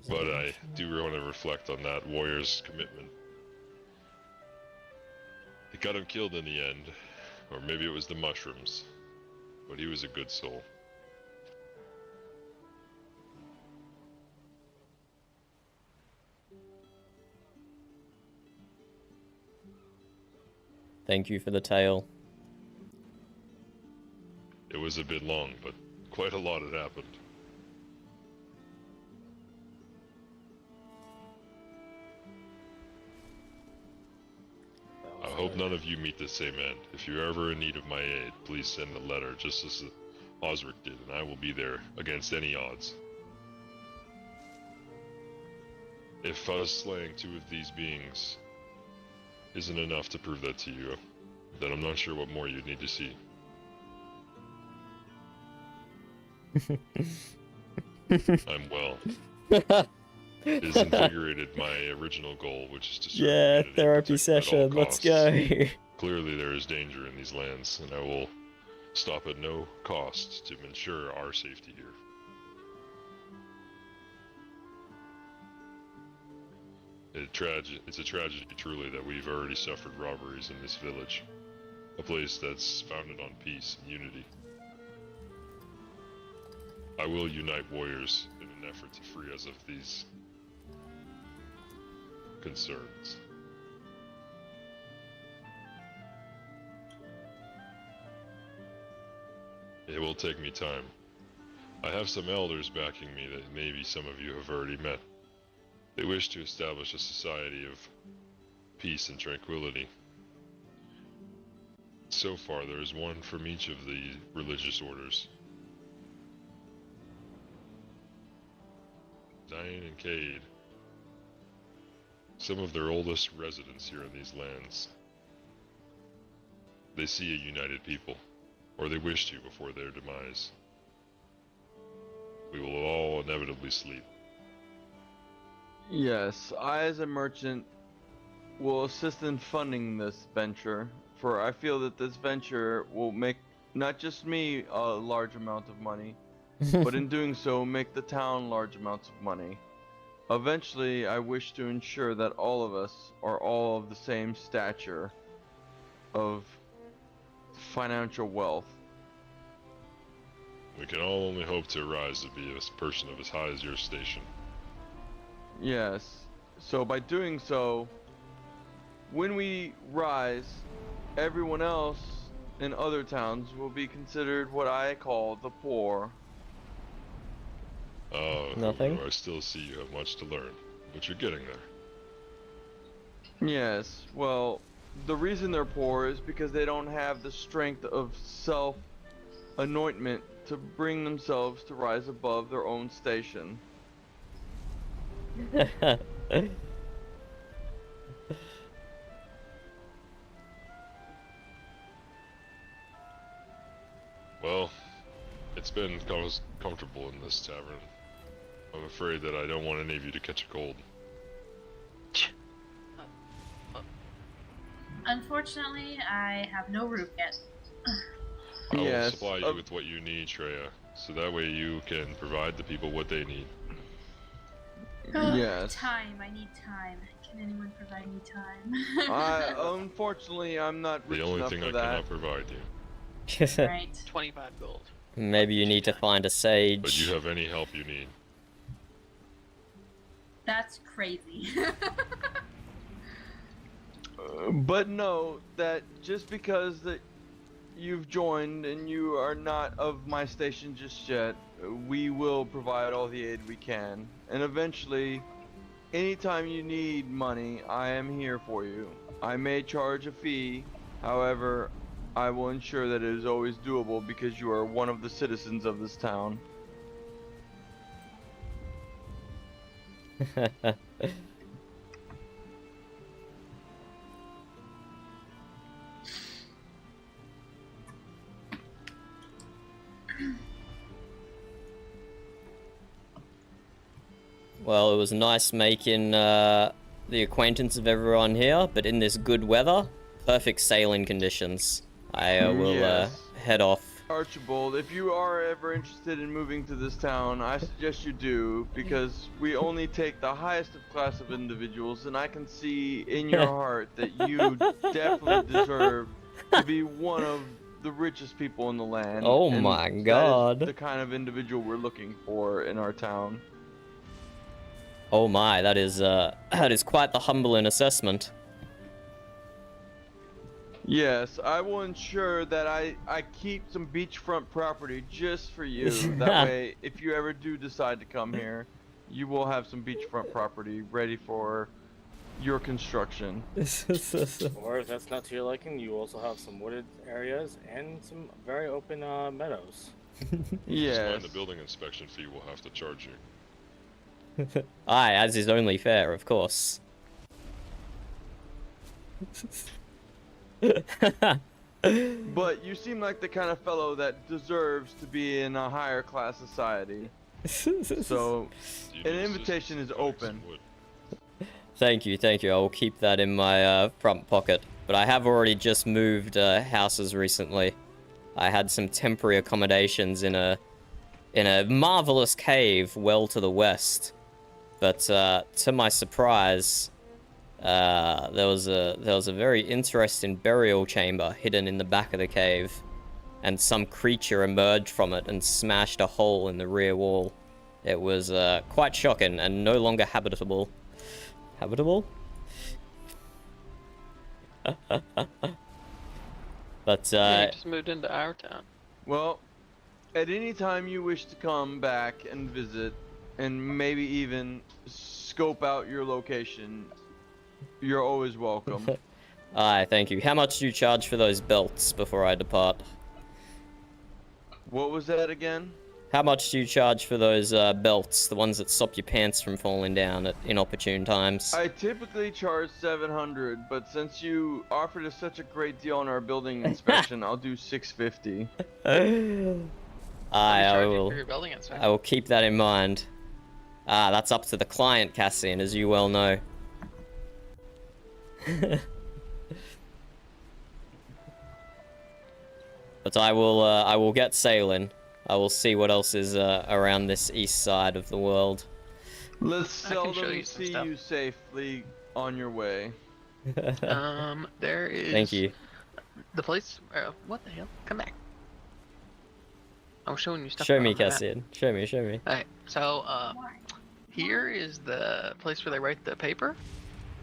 But I do want to reflect on that warrior's commitment. It got him killed in the end, or maybe it was the mushrooms, but he was a good soul.
Thank you for the tale.
It was a bit long, but quite a lot had happened. I hope none of you meet the same end. If you're ever in need of my aid, please send a letter just as Osric did, and I will be there against any odds. If us slaying two of these beings isn't enough to prove that to you, then I'm not sure what more you'd need to see. I'm well. It has invigorated my original goal, which is to serve
Yeah,
humanity
therapy
and protect at all
session. Let's
costs.
go.
Clearly there is danger in these lands, and I will stop at no cost to ensure our safety here. It's a tragedy, truly, that we've already suffered robberies in this village. A place that's founded on peace and unity. I will unite warriors in an effort to free us of these concerns. It will take me time, I have some elders backing me that maybe some of you have already met. They wish to establish a society of peace and tranquility. So far, there is one from each of the religious orders. Diane and Cade, some of their oldest residents here in these lands. They see a united people, or they wish to before their demise. We will all inevitably sleep.
Yes, I as a merchant will assist in funding this venture, for I feel that this venture will make not just me a large amount of money, but in doing so make the town large amounts of money. Eventually, I wish to ensure that all of us are all of the same stature of financial wealth.
We can all only hope to rise to be a person of as high as your station.
Yes, so by doing so, when we rise, everyone else in other towns will be considered what I call the poor.
Nothing.
However, I still see you have much to learn, but you're getting there.
Yes, well, the reason they're poor is because they don't have the strength of self-anointment to bring themselves to rise above their own station.
Well, it's been comfortable in this tavern. I'm afraid that I don't want any of you to catch a cold.
Unfortunately, I have no roof yet.
I will supply you with what you need, Treya, so that way you can provide the people what they need.
Yes.
Time. I need time. Can anyone provide me time?
Unfortunately, I'm not rich
The only
enough
thing
for
I
that.
cannot provide you.
Right.
25 gold.
Maybe you need to find a sage.
But you have any help you need.
That's crazy.
But know that just because that you've joined and you are not of my station just yet, we will provide all the aid we can. And eventually, anytime you need money, I am here for you. I may charge a fee, however, I will ensure that it is always doable because you are one of the citizens of this town.
Well, it was nice making the acquaintance of everyone here, but in this good weather, perfect sailing conditions. I will head off.
Archibald, if you are ever interested in moving to this town, I suggest you do, because we only take the highest of class of individuals, and I can see in your heart that you definitely deserve to be one of the richest people in the land.
Oh
and
my god.
That is the kind of individual we're looking for in our town.
Oh my, that is quite the humbling assessment.
Yes, I will ensure that I keep some beachfront property just for you. That way, if you ever do decide to come here, you will have some beachfront property ready for your construction.
Or if that's not to your liking, you also have some wooded areas and some very open meadows.
Just mind the building inspection fee we'll have to charge you.
Aye, as is only fair, of course.
But you seem like the kind of fellow that deserves to be in a higher class society. So, an invitation is open.
Thank you, thank you. I will keep that in my front pocket. But I have already just moved houses recently. I had some temporary accommodations in a marvelous cave well to the west. But to my surprise, there was a very interesting burial chamber hidden in the back of the cave, and some creature emerged from it and smashed a hole in the rear wall. It was quite shocking and no longer habitable. Habitable? But
Yeah, you just moved into our town.
Well, At any time you wish to come back and visit, and maybe even scope out your location, you're always welcome.
Aye, thank you. How much do you charge for those belts before I depart?
What was that again?
How much do you charge for those belts, the ones that stop your pants from falling down at inopportune times?
I typically charge 700, but since you offered us such a great deal on our building inspection, I'll do 650.
I
charge you
will.
for your building inspection?
I will keep that in mind. Ah, that's up to the client, Cassian, as you well know. But I will get sailing. I will see what else is around this east side of the world.
Let's seldom
show you some
see
stuff.
you safely on your way.
There is.
Thank you.
The place. What the hell? Come back. I'm showing you stuff.
Show
on
me,
the map.
Cassian. Show me, show me.
Alright, so here is the place where they write the paper.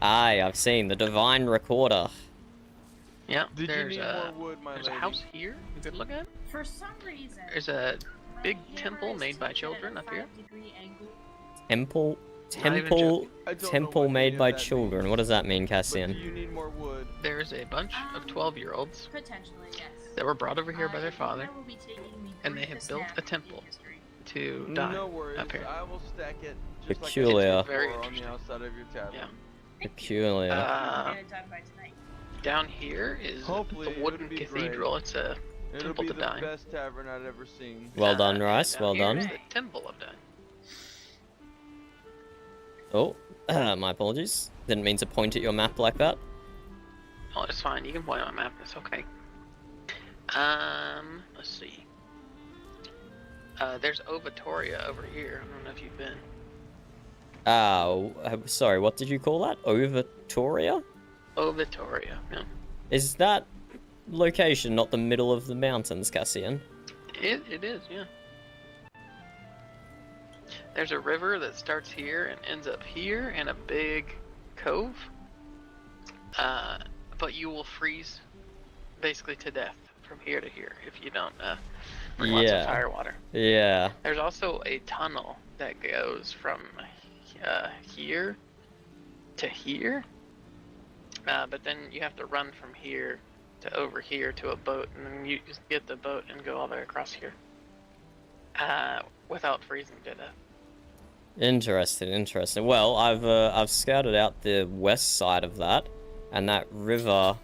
Aye, I've seen the Divine Recorder.
Yeah,
Did you
there's
need
a
more wood, my
there's a
lady?
house here you could look at.
For some reason,
There's a big
my
temple
hammer is
made by
tilted at
children
a
up here.
5-degree angle.
Temple,
Not even joking.
temple made by children. What does that mean, Cassian?
You need more wood.
There's a bunch of 12-year-olds
Potentially, yes.
that were brought over here by their
I think
father,
that will be taking the
and they have
briefest
built
nap
a
in
temple
history.
to die
No worries,
up here.
I will stack it just
Peculiar.
like
Very
on the
interesting.
outside of your tavern.
Yeah.
Peculiar.
Get it done by tonight.
Down here is
Hopefully,
the wooden
it'll be
cathedral.
great.
It's a
It'll
temple
be
to
the
die.
best tavern I've ever seen.
Well done, Rice.
Down
Well
here
done.
is the temple of dying.
Oh, my apologies. Didn't mean to point at your map like that.
Oh, it's fine. You can point on a map. It's okay. Let's see. There's Ovatoria over here. I don't know if you've been.
Sorry, what did you call that? Ovatoria?
Ovatoria. Yeah.
Is that location not the middle of the mountains, Cassian?
It is, yeah. There's a river that starts here and ends up here in a big cove. But you will freeze basically to death from here to here if you don't bring lots of fire water.
Yeah.
There's also a tunnel that goes from here to here. But then you have to run from here to over here to a boat, and then you just get the boat and go all the way across here. Without freezing to death.
Interesting, interesting. Well, I've scouted out the west side of that, and that river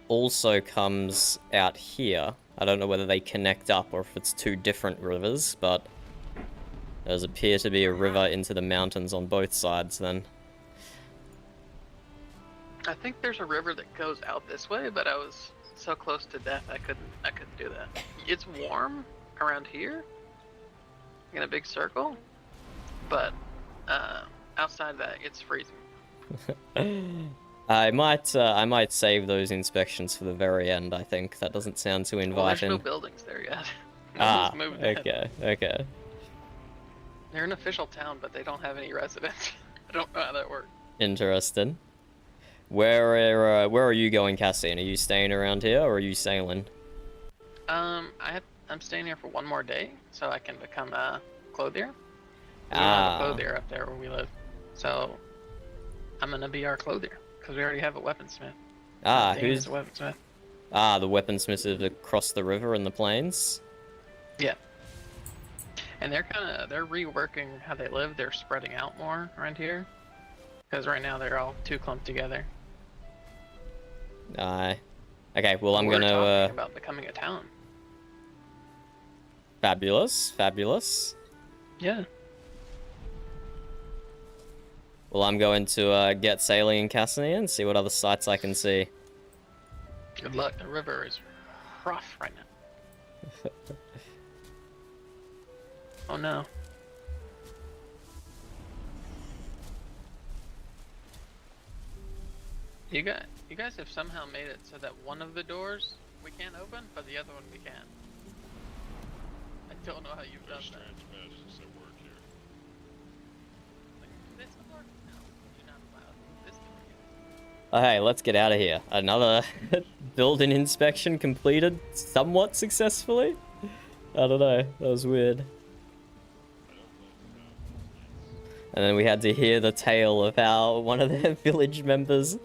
also comes out here. I don't know whether they connect up or if it's two different rivers, but there does appear to be a river into the mountains on both sides then.
I think there's a river that goes out this way, but I was so close to death I couldn't do that. It's warm around here in a big circle, but outside that it's freezing.
I might save those inspections for the very end. I think that doesn't sound too
Well,
inviting.
there's no buildings there yet.
Ah,
Nobody's moved in.
okay, okay.
They're an official town, but they don't have any residents. I don't know how that works.
Interesting. Where are you going, Cassian? Are you staying around here or are you sailing?
I'm staying here for one more day, so I can become a clothier. We don't have a clothier up there where we live, so I'm gonna be our clothier because we already have a weaponsmith. Dan
Who's
is a weaponsmith?
the weaponsmith is across the river in the plains?
Yeah. And they're reworking how they live. They're spreading out more around here because right now they're all too clumped together.
Okay, well I'm
We're
gonna
talking about becoming a town.
Fabulous, fabulous.
Yeah.
Well, I'm going to get sailing in Cassian and see what other sights I can see.
Good luck. The river is rough right now. Oh no. You guys have somehow made it so that one of the doors we can't open, but the other one we can. I don't know how you've done that.
Magics at work here.
Like, this door? No, you're not allowed. This door.
Oh, hey, let's get out of here. Another building inspection completed somewhat successfully. I don't know. That was weird. And then we had to hear the tale of how one of their village members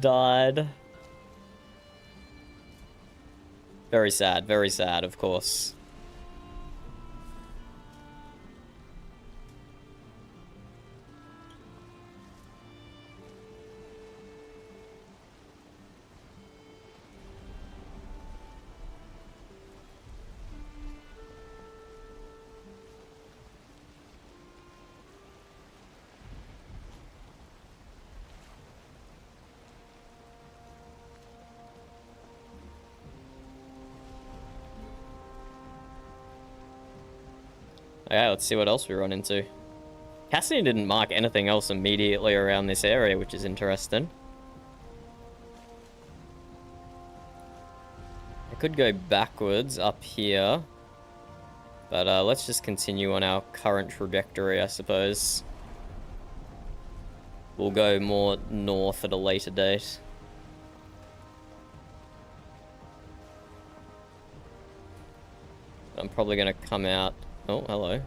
died. Very sad, of course. Okay, let's see what else we run into. Cassidy didn't mark anything else immediately around this area, which is interesting. I could go backwards up here. But let's just continue on our current trajectory, I suppose. We'll go more north at a later date. I'm probably going to come out... Oh, hello.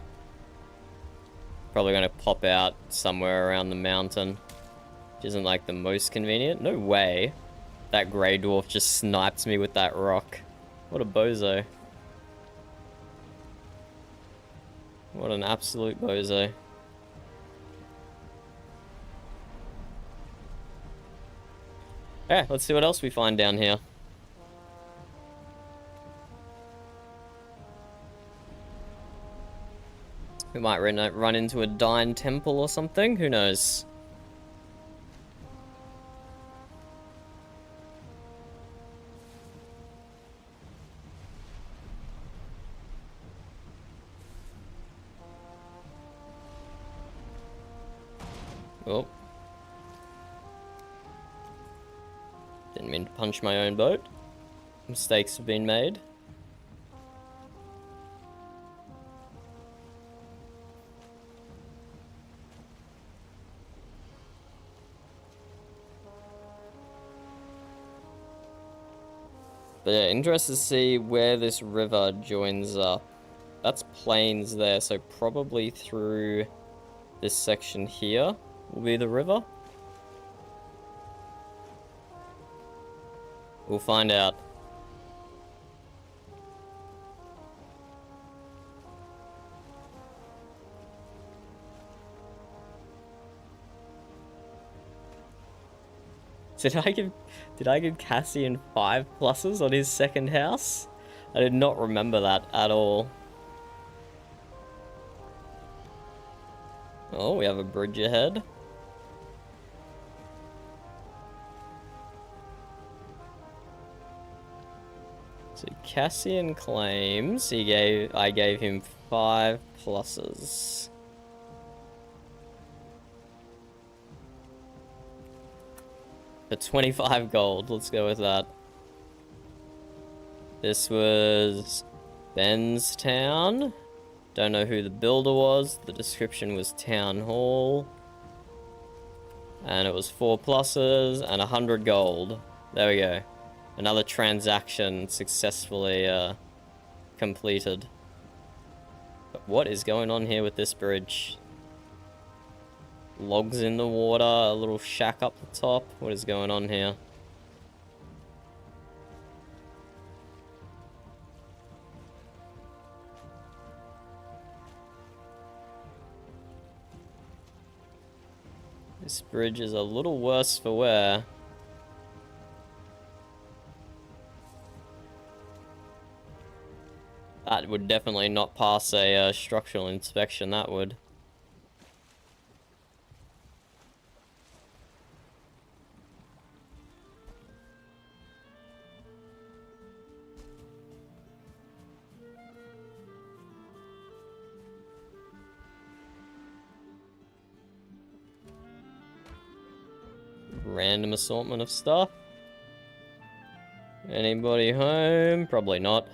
Probably going to pop out somewhere around the mountain. Which isn't like the most convenient. No way. That grey dwarf just sniped me with that rock. What a bozo. What an absolute bozo. Yeah, let's see what else we find down here. We might run into a Dine temple or something, who knows? Oh. Didn't mean to punch my own boat. Mistakes have been made. But yeah, interested to see where this river joins up. That's plains there, so probably through this section here will be the river. We'll find out. Did I give Cassian 5 pluses on his second house? I did not remember that at all. Oh, we have a bridge ahead. So Cassian claims I gave him 5 pluses. For 25 gold, let's go with that. This was Ben's town. Don't know who the builder was. The description was town hall. And it was 4 pluses and 100 gold. There we go. Another transaction successfully completed. But what is going on here with this bridge? Logs in the water, a little shack up the top. What is going on here? This bridge is a little worse for wear. That would definitely not pass a structural inspection, that would. Random assortment of stuff. Anybody home? Probably not.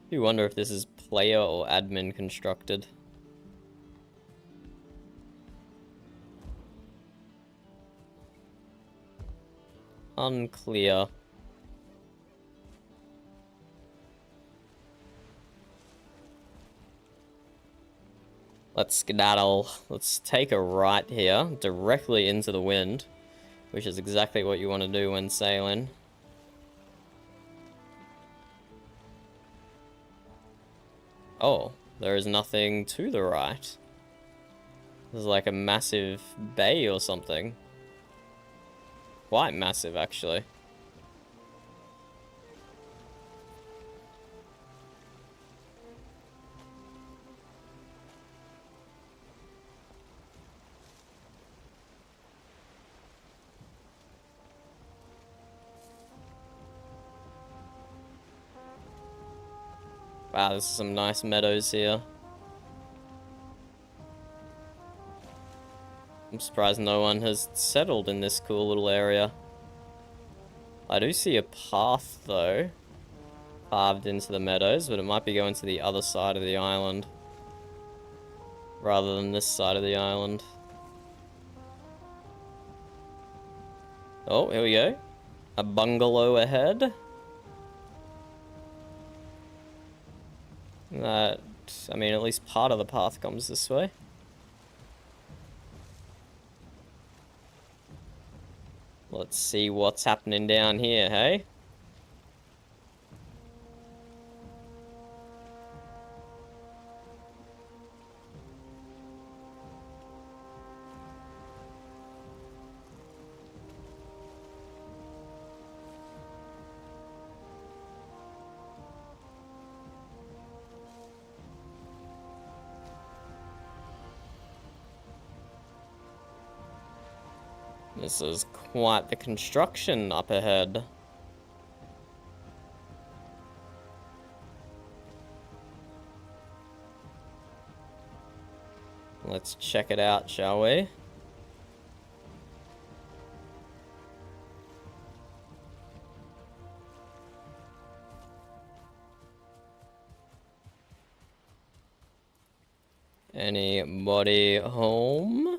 You wonder if this is player or admin constructed. Unclear. Let's skedaddle. Let's take a right here, directly into the wind, which is exactly what you want to do when sailing. Oh, there is nothing to the right. There's like a massive bay or something. Quite massive, actually. Wow, there's some nice meadows here. I'm surprised no one has settled in this cool little area. I do see a path, though, carved into the meadows, but it might be going to the other side of the island, rather than this side of the island. Oh, here we go. A bungalow ahead. That, I mean, at least part of the path comes this way. Let's see what's happening down here, hey? This is quite the construction up ahead. Let's check it out, shall we? Anybody home?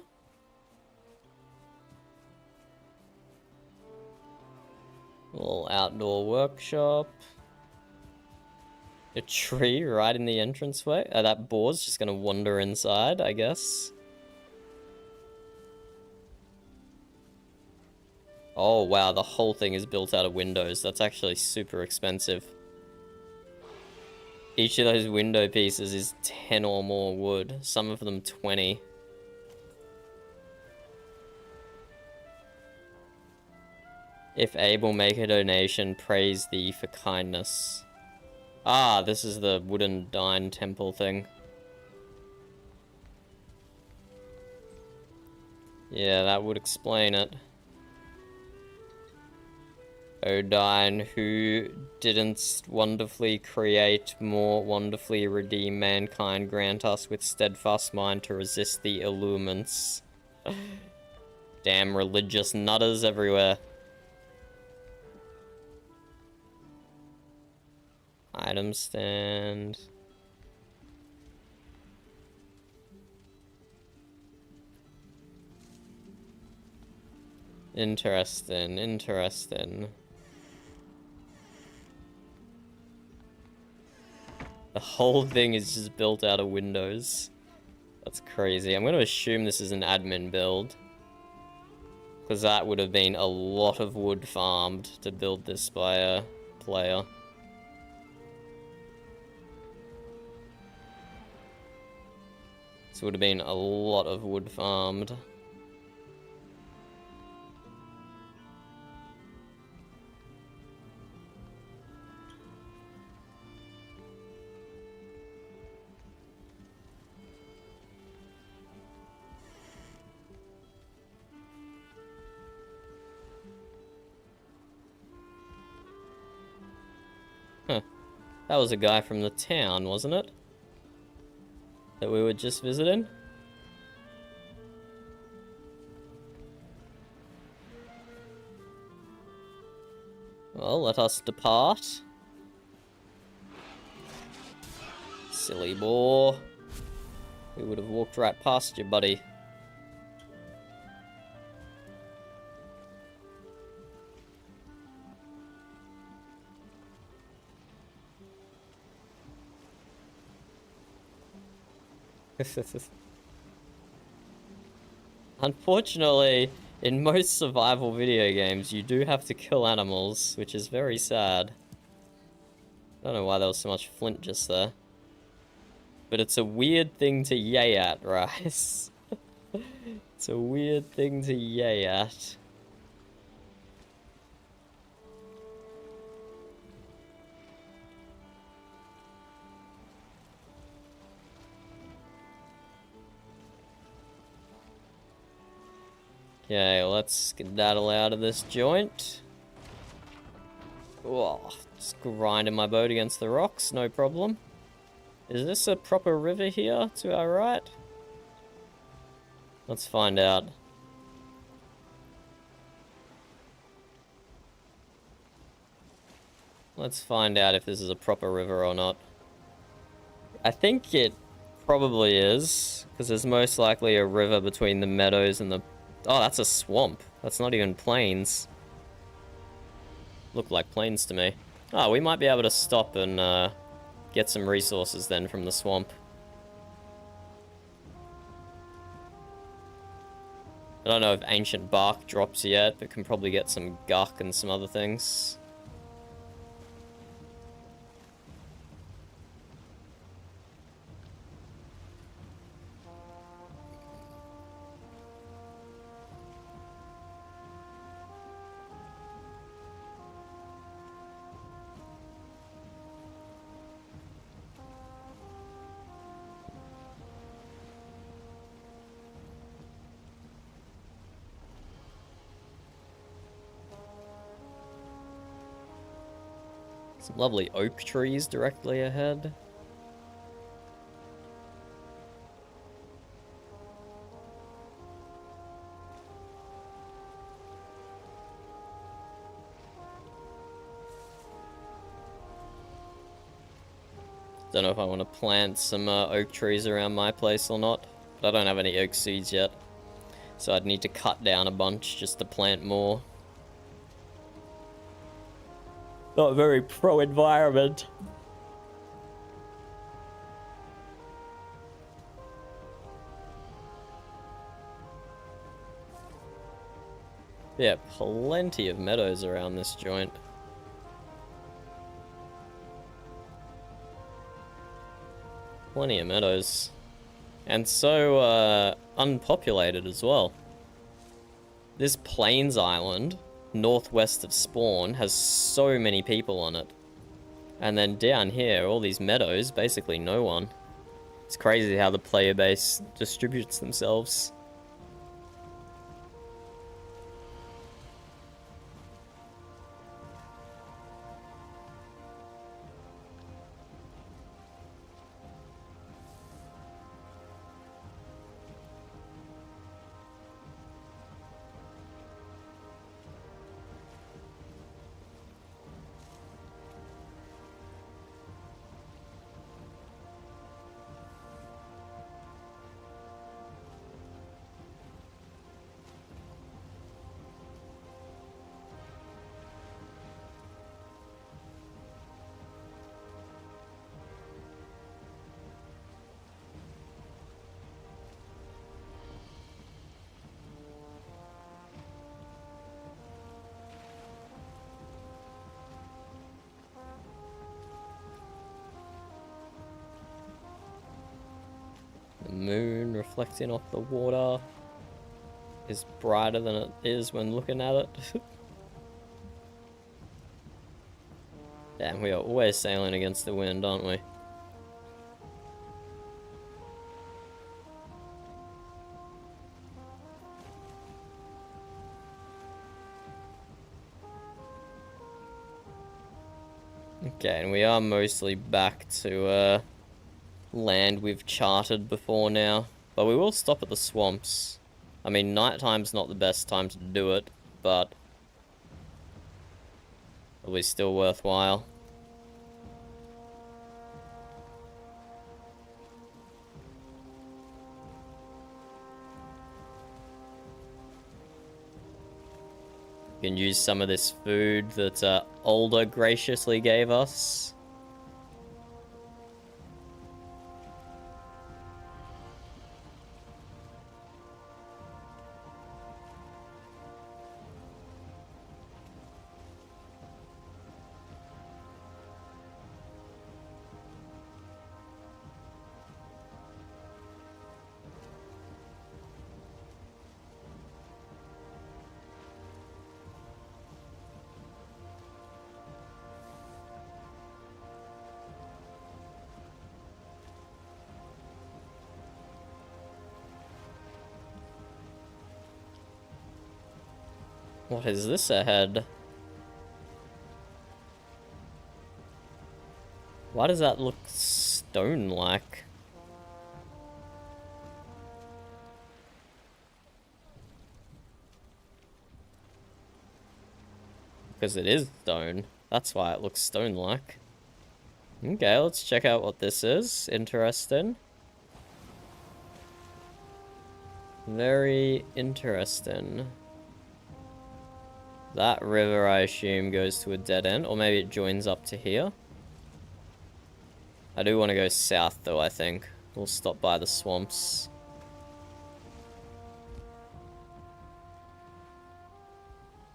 Little outdoor workshop. A tree right in the entranceway. That boar's just gonna wander inside, I guess. Oh wow, the whole thing is built out of windows. That's actually super expensive. Each of those window pieces is 10 or more wood. Some of them 20. If able, make a donation. Praise thee for kindness. Ah, this is the wooden Dine temple thing. Yeah, that would explain it. Odine, who didn't wonderfully create, more wonderfully redeem mankind, grant us with steadfast mind to resist the allurements. Damn religious nutters everywhere. Item stand. Interesting, interesting. The whole thing is just built out of windows. That's crazy. I'm going to assume this is an admin build, because that would have been a lot of wood farmed to build this by a player. This would have been a lot of wood farmed. Huh. That was a guy from the town, wasn't it? That we were just visiting? Well, let us depart. Silly boar. We would have walked right past you, buddy. Unfortunately, in most survival video games, you do have to kill animals, which is very sad. I don't know why there was so much flint just there. But it's a weird thing to yay at, Rice. It's a weird thing to yay at. Okay, let's skedaddle out of this joint. Oh, just grinding my boat against the rocks, no problem. Is this a proper river here to our right? Let's find out. Let's find out if this is a proper river or not. I think it probably is, because there's most likely a river between the meadows and the... Oh, that's a swamp. That's not even plains. Look like plains to me. Oh, we might be able to stop and get some resources then from the swamp. I don't know if ancient bark drops yet, but can probably get some guck and some other things. Some lovely oak trees directly ahead. Don't know if I want to plant some oak trees around my place or not, but I don't have any oak seeds yet. So I'd need to cut down a bunch just to plant more. Not very pro-environment. Yeah, plenty of meadows around this joint. Plenty of meadows. And so, unpopulated as well. This Plains Island, northwest of Spawn, has so many people on it. And then down here, all these meadows, basically no one. It's crazy how the player base distributes themselves. The moon reflecting off the water is brighter than it is when looking at it. Damn, we are always sailing against the wind, aren't we? Okay, and we are mostly back to land we've charted before now, but we will stop at the swamps. I mean, nighttime's not the best time to do it, but probably still worthwhile. You can use some of this food that Older graciously gave us. What is this ahead? Why does that look stone-like? Because it is stone. That's why it looks stone-like. Okay, let's check out what this is. Interesting. Very interesting. That river, I assume, goes to a dead end. Or maybe it joins up to here. I do want to go south, though, I think. We'll stop by the swamps.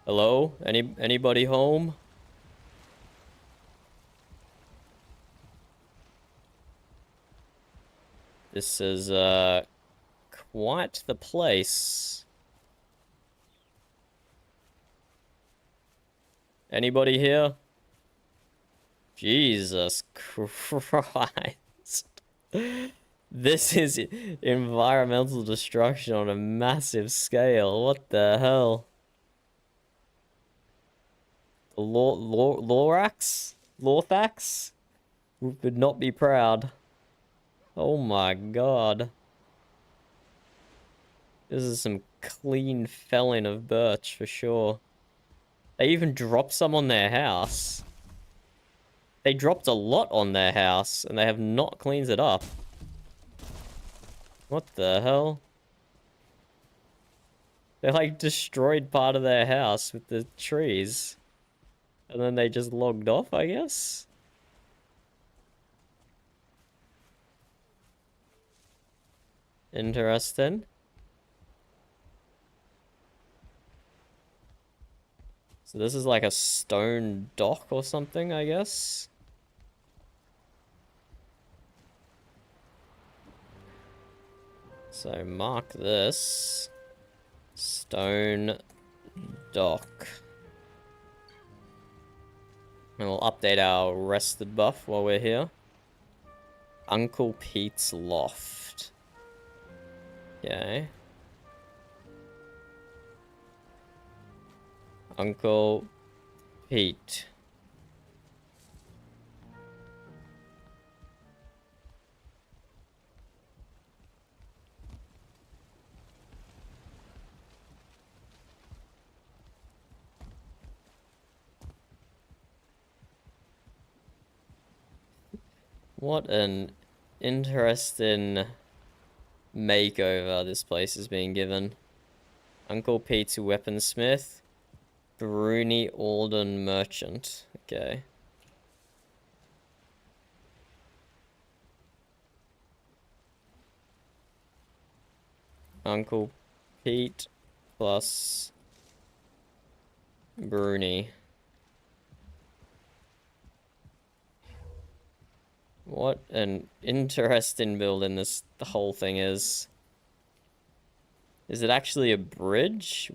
Hello? Anybody home? This is, quite the place. Anybody here? Jesus Christ. This is environmental destruction on a massive scale. What the hell? Lorax? Lorthax? Would not be proud. Oh my god. This is some clean felling of birch for sure. They even dropped some on their house. They dropped a lot on their house, and they have not cleaned it up. What the hell? They like destroyed part of their house with the trees. And then they just logged off, I guess? Interesting. So this is like a stone dock or something, I guess? So mark this. Stone dock. And we'll update our rested buff while we're here. Uncle Pete's Loft. Okay. Uncle Pete. What an interesting makeover this place is being given. Uncle Pete's Weaponsmith. Bruni Alden Merchant. Okay. Uncle Pete plus Bruni. What an interesting building the whole thing is. Is it actually a bridge?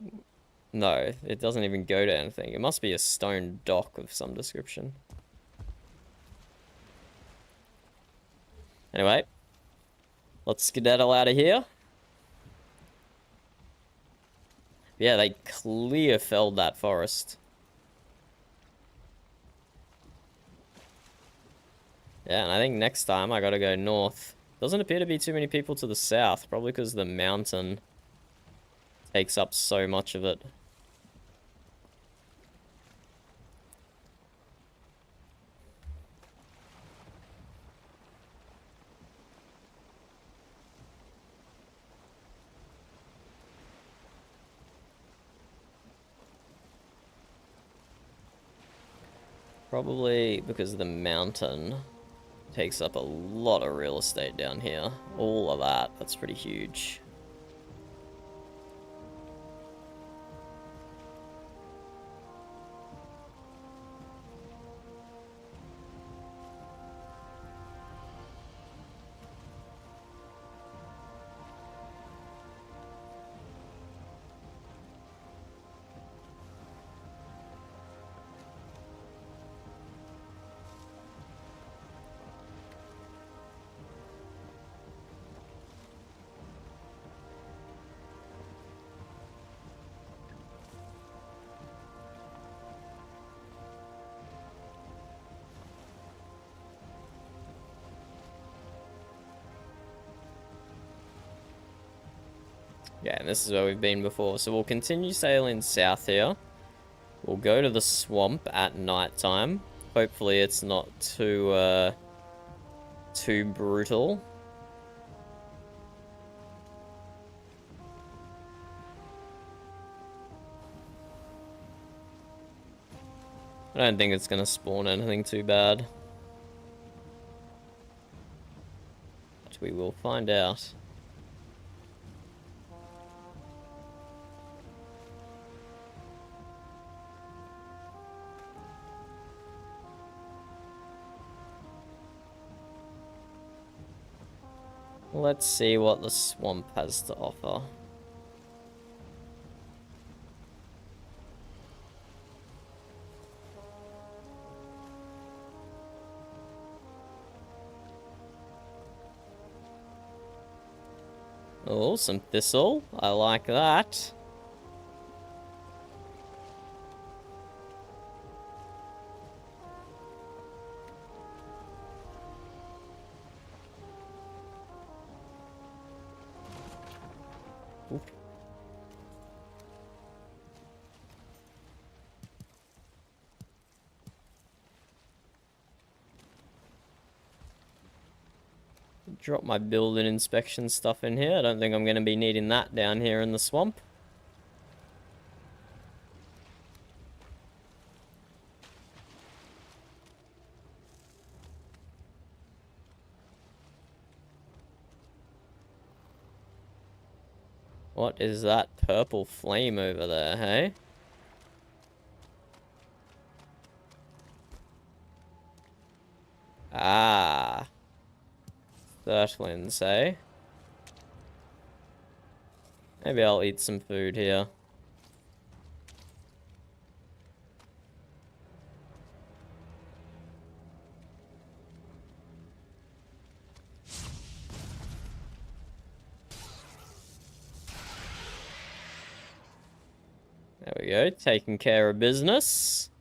No, it doesn't even go to anything. It must be a stone dock of some description. Anyway, let's skedaddle out of here. Yeah, they clear felled that forest. Yeah, and I think next time I gotta go north. Doesn't appear to be too many people to the south, probably because the mountain takes up so much of it. Probably because the mountain takes up a lot of real estate down here. All of that, that's pretty huge. Yeah, and this is where we've been before. So we'll continue sailing south here. We'll go to the swamp at night time. Hopefully it's not too brutal. I don't think it's gonna spawn anything too bad. But we will find out. Let's see what the swamp has to offer. Oh, some thistle. I like that. Oop. Drop my building inspection stuff in here. I don't think I'm going to be needing that down here in the swamp. What is that purple flame over there, hey? Ah. Turtlings, eh? Maybe I'll eat some food here. There we go, taking care of business.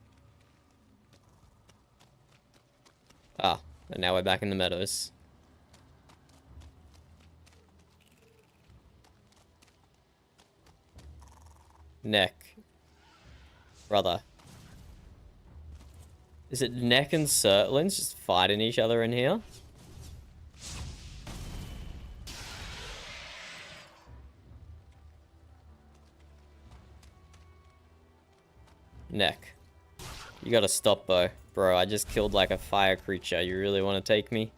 Ah, and now we're back in the meadows. Neck. Brother. Is it Neck and Surtlings just fighting each other in here? Neck. You gotta stop, though. Bro, I just killed like a fire creature. You really want to take me?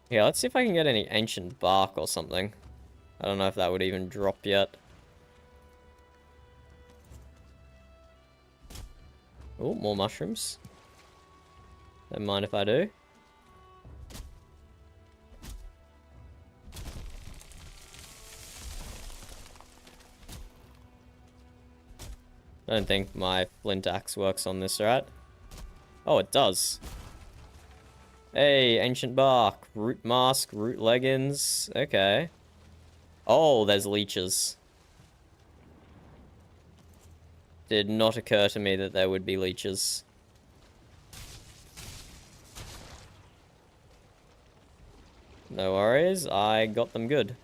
Yeah, let's see if I can get any ancient bark or something. I don't know if that would even drop yet. Oh, more mushrooms. Don't mind if I do. I don't think my flint axe works on this, right? Oh, it does. Hey, ancient bark, root mask, root leggings. Okay. Oh, there's leeches. Did not occur to me that there would be leeches. No worries, I got them good.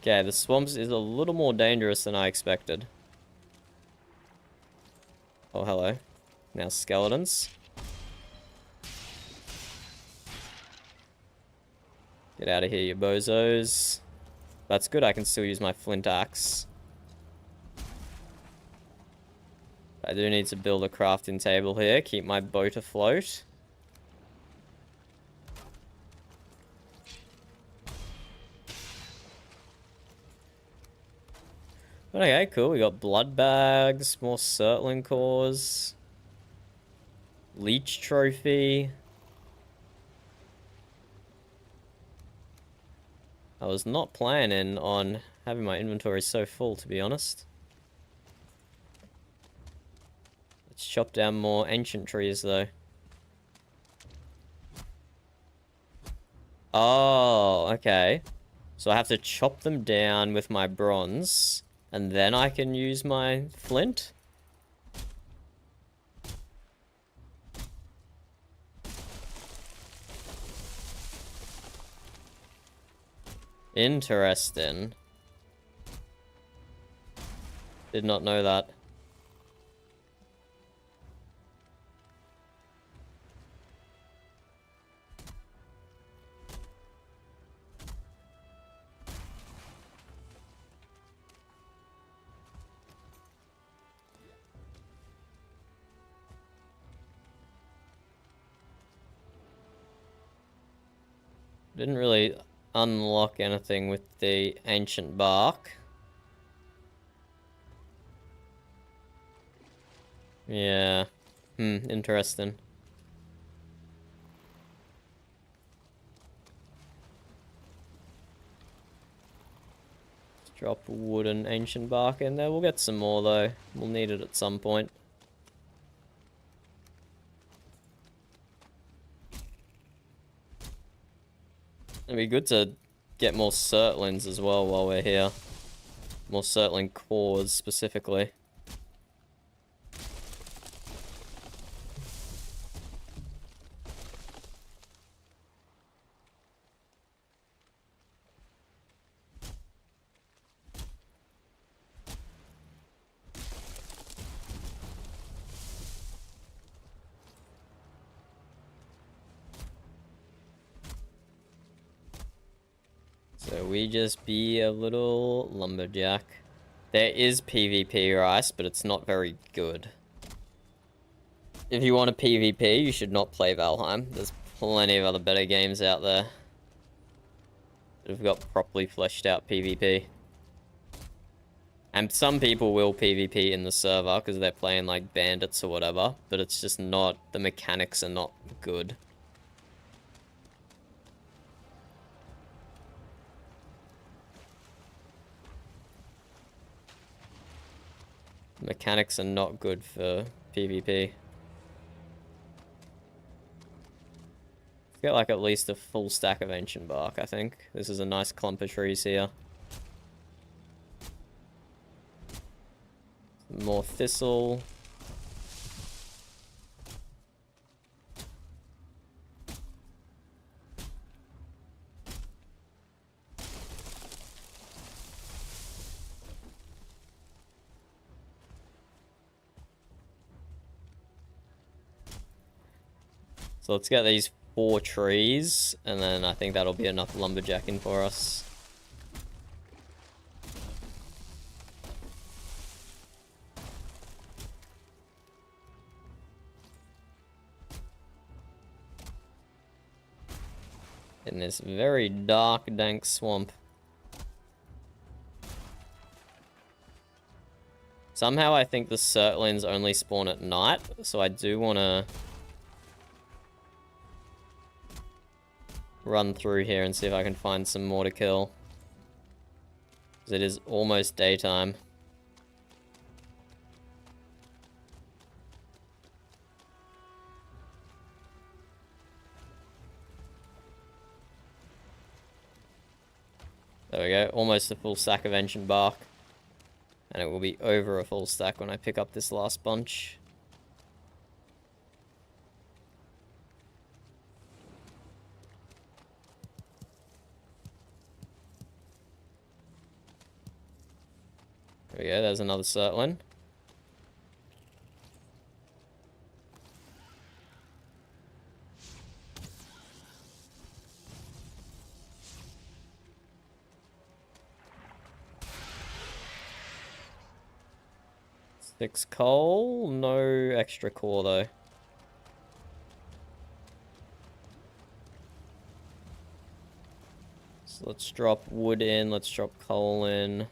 Okay, the swamps is a little more dangerous than I expected. Oh, hello. Now skeletons. Get out of here, you bozos. That's good, I can still use my flint axe. I do need to build a crafting table here, keep my boat afloat. Okay, cool. We got blood bags, more surtling cores, leech trophy. I was not planning on having my inventory so full, to be honest. Let's chop down more ancient trees, though. Oh, okay. So I have to chop them down with my bronze. And then I can use my flint? Interesting. Did not know that. Didn't really unlock anything with the ancient bark. Yeah. Interesting. Let's drop wood and ancient bark in there. We'll get some more though. We'll need it at some point. It'd be good to get more surtlings as well while we're here. More surtling cores specifically. So we just be a little lumberjack. There is PvP rice, but it's not very good. If you want a PvP, you should not play Valheim. There's plenty of other better games out there that have got properly fleshed out PvP. And some people will PvP in the server because they're playing like bandits or whatever, but it's just not, the mechanics are not good. Mechanics are not good for PvP. Let's get like at least a full stack of ancient bark, I think. This is a nice clump of trees here. More thistle. So let's get these 4 trees, and then I think that'll be enough lumberjacking for us. In this very dark, dank swamp. Somehow I think the surtlings only spawn at night, so I do want to run through here and see if I can find some more to kill. Because it is almost daytime. There we go, almost a full stack of ancient bark. And it will be over a full stack when I pick up this last bunch. There we go, there's another surtling. Six coal, no extra core though. So let's drop wood in, let's drop coal in.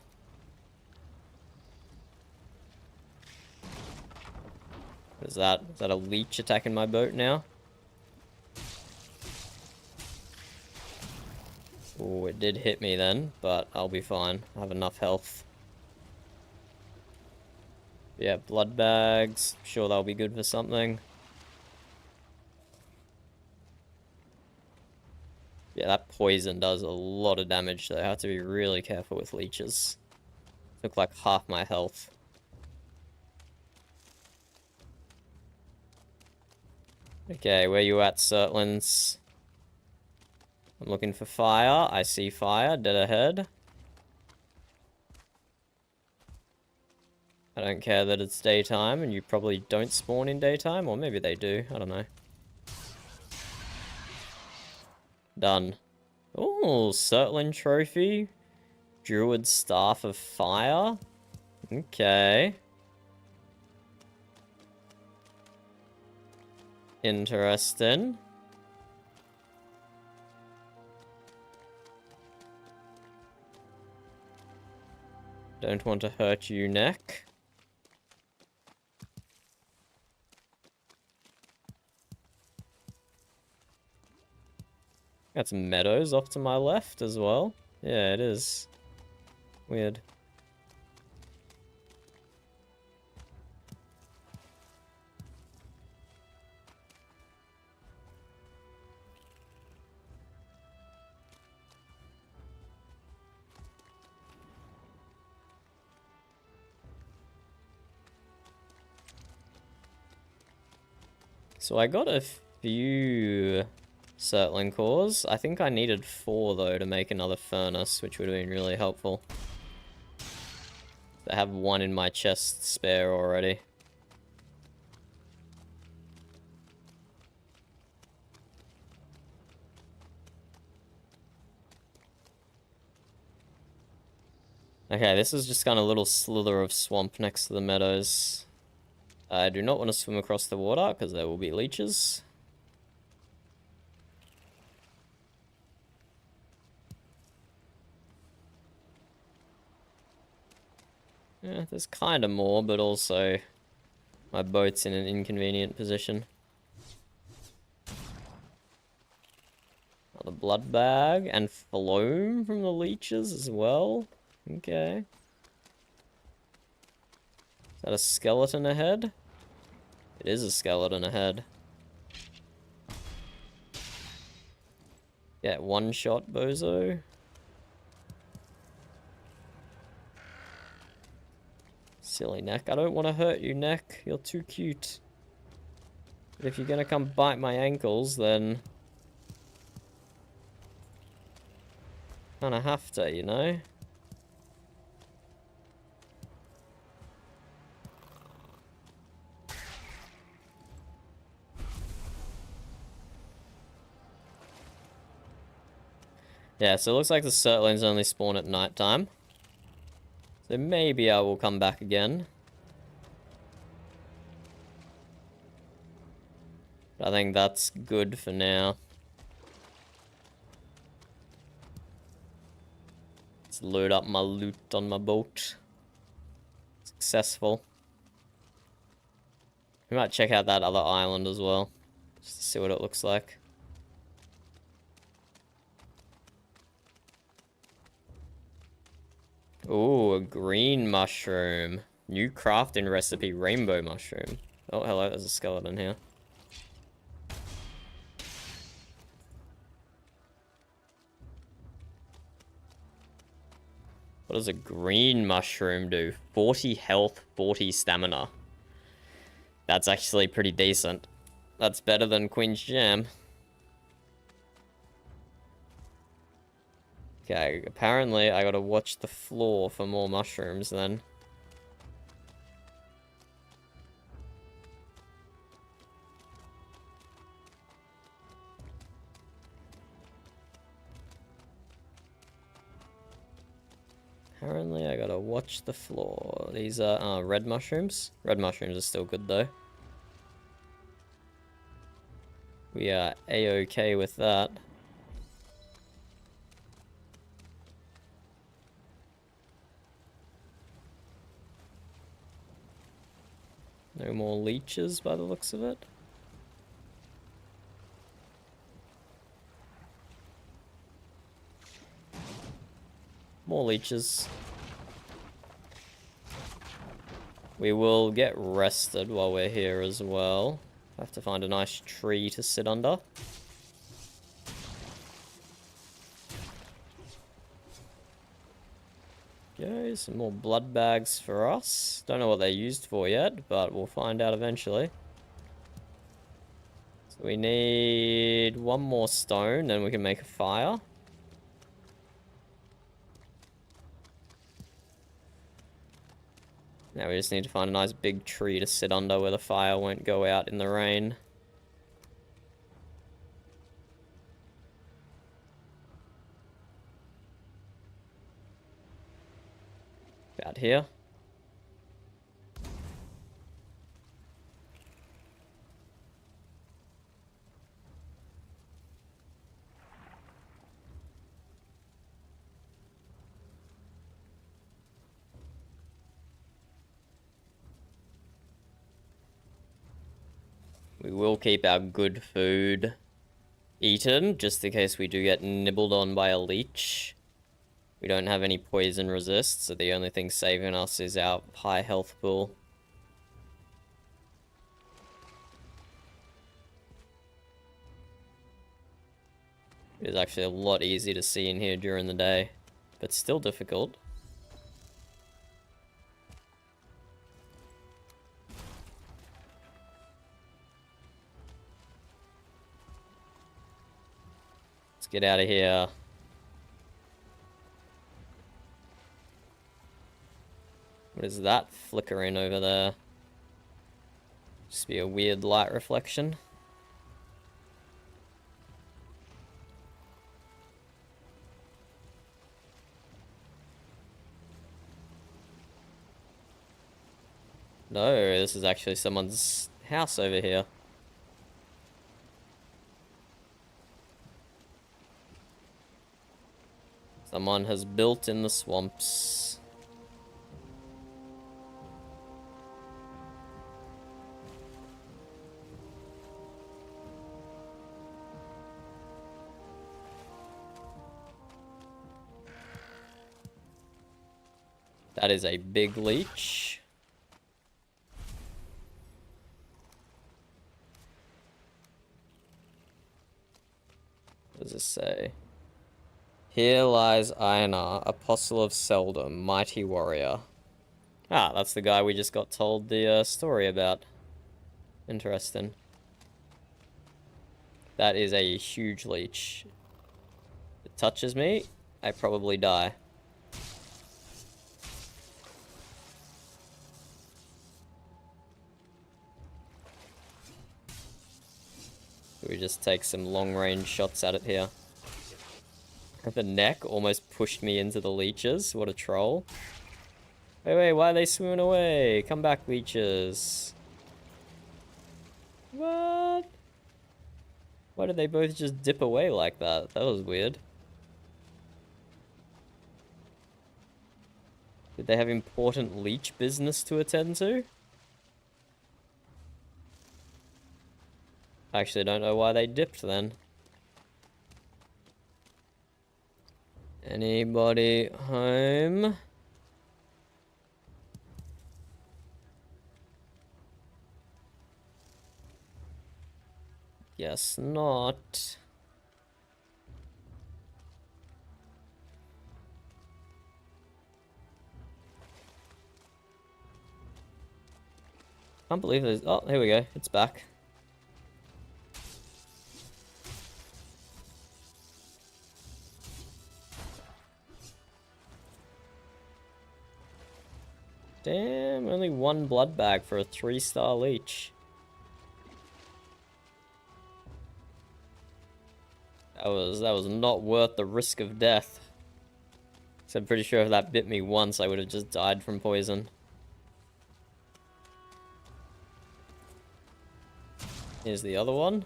What is that? Is that a leech attacking my boat now? Oh, it did hit me then, but I'll be fine. I have enough health. Yeah, blood bags. Sure, that'll be good for something. Yeah, that poison does a lot of damage, so I have to be really careful with leeches. Took like half my health. Okay, where you at, surtlings? I'm looking for fire. I see fire, dead ahead. I don't care that it's daytime, and you probably don't spawn in daytime, or maybe they do, I don't know. Done. Ooh, Surtling Trophy. Druid Staff of Fire. Okay. Interesting. Don't want to hurt you, neck. Got some meadows off to my left as well. Yeah, it is. Weird. So I got a few Surtling cores. I think I needed 4 though to make another furnace, which would have been really helpful. I have 1 in my chest spare already. Okay, this is just kind of a little slither of swamp next to the meadows. I do not want to swim across the water because there will be leeches. Yeah, there's kind of more, but also my boat's in an inconvenient position. Another blood bag and foam from the leeches as well. Okay. Is that a skeleton ahead? It is a skeleton ahead. Yeah, one shot, bozo. Silly neck. I don't want to hurt you, neck. You're too cute. But if you're gonna come bite my ankles, then... kinda have to, you know? Yeah, so it looks like the Surtlings only spawn at nighttime. So maybe I will come back again. But I think that's good for now. Let's load up my loot on my boat. Successful. We might check out that other island as well. Just to see what it looks like. Ooh, a green mushroom. New crafting recipe, rainbow mushroom. Oh, hello, there's a skeleton here. What does a green mushroom do? 40 health, 40 stamina. That's actually pretty decent. That's better than Queen's Jam. Okay, apparently I gotta watch the floor for more mushrooms then. Apparently I gotta watch the floor. These are red mushrooms. Red mushrooms are still good though. We are a-okay with that. No more leeches by the looks of it. More leeches. We will get rested while we're here as well. Have to find a nice tree to sit under. Okay, some more blood bags for us. Don't know what they're used for yet, but we'll find out eventually. We need one more stone, then we can make a fire. Now we just need to find a nice big tree to sit under where the fire won't go out in the rain. About here. We will keep our good food eaten, just in case we do get nibbled on by a leech. We don't have any poison resist, so the only thing saving us is our high health pool. It is actually a lot easier to see in here during the day, but still difficult. Let's get out of here. What is that flickering over there? Just be a weird light reflection. No, this is actually someone's house over here. Someone has built in the swamps. That is a big leech. What does this say? Here lies Einar, Apostle of Seldom, mighty warrior. Ah, that's the guy we just got told the story about. Interesting. That is a huge leech. If it touches me, I probably die. We just take some long-range shots at it here. The neck almost pushed me into the leeches. What a troll. Wait, why are they swimming away? Come back, leeches. What? Why did they both just dip away like that? That was weird. Did they have important leech business to attend to? I actually don't know why they dipped then. Anybody home? Guess not. Can't believe there's... Oh, here we go. It's back. Damn, only one blood bag for a 3-star leech. That was not worth the risk of death. So I'm pretty sure if that bit me once, I would have just died from poison. Here's the other one.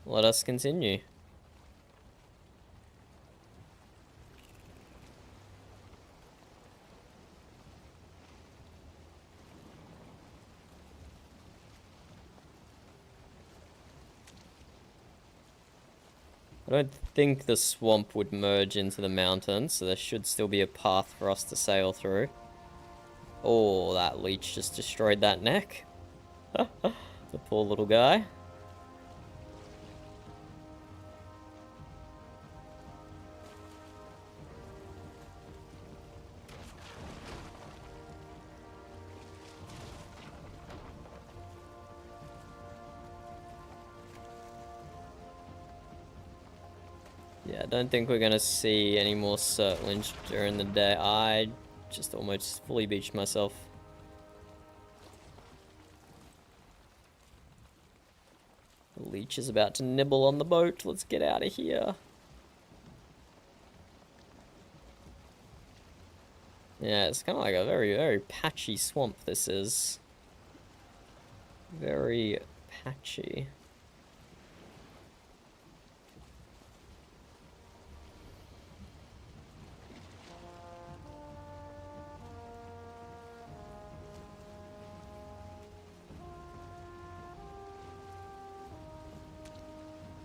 Let us continue. I don't think the swamp would merge into the mountains, so there should still be a path for us to sail through. Oh, that leech just destroyed that neck. The poor little guy. Yeah, I don't think we're gonna see any more surtlings during the day. I just almost fully beached myself. The leech is about to nibble on the boat. Let's get out of here. Yeah, it's kind of like a very, very patchy swamp, this is. Very patchy.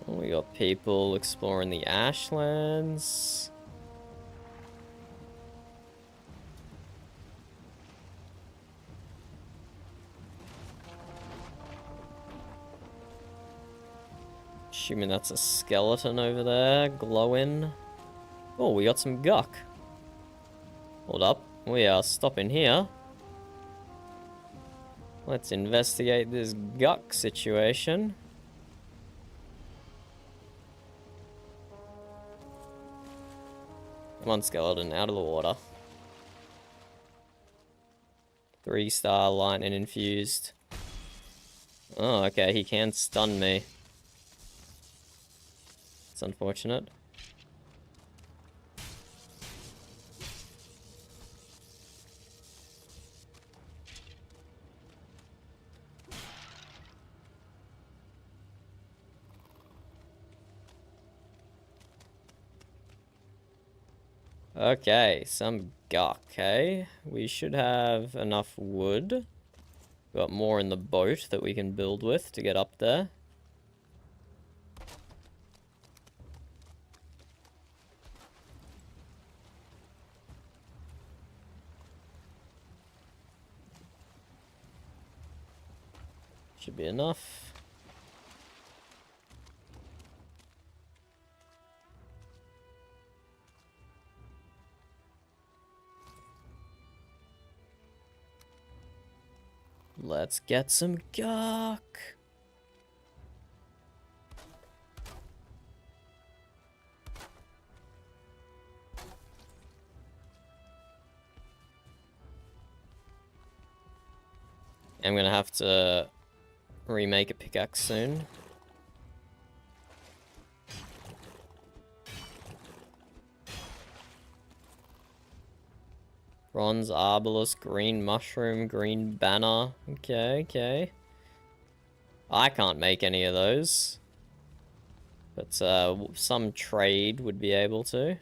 We got people exploring the Ashlands. Assuming that's a skeleton over there, glowing. Oh, we got some guck. Hold up, we are stopping here. Let's investigate this guck situation. Come on, skeleton, out of the water. 3-star lightning infused. Oh, okay, he can stun me. It's unfortunate. Okay, some guck, eh? We should have enough wood. Got more in the boat that we can build with to get up there. Should be enough. Let's get some guck. I'm gonna have to remake a pickaxe soon. Bronze arbalist, green mushroom, green banner. Okay, okay. I can't make any of those. But some trade would be able to.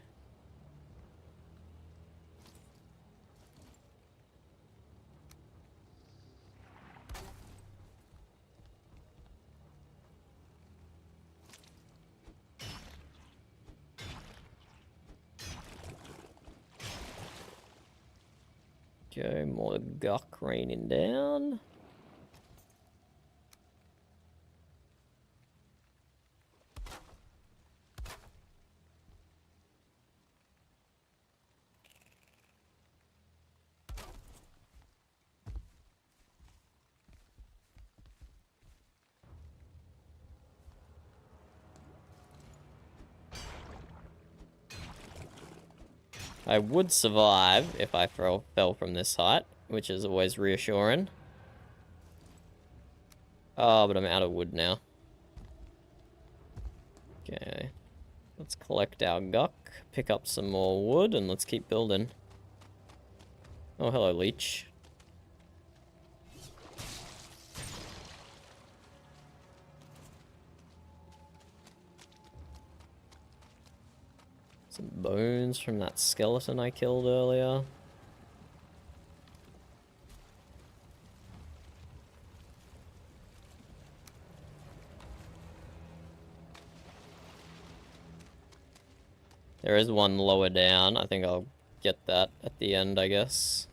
Okay, more guck raining down. I would survive if I fell from this height, which is always reassuring. Oh, but I'm out of wood now. Okay. Let's collect our guck, pick up some more wood, and let's keep building. Oh, hello, leech. Some bones from that skeleton I killed earlier. There is one lower down. I think I'll get that at the end, I guess.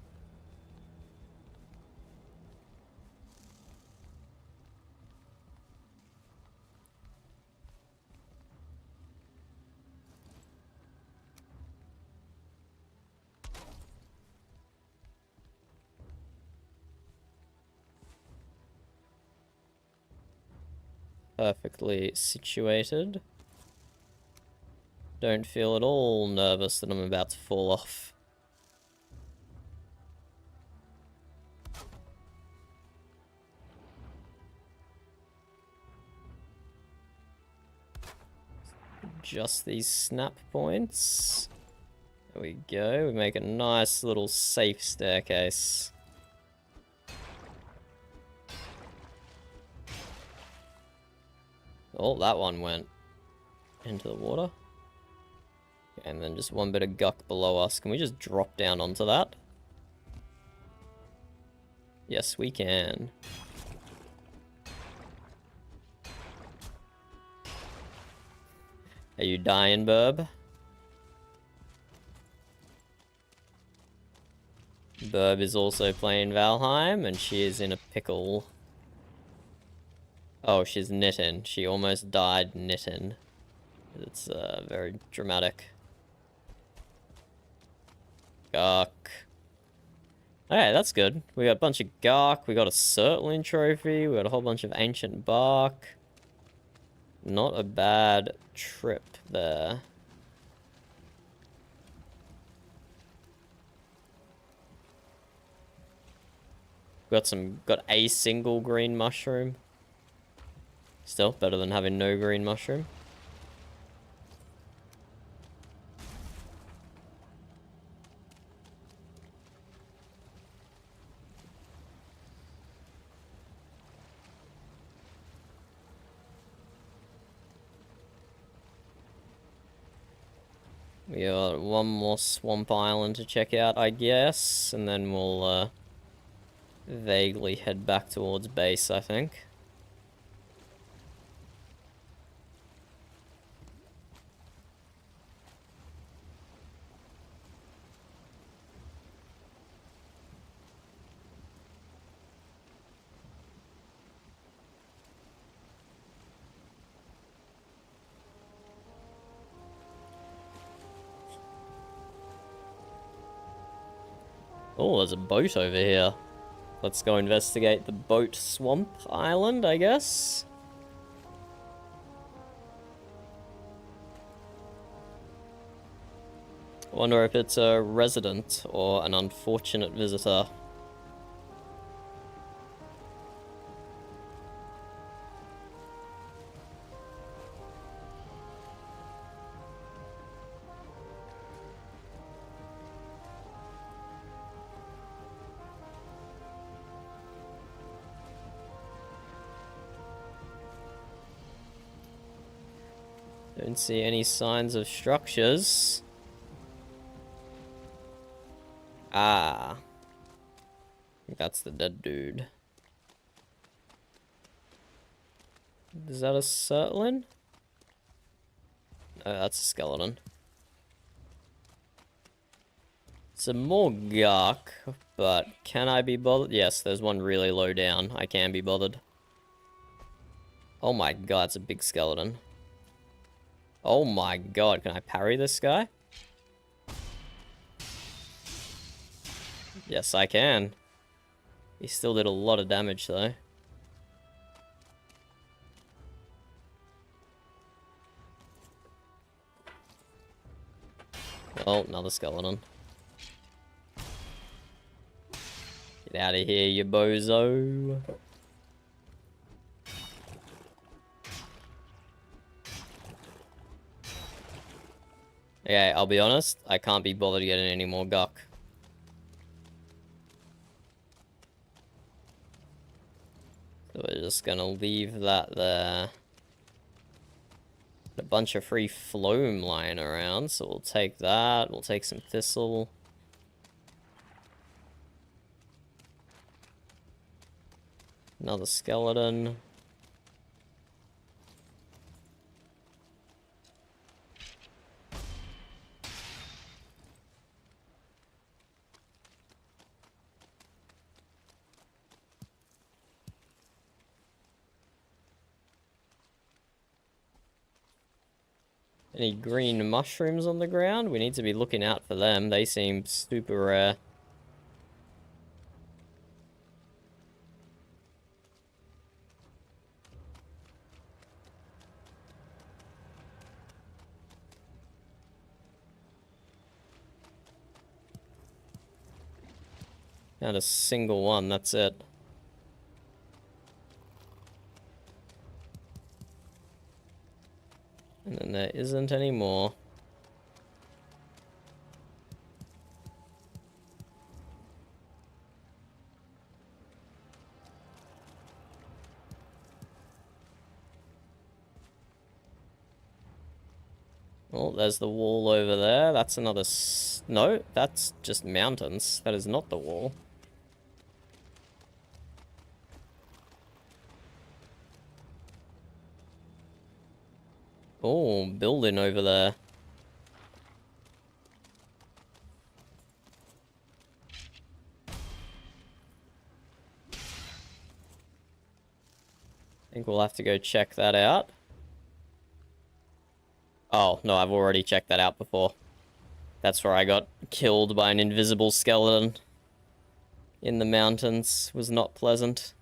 Perfectly situated. don't feel at all nervous that I'm about to fall off. Just these snap points. There we go. We make a nice little safe staircase. Oh, that one went into the water. And then just one bit of guck below us. Can we just drop down onto that? Yes, we can. Are you dying, Burb? Burb is also playing Valheim, and she is in a pickle. Oh, she's knitting. She almost died knitting. It's very dramatic. Gawk. Okay, that's good. We got a bunch of Gawk, we got a Surtling trophy, we got a whole bunch of ancient bark. Not a bad trip there. Got a single green mushroom. Still better than having no green mushroom. We got one more swamp island to check out, I guess, and then we'll vaguely head back towards base, I think. Oh, there's a boat over here. Let's go investigate the boat swamp island, I guess. Wonder if it's a resident or an unfortunate visitor. Don't see any signs of structures. Ah. I think that's the dead dude. Is that a Surtling? No, that's a skeleton. Some more Gark, but can I be bothered? Yes, there's one really low down. I can be bothered. Oh my god, it's a big skeleton. Oh my god, can I parry this guy? Yes, I can. He still did a lot of damage, though. Oh, another skeleton. Get out of here, you bozo. Okay, I'll be honest, I can't be bothered getting any more guck. So we're just gonna leave that there. A bunch of free phloem lying around, so we'll take that. We'll take some thistle. Another skeleton. Any green mushrooms on the ground? We need to be looking out for them. They seem super rare. Found a single one, that's it. And then there isn't any more. Oh, there's the wall over there. That's another no, that's just mountains. That is not the wall. Oh, building over there. I think we'll have to go check that out. Oh, no, I've already checked that out before. That's where I got killed by an invisible skeleton in the mountains. Was not pleasant.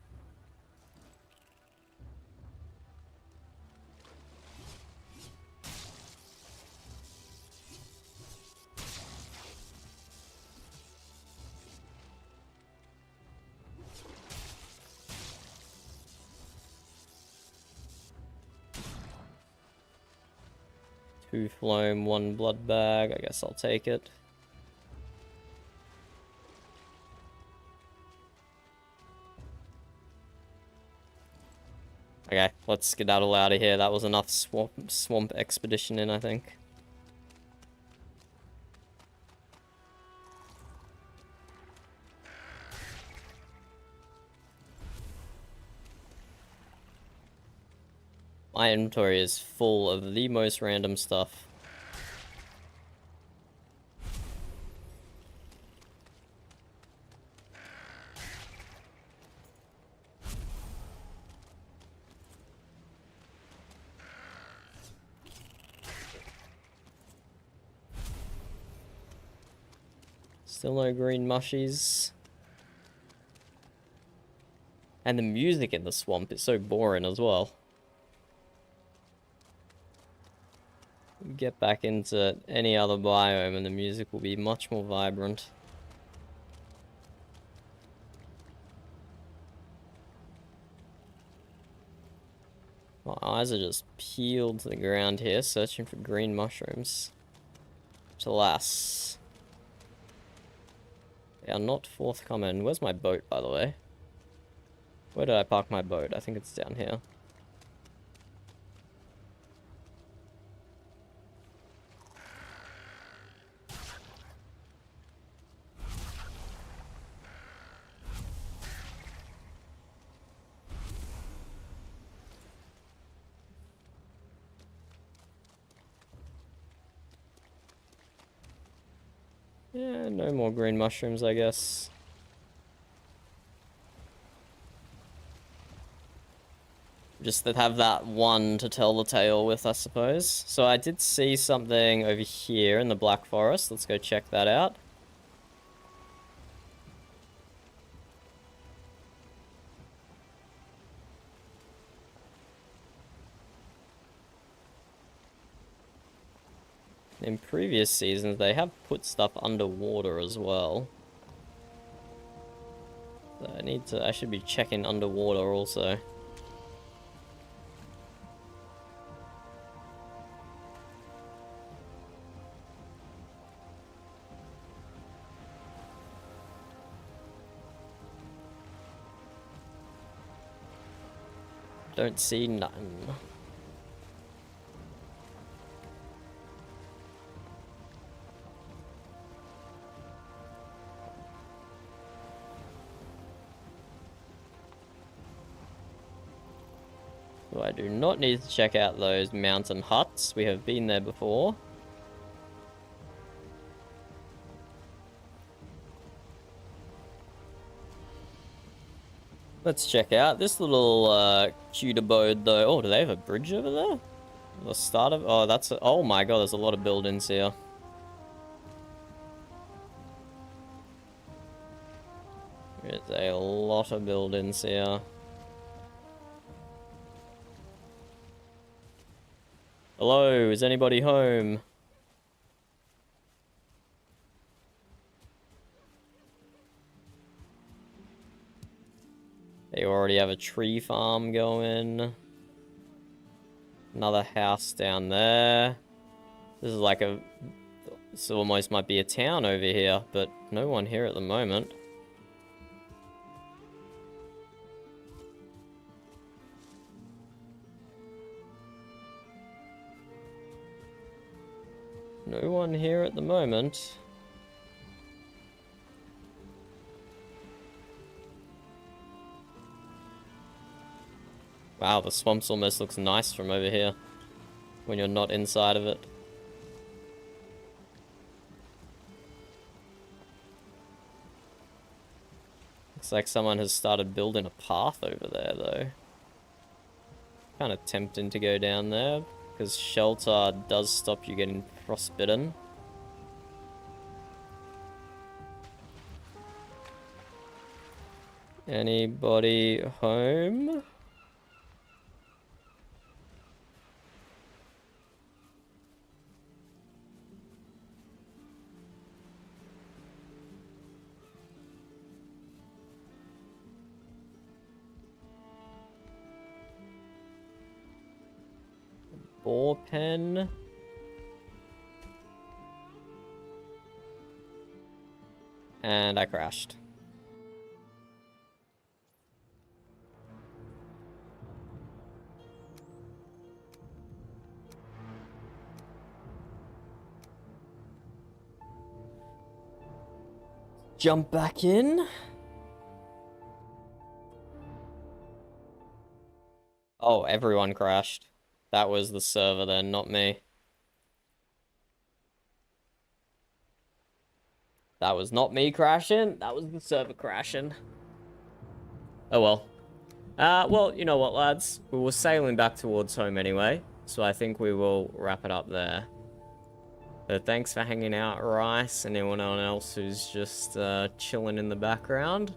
Two phloem, one blood bag. I guess I'll take it. Okay, let's skedaddle out of here. That was enough swamp expedition in, I think. My inventory is full of the most random stuff. Still no green mushies. And the music in the swamp is so boring as well. Get back into any other biome and the music will be much more vibrant. My eyes are just peeled to the ground here, searching for green mushrooms. But alas, they are not forthcoming. Where's my boat, by the way? Where did I park my boat? I think it's down here. Yeah, no more green mushrooms, I guess. Just that have that one to tell the tale with, I suppose. So I did see something over here in the Black Forest. Let's go check that out. In previous seasons, they have put stuff underwater as well. So I should be checking underwater also. Don't see nothing. So I do not need to check out those mountain huts. We have been there before. Let's check out this little cute abode though. Oh, do they have a bridge over there? The start of... Oh, that's... Oh my god, there's a lot of buildings here. There's a lot of buildings here. Hello, is anybody home? you already have a tree farm going. Another house down there. This is like a... This almost might be a town over here, but no one here at the moment. No one here at the moment. Wow, the swamps almost looks nice from over here when you're not inside of it. Looks like someone has started building a path over there though. Kind of tempting to go down there because shelter does stop you getting frostbitten. Anybody home? Ball pen. And I crashed. Jump back in. Oh, everyone crashed. That was the server then, not me. That was not me crashing. That was the server crashing. Oh well. Well, you know what, lads? We were sailing back towards home anyway, so I think we will wrap it up there. But thanks for hanging out, Rice, and anyone else who's just chilling in the background.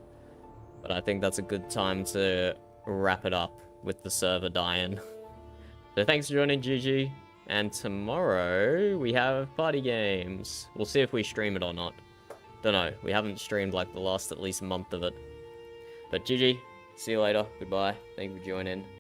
But I think that's a good time to wrap it up with the server dying. So thanks for joining, GG. And tomorrow we have party games. We'll see if we stream it or not. Don't know. We haven't streamed like the last at least month of it. But GG. See you later. Goodbye. Thank you for joining.